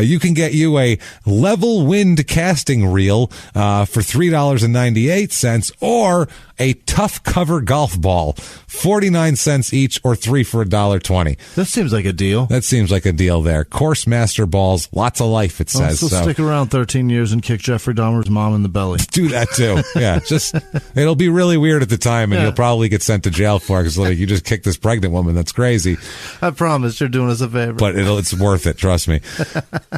you can get you a level wind casting reel for $3.98 or a tough cover golf ball, 49 cents each or 3 for $1.20. That seems like a deal. That seems like a deal there. Course Master balls, lots of life, it says. So stick around 13 years and kick Jeffrey Dahmer's mom in the belly. Do that too. Yeah, it'll be really weird at the time and you'll probably get sent to jail for it because you just kicked this pregnant woman. That's crazy. I promise you're doing us a favor. But it's worth it, trust me.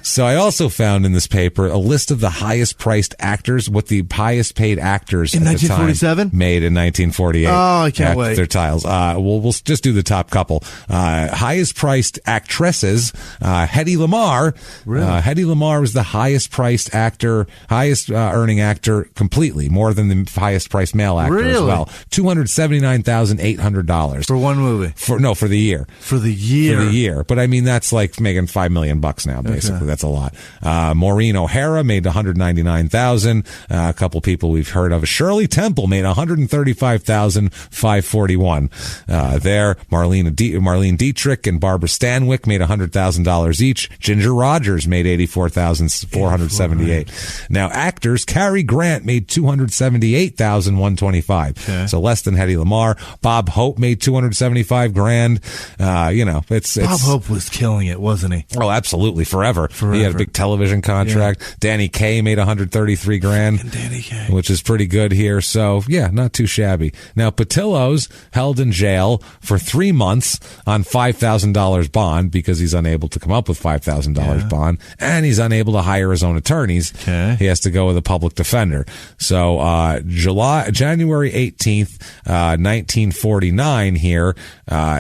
So I also found in this paper a list of the highest priced actors, what the highest paid actors in at 1947 the time made made in 1948. Oh, I can't wait. Their titles. We'll just do the top couple. Highest priced actresses, Hedy Lamarr. Really? Hedy Lamarr was the highest priced actor, highest earning actor completely, more than the highest priced male actor as well. $279,800 for one movie. For the year. For the year. But I mean, that's like making $5 million now, basically. Okay. That's a lot. Maureen O'Hara made $199,000. A couple people we've heard of. Shirley Temple made $135,541. There, Marlene Dietrich and Barbara Stanwyck made $100,000 each. Ginger Rogers made $84,478. Now, actors, Cary Grant made $278,125. Okay. So less than Hedy Lamarr. Bob Hope made $275,000. It's Bob Hope was killing it, wasn't he? Oh, absolutely, forever. He had a big television contract. Yeah. Danny Kaye made $133,000, Danny Kaye, which is pretty good here. So yeah, not too shabby. Now Petillo's held in jail for 3 months on $5,000 bond because he's unable to come up with $5,000 bond, and he's unable to hire his own attorneys. Okay. He has to go with a public defender. So January 18th, 1949. Here,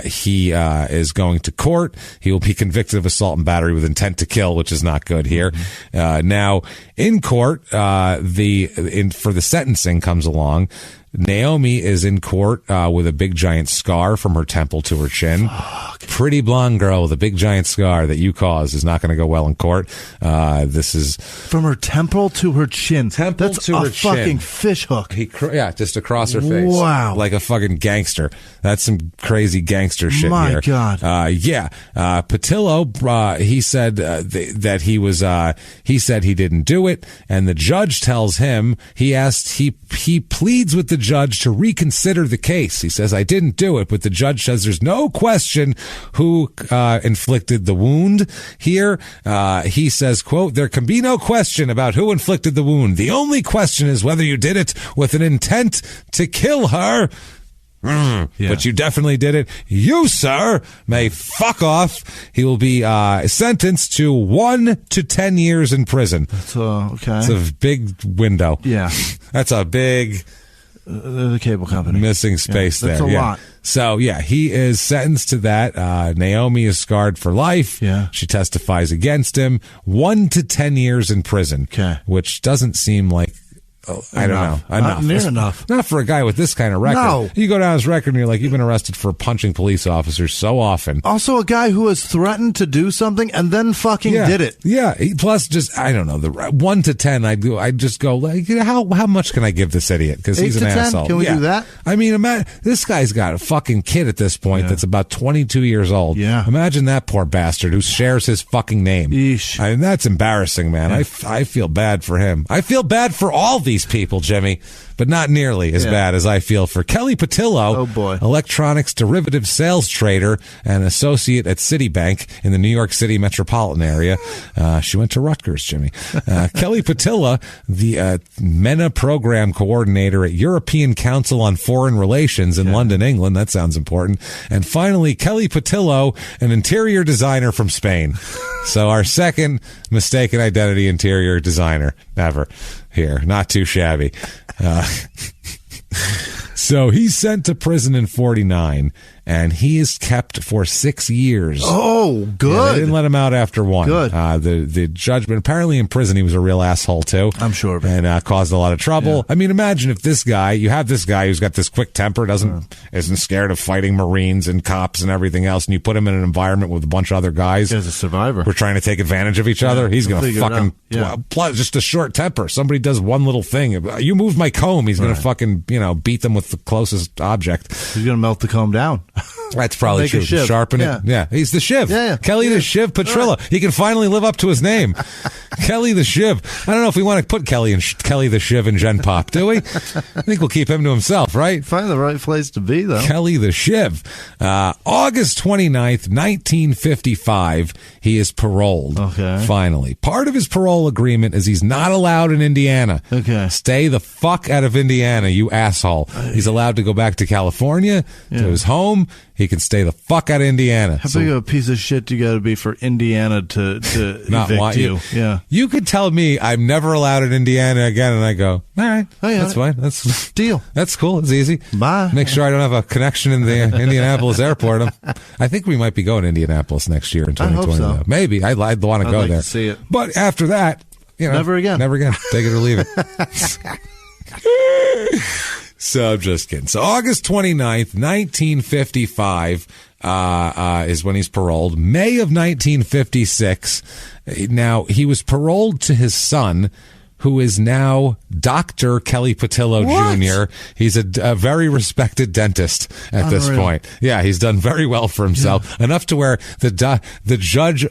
he is going to court. He will be convicted of assault and battery with intent to kill, which is not good here. Now, in court, for the sentencing comes along. Naomi is in court with a big giant scar from her temple to her chin. Pretty blonde girl with a big giant scar that you caused is not going to go well in court. This is from her temple to her chin. That's to her chin. Fucking fish hook. Just across her face. Wow, like a fucking gangster. That's some crazy gangster shit. My here. God. Petillo. He said that he was. He said he didn't do it, and the judge tells him he pleads with the judge to reconsider the case. He says, I didn't do it, but the judge says there's no question who inflicted the wound here. He says, quote, there can be no question about who inflicted the wound. The only question is whether you did it with an intent to kill her. But you definitely did it. You, sir, may fuck off. He will be sentenced to 1 to 10 years in prison. That's okay. It's a big window. Yeah. That's a big... the cable company. Missing space that's there. That's a lot. So, he is sentenced to that. Naomi is scarred for life. Yeah. She testifies against him. 1 to 10 years in prison. Okay. Which doesn't seem like... I don't know. Not near enough. Not for a guy with this kind of record. No. You go down his record and you're like, you've been arrested for punching police officers so often. Also a guy who has threatened to do something and then fucking did it. Yeah. Plus, just, I don't know, the 1 to 10, I'd just go, like, how much can I give this idiot? Because he's an 8 to 10? asshole. Can we do that? I mean, imagine, this guy's got a fucking kid at this point that's about 22 years old. Yeah. Imagine that poor bastard who shares his fucking name. Yeesh. I mean, that's embarrassing, man. Yeah. I feel bad for him. I feel bad for all these people, Jimmy. But not nearly as bad as I feel for Kelly Petillo, oh boy, electronics derivative sales trader and associate at Citibank in the New York City metropolitan area. She went to Rutgers, Jimmy. Kelly Petillo, the MENA program coordinator at European Council on Foreign Relations in London, England. That sounds important. And finally, Kelly Petillo, an interior designer from Spain. So our second mistaken identity interior designer ever here. Not too shabby. So he's sent to prison in 49, and he is kept for 6 years. Oh, good. Yeah, they didn't let him out after 1. Good. The judgment, apparently in prison, he was a real asshole, too. I'm sure of it. And caused a lot of trouble. Yeah. I mean, imagine if you have this guy who's got this quick temper, isn't scared of fighting Marines and cops and everything else, and you put him in an environment with a bunch of other guys. As a survivor. Who are trying to take advantage of each other. He's going to fucking, plus just a short temper. Somebody does one little thing. You move my comb, he's going to fucking, beat them with the closest object. He's going to melt the comb down. That's probably true. Sharpen it. Yeah, he's the Shiv. Yeah. Kelly the Shiv Petrillo. He can finally live up to his name. Kelly the Shiv. I don't know if we want to put Kelly the Shiv in Gen Pop, do we? I think we'll keep him to himself, right? Find the right place to be, though. Kelly the Shiv. August 29th, 1955, he is paroled. Okay. Finally. Part of his parole agreement is he's not allowed in Indiana. Okay. Stay the fuck out of Indiana, you asshole. He's allowed to go back to California, to his home. home. He can stay the fuck out of Indiana. How big of a piece of shit do you got to be for Indiana to not evict want you? Yeah. You could tell me I'm never allowed in Indiana again, and I go, all right, that's fine. That's deal. That's cool. It's easy. Bye. Make sure I don't have a connection in the Indianapolis airport. I think we might be going to Indianapolis next year in 2020. I hope so. Maybe. I'd want to go like there. to see it. But after that, never again. Never again. Take it or leave it. So I'm just kidding. So August 29th, 1955 is when he's paroled. May of 1956. Now, he was paroled to his son, who is now Dr. Kelly Petillo Jr. He's a very respected dentist at this point. Yeah, he's done very well for himself. Yeah. Enough to where the judge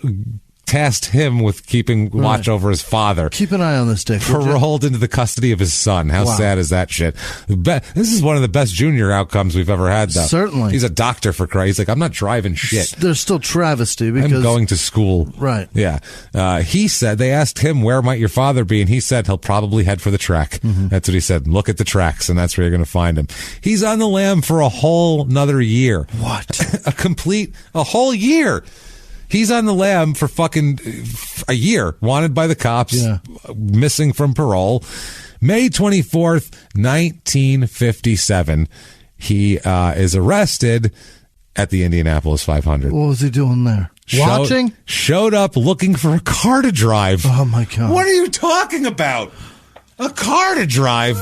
tasked him with keeping watch over his father. Keep an eye on this dick. Paroled into the custody of his son. How sad is that shit? This is one of the best junior outcomes we've ever had, though. Certainly. He's a doctor, for Christ. He's like, I'm not driving shit. There's still travesty because I'm going to school. Right. Yeah. He said, they asked him, where might your father be? And he said, he'll probably head for the track. Mm-hmm. That's what he said. Look at the tracks, and that's where you're going to find him. He's on the lam for a whole nother year. What? A whole year. He's on the lam for fucking a year, wanted by the cops, missing from parole. May 24th, 1957, he is arrested at the Indianapolis 500. What was he doing there? Watching? Showed up looking for a car to drive. Oh, my God. What are you talking about? A car to drive?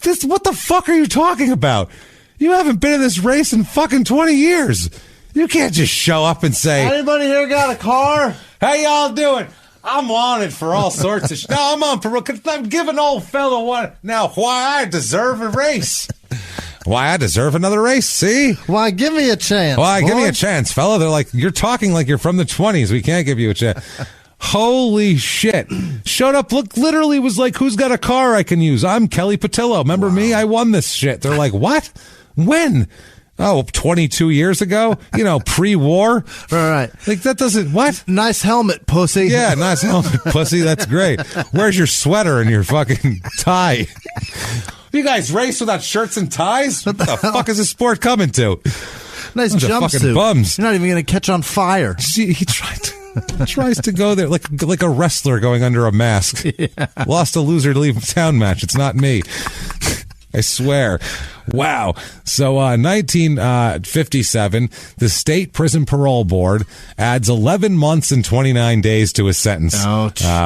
What the fuck are you talking about? You haven't been in this race in fucking 20 years. You can't just show up and say, anybody here got a car? How y'all doing? I'm wanted for all sorts of shit. No, I'm on parole. I'm giving old fellow one. Now, why I deserve a race? Why I deserve another race, see? Why, give me a chance. Why, give me a chance, fella. They're like, you're talking like you're from the 20s. We can't give you a chance. Holy shit. Showed up, literally was like, who's got a car I can use? I'm Kelly Petillo. Remember me? I won this shit. They're like, what? When? Oh, 22 years ago? Pre-war? Right. Like, that doesn't... What? Nice helmet, pussy. Yeah, nice helmet, pussy. That's great. Where's your sweater and your fucking tie? You guys race without shirts and ties? What the fuck is this sport coming to? Nice jumpsuit. Bums. You're not even going to catch on fire. See, he tries to go there like a wrestler going under a mask. Yeah. Lost a loser to leave town match. It's not me. I swear. Wow. So 1957, the State Prison Parole Board adds 11 months and 29 days to his sentence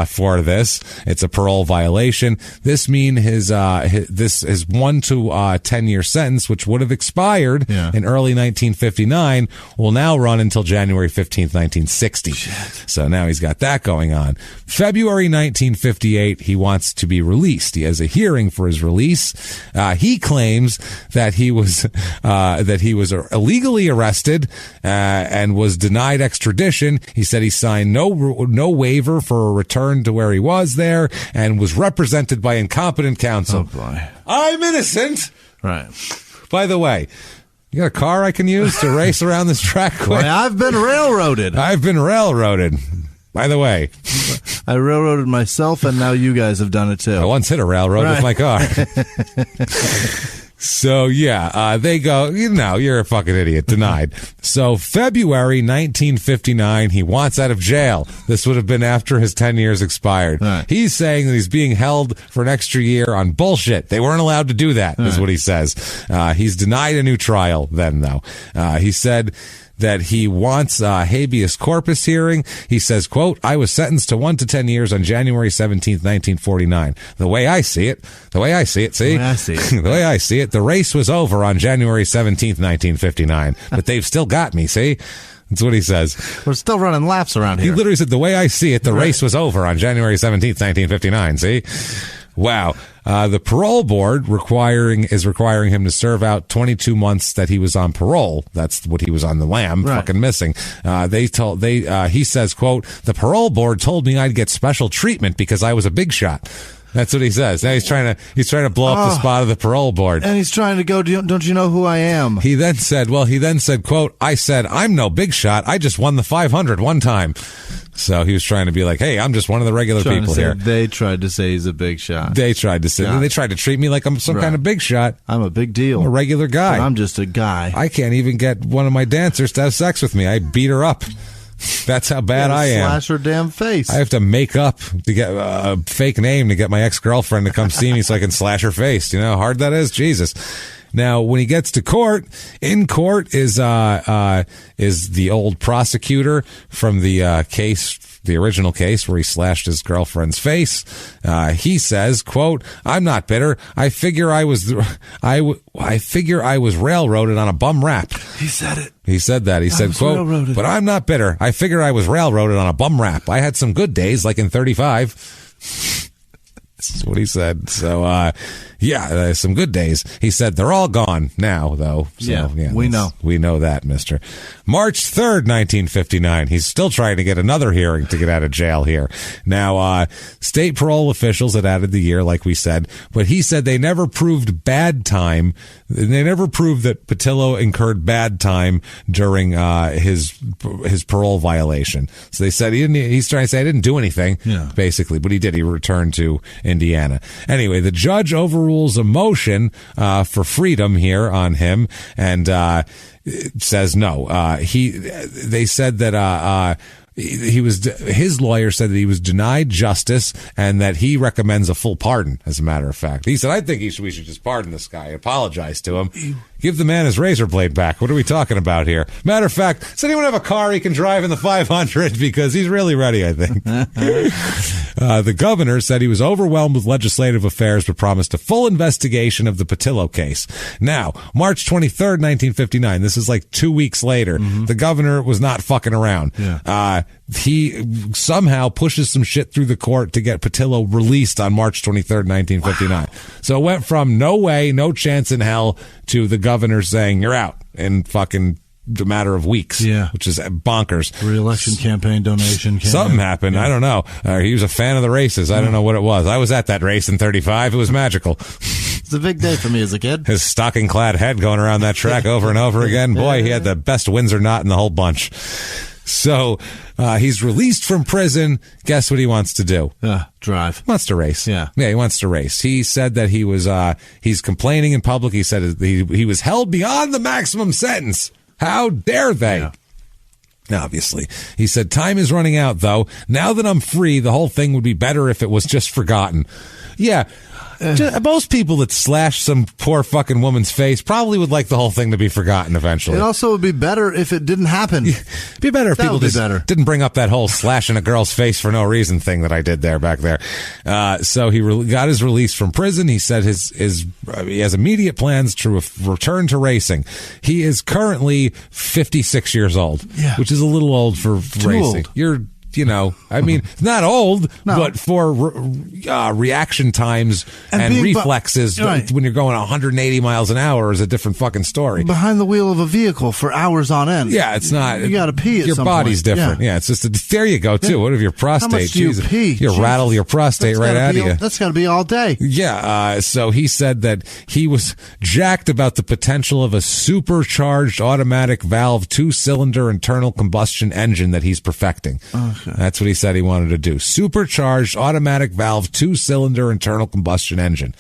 for this. It's a parole violation. This means his 1 to 10-year sentence, which would have expired in early 1959, will now run until January 15th, 1960. Shit. So now he's got that going on. February 1958, he wants to be released. He has a hearing for his release. He claims that he was illegally arrested and was denied extradition. He said he signed no waiver for a return to where he was there and was represented by incompetent counsel. Oh boy, I'm innocent. Right. By the way, you got a car I can use to race around this track with? Boy, I've been railroaded. By the way, I railroaded myself, and now you guys have done it too. I once hit a railroad with my car. So, they go, you're a fucking idiot. Denied. So, February 1959, he wants out of jail. This would have been after his 10 years expired. Right. He's saying that he's being held for an extra year on bullshit. They weren't allowed to do that, is what he says. He's denied a new trial then, though. He said that he wants a habeas corpus hearing. He says, quote, I was sentenced to 1 to 10 years on January 17th, 1949. The way I see it, see? The way I see it. The way I see it, the race was over on January 17th, 1959. But they've still got me, see? That's what he says. We're still running laps around here. He literally said, the way I see it, the race was over on January 17th, 1959, see? Wow. The parole board is requiring him to serve out 22 months that he was on parole. That's what he was on the lam, fucking missing. He says, quote, the parole board told me I'd get special treatment because I was a big shot. That's what he says. Now he's trying to blow up the spot of the parole board. And he's trying to go, don't you know who I am? He then said, quote, I said, I'm no big shot. I just won the 500 one time. So he was trying to be like, hey, I'm just one of the regular people here. They tried to say he's a big shot. They tried to say, they tried to treat me like I'm some kind of big shot. I'm a big deal. I'm a regular guy. But I'm just a guy. I can't even get one of my dancers to have sex with me. I beat her up. That's how bad I am. Slash her damn face. I have to make up to get a fake name to get my ex-girlfriend to come see me so I can slash her face. You know how hard that is? Jesus. Now, when he gets to court, in court is the old prosecutor from the case, the original case where he slashed his girlfriend's face. He says, quote, I'm not bitter. I figure I was railroaded on a bum rap. He said it. He said that. He said, quote, railroaded. But I'm not bitter. I figure I was railroaded on a bum rap. I had some good days, like in 35. That's what he said. So, some good days. He said they're all gone now, though. So, we know. We know that, mister. March 3rd, 1959. He's still trying to get another hearing to get out of jail here. Now, state parole officials had added the year, like we said, but he said they never proved bad time. They never proved that Petillo incurred bad time during his parole violation. So they said he's trying to say I didn't do anything, basically, but he did. He returned to Indiana. Anyway, the judge overrules a motion for freedom here on him and says no. They said that his lawyer said that he was denied justice and that he recommends a full pardon, as a matter of fact. He said, I think we should just pardon this guy, apologize to him. Give the man his razor blade back. What are we talking about here? Matter of fact, does anyone have a car he can drive in the 500? Because he's really ready, I think. The governor said he was overwhelmed with legislative affairs but promised a full investigation of the Petillo case. Now, March 23rd, 1959, this is like 2 weeks later, the governor was not fucking around. He somehow pushes some shit through the court to get Petillo released on March 23rd, 1959. Wow. So it went from no way, no chance in hell to the governor saying, you're out in fucking a matter of weeks, which is bonkers. Re-election campaign donation. Something happened. I don't know. He was a fan of the races. I don't know what it was. I was at that race in 35. It was magical. It's a big day for me as a kid. His stocking-clad head going around that track over and over again. Boy, he had the best Windsor knot in the whole bunch. So he's released from prison. Guess what he wants to do? Drive. He wants to race. Yeah, he wants to race. He said that he was he's complaining in public. He said he was held beyond the maximum sentence. How dare they? Yeah. Obviously. He said, time is running out, though. Now that I'm free, the whole thing would be better if it was just forgotten. Yeah. Most people that slash some poor fucking woman's face probably would like the whole thing to be forgotten eventually. It also would be better if it didn't happen. It'd be better if people just didn't bring up that whole slashing a girl's face for no reason thing that I did there back there. So he got his release from prison. He said he has immediate plans to return to racing. He is currently 56 years old, which is a little old for racing. Old. I mean, not old, but for reaction times and reflexes when you're going 180 miles an hour is a different fucking story. Behind the wheel of a vehicle for hours on end. Yeah, it's not. You got to pee at your some body's point. different. Yeah, it's just there you go too. What if your prostate? How much do you pee? You rattle your prostate right out of you. That's got to be all day. Yeah. So he said that he was jacked about the potential of a supercharged automatic valve 2-cylinder internal combustion engine that he's perfecting. Okay. That's what he said he wanted to do. Supercharged automatic valve 2-cylinder internal combustion engine.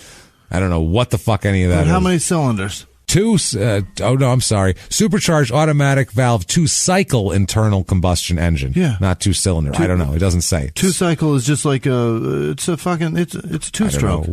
I don't know what the fuck any of that is. How many cylinders? Supercharged automatic valve 2-cycle internal combustion engine. Yeah. Not 2-cylinder. I don't know. It doesn't say. 2-cycle is just like it's a 2-stroke.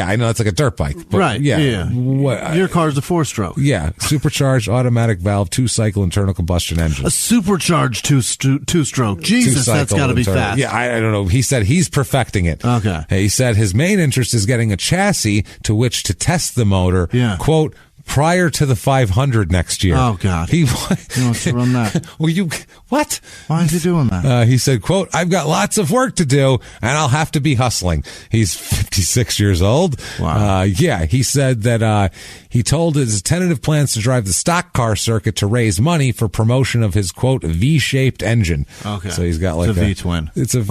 I know it's like a dirt bike. But right. Yeah. Your car's a 4-stroke. Yeah. Supercharged automatic valve 2-cycle internal combustion engine. A supercharged 2-stroke. Jesus, that's got to be fast. Yeah, I don't know. He said he's perfecting it. Okay. He said his main interest is getting a chassis to which to test the motor. Yeah. Quote, prior to the 500 next year. Oh, God. He wants to run that. Well, what? Why is he doing that? He said, quote, I've got lots of work to do, and I'll have to be hustling. He's 56 years old. Wow. He said that he told his tentative plans to drive the stock car circuit to raise money for promotion of his, quote, V-shaped engine. Okay. So he's got like a V-twin. It's a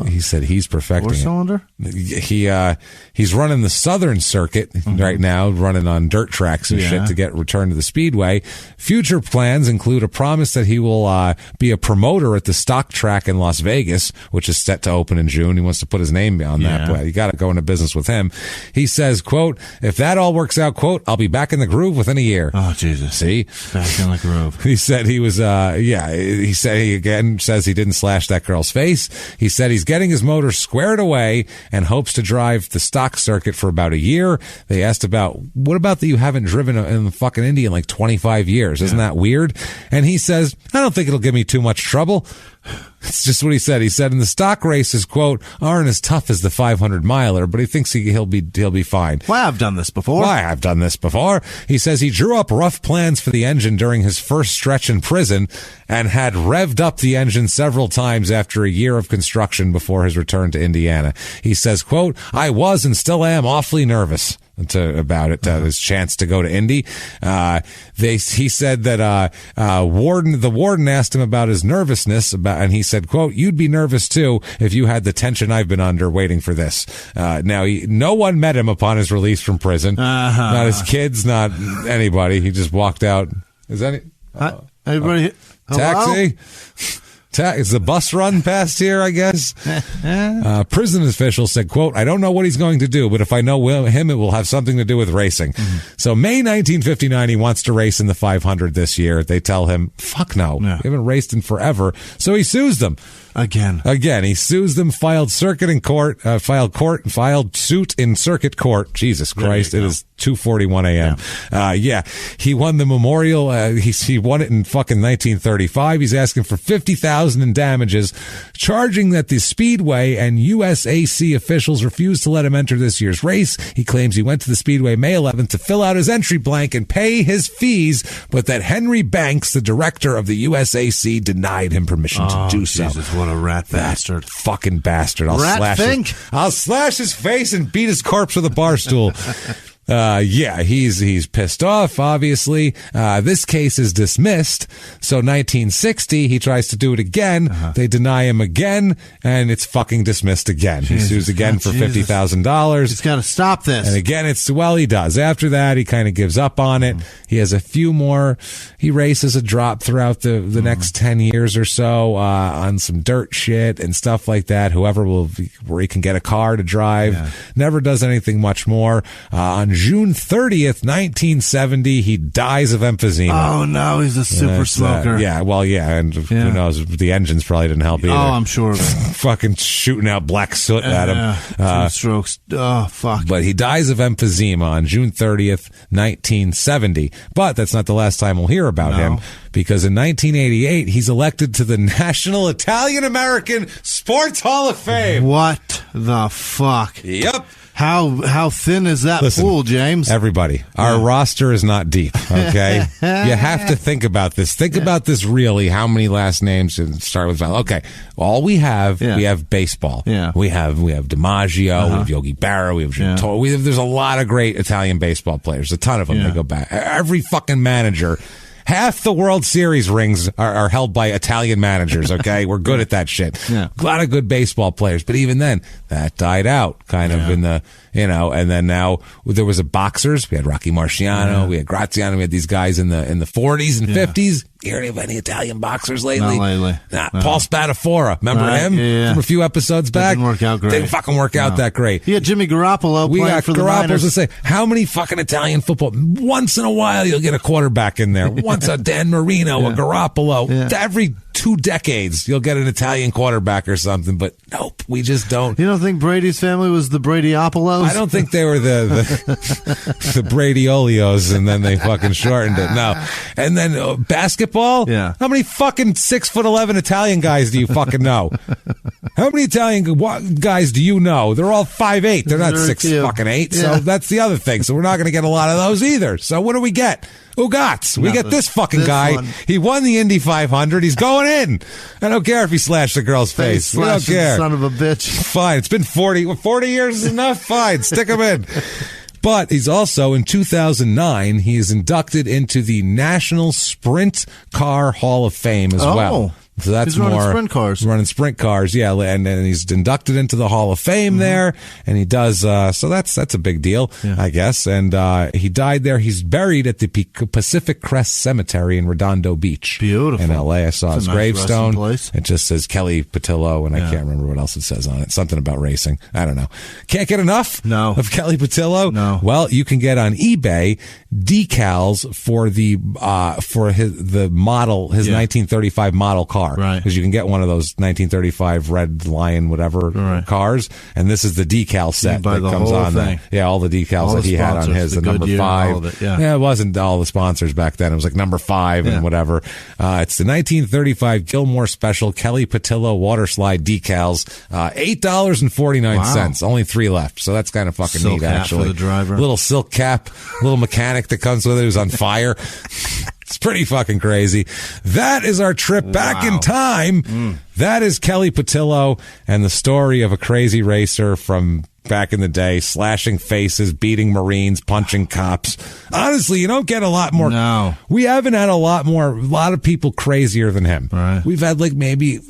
he said he's perfecting four-cylinder? He's running the Southern Circuit right now, running on dirt tracks and shit to get returned to the Speedway. Future plans include a promise that he will be a promoter at the stock track in Las Vegas, which is set to open in June. He wants to put his name on that, but you got to go into business with him. He says, quote, if that all works out, quote, I'll be back in the groove within a year. Oh, Jesus. See? Back in the groove. He said he was, he said he again says he didn't slash that girl's face. He said he's getting his motor squared away and hopes to drive the stock circuit for about a year. They asked about, what about that you haven't driven in the fucking Indy in like 25 years? Isn't that weird? And he says, I don't think it'll give me too much trouble. It's just what he said. He said in the stock races, quote, aren't as tough as the 500 miler, but he thinks he'll be fine. Why, I've done this before. He says he drew up rough plans for the engine during his first stretch in prison and had revved up the engine several times after a year of construction before his return to Indiana. He says, quote, I was and still am awfully nervous about it, his chance to go to Indy. He said that the warden asked him about his nervousness, and he said, quote, you'd be nervous too if you had the tension I've been under waiting for this. Now, no one met him upon his release from prison. Not his kids, not anybody. He just walked out. Is any... Everybody... Taxi? Is the bus run past here, I guess? Prison officials said, quote, I don't know what he's going to do, but if I know him, it will have something to do with racing. So May 1959, he wants to race in the 500 this year. They tell him, fuck no. You haven't raced in forever. So he sues them. Again, he sues them, filed suit in circuit court. Jesus Christ, it is 2:41 a.m. He won the memorial. He won it in fucking 1935. He's asking for $50,000 in damages, charging that the Speedway and USAC officials refused to let him enter this year's race. He claims he went to the Speedway May 11th to fill out his entry blank and pay his fees, but that Henry Banks, the director of the USAC, denied him permission to do so. Jesus, what a rat bastard. Fucking bastard. I'll slash his face and beat his corpse with a bar stool. He's pissed off, obviously. This case is dismissed. So 1960, he tries to do it again. They deny him again, and it's fucking dismissed again. He sues again for $50,000. He's got to stop this. And again, he does. After that, he kind of gives up on it. He has a few more. He races a drop throughout the next 10 years or so, on some dirt shit and stuff like that. Where he can get a car to drive. Never does anything much more. On June 30th, 1970, he dies of emphysema. Oh, no, he's a super smoker. And who knows? The engines probably didn't help either. Oh, I'm sure of it. Fucking shooting out black soot at him. 2 strokes. Oh, fuck. But he dies of emphysema on June 30th, 1970. But that's not the last time we'll hear about him, because in 1988, he's elected to the National Italian-American Sports Hall of Fame. What the fuck? Yep. How thin is that pool, James? Everybody, our roster is not deep, okay? You have to think about this. Think about this really, how many last names should start with. Okay, all we have baseball. Yeah. We have DiMaggio, we have Yogi Berra, we have Gentile. There's a lot of great Italian baseball players, a ton of them. They go back. Every fucking manager. Half the World Series rings are held by Italian managers, okay? We're good at that shit. A lot of good baseball players, but even then, that died out kind of in the, and then now there was boxers. We had Rocky Marciano, we had Graziano, we had these guys in the 40s and 50s. You heard of any Italian boxers lately? Not lately. Paul Spadafora. Remember him from a few episodes back? Didn't work out great. Didn't fucking work out that great. He had Jimmy Garoppolo playing for the Niners. To say, how many fucking Italian football? Once in a while, you'll get a quarterback in there. Once a Dan Marino, a Garoppolo. Every 2 decades, you'll get an Italian quarterback or something. But nope, we just don't. You don't think Brady's family was the Bradyopolos? I don't think they were the Bradyolios, and then they fucking shortened it. No. And then basketball? Yeah. How many fucking 6'11" Italian guys do you fucking know? How many Italian guys do you know? They're all 5'8". They're not 6'8". Yeah. So that's the other thing. So we're not going to get a lot of those either. So what do we get? Ugats. We get this fucking guy. One. He won the Indy 500. He's going in. I don't care if he slashed the girl's face. We don't care. Son of a bitch. Fine. It's been 40 years is enough. Fine. Stick him in. But he's also, in 2009, he is inducted into the National Sprint Car Hall of Fame as well. So that's he's running sprint cars. Running sprint cars, yeah, and he's inducted into the Hall of Fame there, and he does. So that's a big deal, I guess. And he died there. He's buried at the Pacific Crest Cemetery in Redondo Beach, beautiful, in L.A. I saw his gravestone. Place. It just says Kelly Petillo, and I can't remember what else it says on it. Something about racing. I don't know. Can't get enough of Kelly Petillo. No. Well, you can get on eBay decals for the model, his 1935 model car. Right. Because you can get one of those 1935 Red Lion whatever cars, and this is the decal set that comes on there. Yeah, all the decals that he had on his, the number 5. It wasn't all the sponsors back then. It was like number 5 and whatever. It's the 1935 Gilmore Special Kelly Petillo water slide decals. $8.49. Only 3 left, so that's kind of fucking silk neat, actually. For the driver. Little silk cap, little mechanic that comes with it who's on fire. It's pretty fucking crazy. That is our trip back in time. That is Kelly Petillo and the story of a crazy racer from back in the day, slashing faces, beating Marines, punching cops. Honestly, you don't get a lot more. No. We haven't had a lot of people crazier than him. Right. We've had like maybe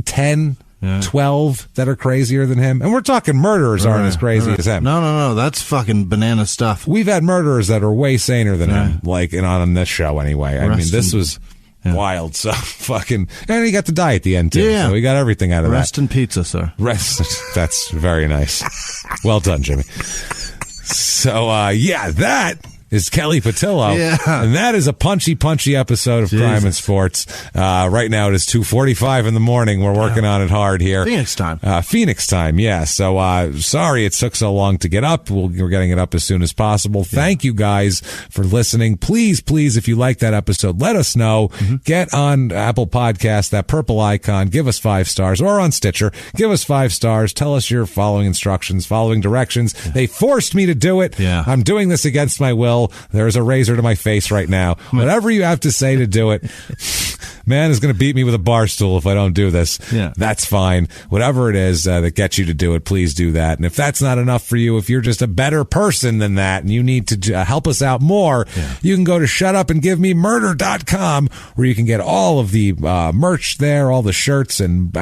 10, 12 that are crazier than him. And we're talking murderers aren't as crazy as him. No. That's fucking banana stuff. We've had murderers that are way saner than him, like on this show anyway. I mean, this was wild. So fucking, and he got to die at the end too. Yeah. So we got everything out of Rest in pizza, sir. That's very nice. Well done, Jimmy. So, that is Kelly Petillo. Yeah. And that is a punchy episode of Crime and Sports. Right now it is 2:45 in the morning. We're working on it hard here. Phoenix time. Phoenix time, yeah. So sorry it took so long to get up. We're getting it up as soon as possible. Thank you guys for listening. Please, if you like that episode, let us know. Get on Apple Podcasts, that purple icon, give us 5 stars, or on Stitcher, give us 5 stars. Tell us you're following instructions, following directions. They forced me to do it. Yeah. I'm doing this against my will. There's a razor to my face right now. Whatever you have to say to do it, man is going to beat me with a bar stool if I don't do this. Yeah. That's fine. Whatever it is that gets you to do it, please do that. And if that's not enough for you, if you're just a better person than that and you need to help us out more, you can go to shutupandgivememurder.com, where you can get all of the merch there, all the shirts and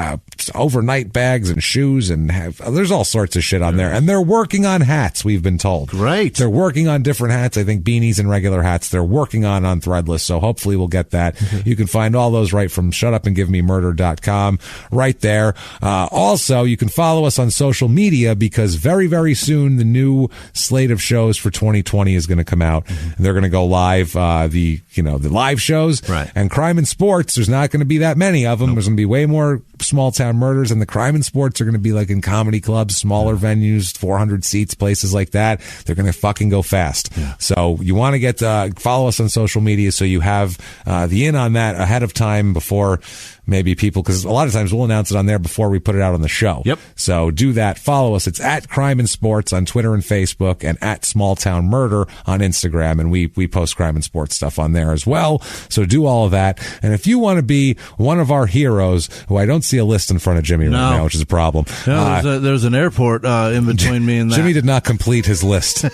overnight bags and shoes, and there's all sorts of shit on there. And they're working on hats, we've been told. Great. They're working on different hats. I think beanies and regular hats they're working on Threadless, so hopefully we'll get that. You can find all those right from shutupandgivememurder.com right there. Also, you can follow us on social media, because very, very soon the new slate of shows for 2020 is going to come out. And they're going to go live, the live shows. Right. And Crime and Sports, there's not going to be that many of them. Nope. There's going to be way more small town murders, and the Crime and Sports are going to be like in comedy clubs, smaller venues, 400 seats, places like that. They're going to fucking go fast. Yeah. So you want to get follow us on social media so you have the in on that ahead of time before maybe people, because a lot of times we'll announce it on there before we put it out on the show. Yep. So do that. Follow us. It's at Crime and Sports on Twitter and Facebook, and at Small Town Murder on Instagram. And we post crime and sports stuff on there as well. So do all of that. And if you want to be one of our heroes, who I don't see a list in front of Jimmy right now, which is a problem. No, there's an airport in between me and that. Jimmy did not complete his list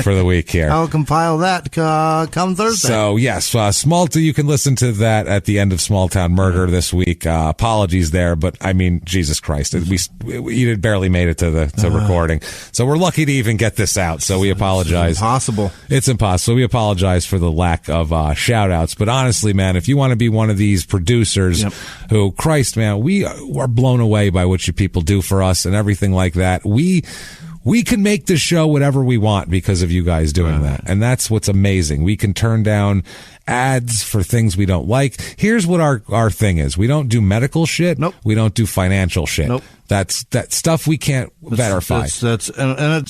for the week here. I'll compile that come Thursday. So yes, you can listen to that at the end of Small Town Murder this week. Apologies there, but I mean, Jesus Christ, you had barely made it to recording. So we're lucky to even get this out. So we apologize. It's impossible. We apologize for the lack of shout outs. But honestly, man, if you want to be one of these producers who, Christ, man, we are blown away by what you people do for us and everything like that. We can make this show whatever we want because of you guys doing that. And that's what's amazing. We can turn down ads for things we don't like. Here's what our thing is. We don't do medical shit. Nope. We don't do financial shit. Nope. That's stuff we can't verify. And it's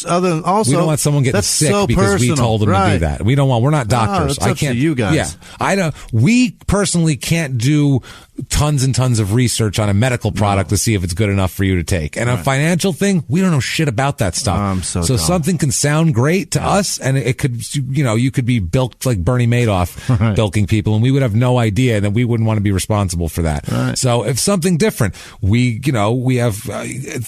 other than also we don't want someone getting sick so because personal. we told them to do that. We're not doctors. That's up to you guys. Yeah. We personally can't do tons and tons of research on a medical product to see if it's good enough for you to take. And a financial thing, we don't know shit about that stuff. So something can sound great to us, and it could, you could be bilked like Bernie Madoff bilking people, and we would have no idea, and then we wouldn't want to be responsible for that. Right. So if something different, we have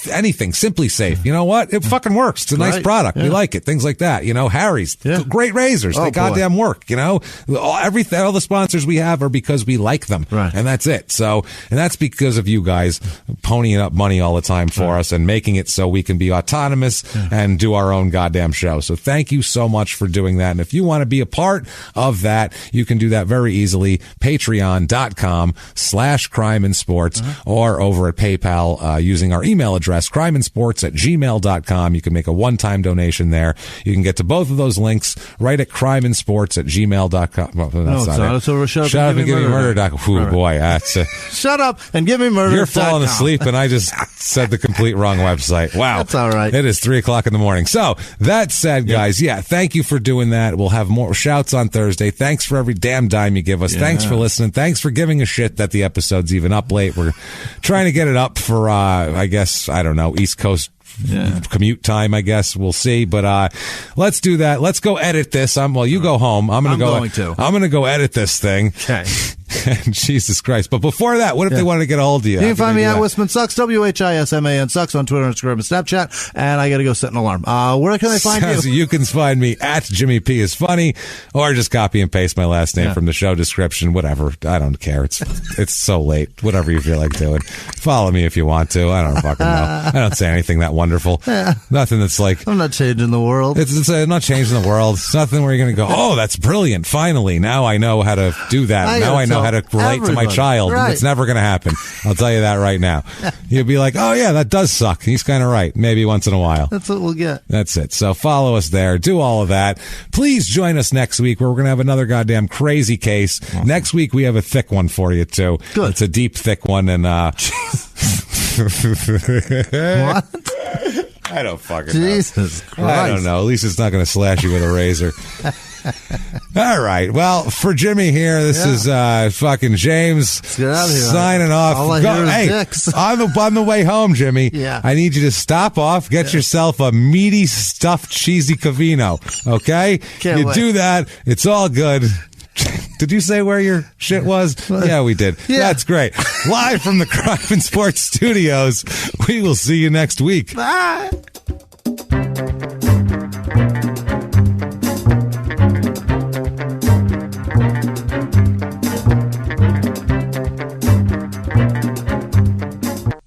anything, Simply Safe. You know what? It fucking works. It's a nice product. We like it. Things like that. Harry's, great razors. They goddamn work. All the sponsors we have are because we like them. Right. And that's it. So, and that's because of you guys ponying up money all the time for us and making it so we can be autonomous and do our own goddamn show. So thank you so much for doing that. And if you want to be a part of that, you can do that very easily. Patreon.com/crime and sports or over at PayPal using our email address, crimeandsports@gmail.com. You can make a one-time donation there. You can get to both of those links right at crimeandsports@gmail.com. Well, Shut up and give me murder. Oh, boy. Shut up and give me murder. You're falling asleep, and I just said the complete wrong website. Wow. That's all right. It is 3:00 in the morning. So that said, guys, thank you for doing that. We'll have more shouts on Thursday. Thanks for every damn dime you give us. Thanks for listening. Thanks for giving a shit that the episode's even up late. We're trying to get it up for, I guess, I don't know, East Coast commute time, I guess. We'll see. But let's do that. Let's go edit this. You go home. I'm going to go edit this thing. Okay. Jesus Christ. But before that, what if they wanted to get a hold of you? You can find me at Wisman Sucks, WHISMAN Sucks on Twitter, Instagram, and Snapchat. And I got to go set an alarm. Where can I find you? You can find me at Jimmy P is funny, or just copy and paste my last name from the show description. Whatever. I don't care. It's so late. Whatever you feel like doing. Follow me if you want to. I don't fucking know. I don't say anything that wonderful. Nothing that's like, I'm not changing the world. I'm not changing the world. It's nothing where you're going to go, oh, that's brilliant. Finally, now I know how to do that. Now I know how to relate to my child. Right. It's never going to happen. I'll tell you that right now. You'll be like, oh, yeah, that does suck. He's kind of right. Maybe once in a while. That's what we'll get. That's it. So follow us there. Do all of that. Please join us next week where we're going to have another goddamn crazy case. Next week, we have a thick one for you, too. Good. It's a deep, thick one. And, what? I don't fucking Jesus know. Christ. I don't know. At least it's not going to slash you with a razor. All right. Well, for Jimmy here, this is fucking James get out of here. Signing off. All I hear is dicks. On the way home, Jimmy, I need you to stop off, get yourself a meaty, stuffed, cheesy Cavino. Okay? Can't wait. Do that. It's all good. Did you say where your shit was? Yeah, we did. Yeah. That's great. Live from the Crime and Sports Studios. We will see you next week. Bye.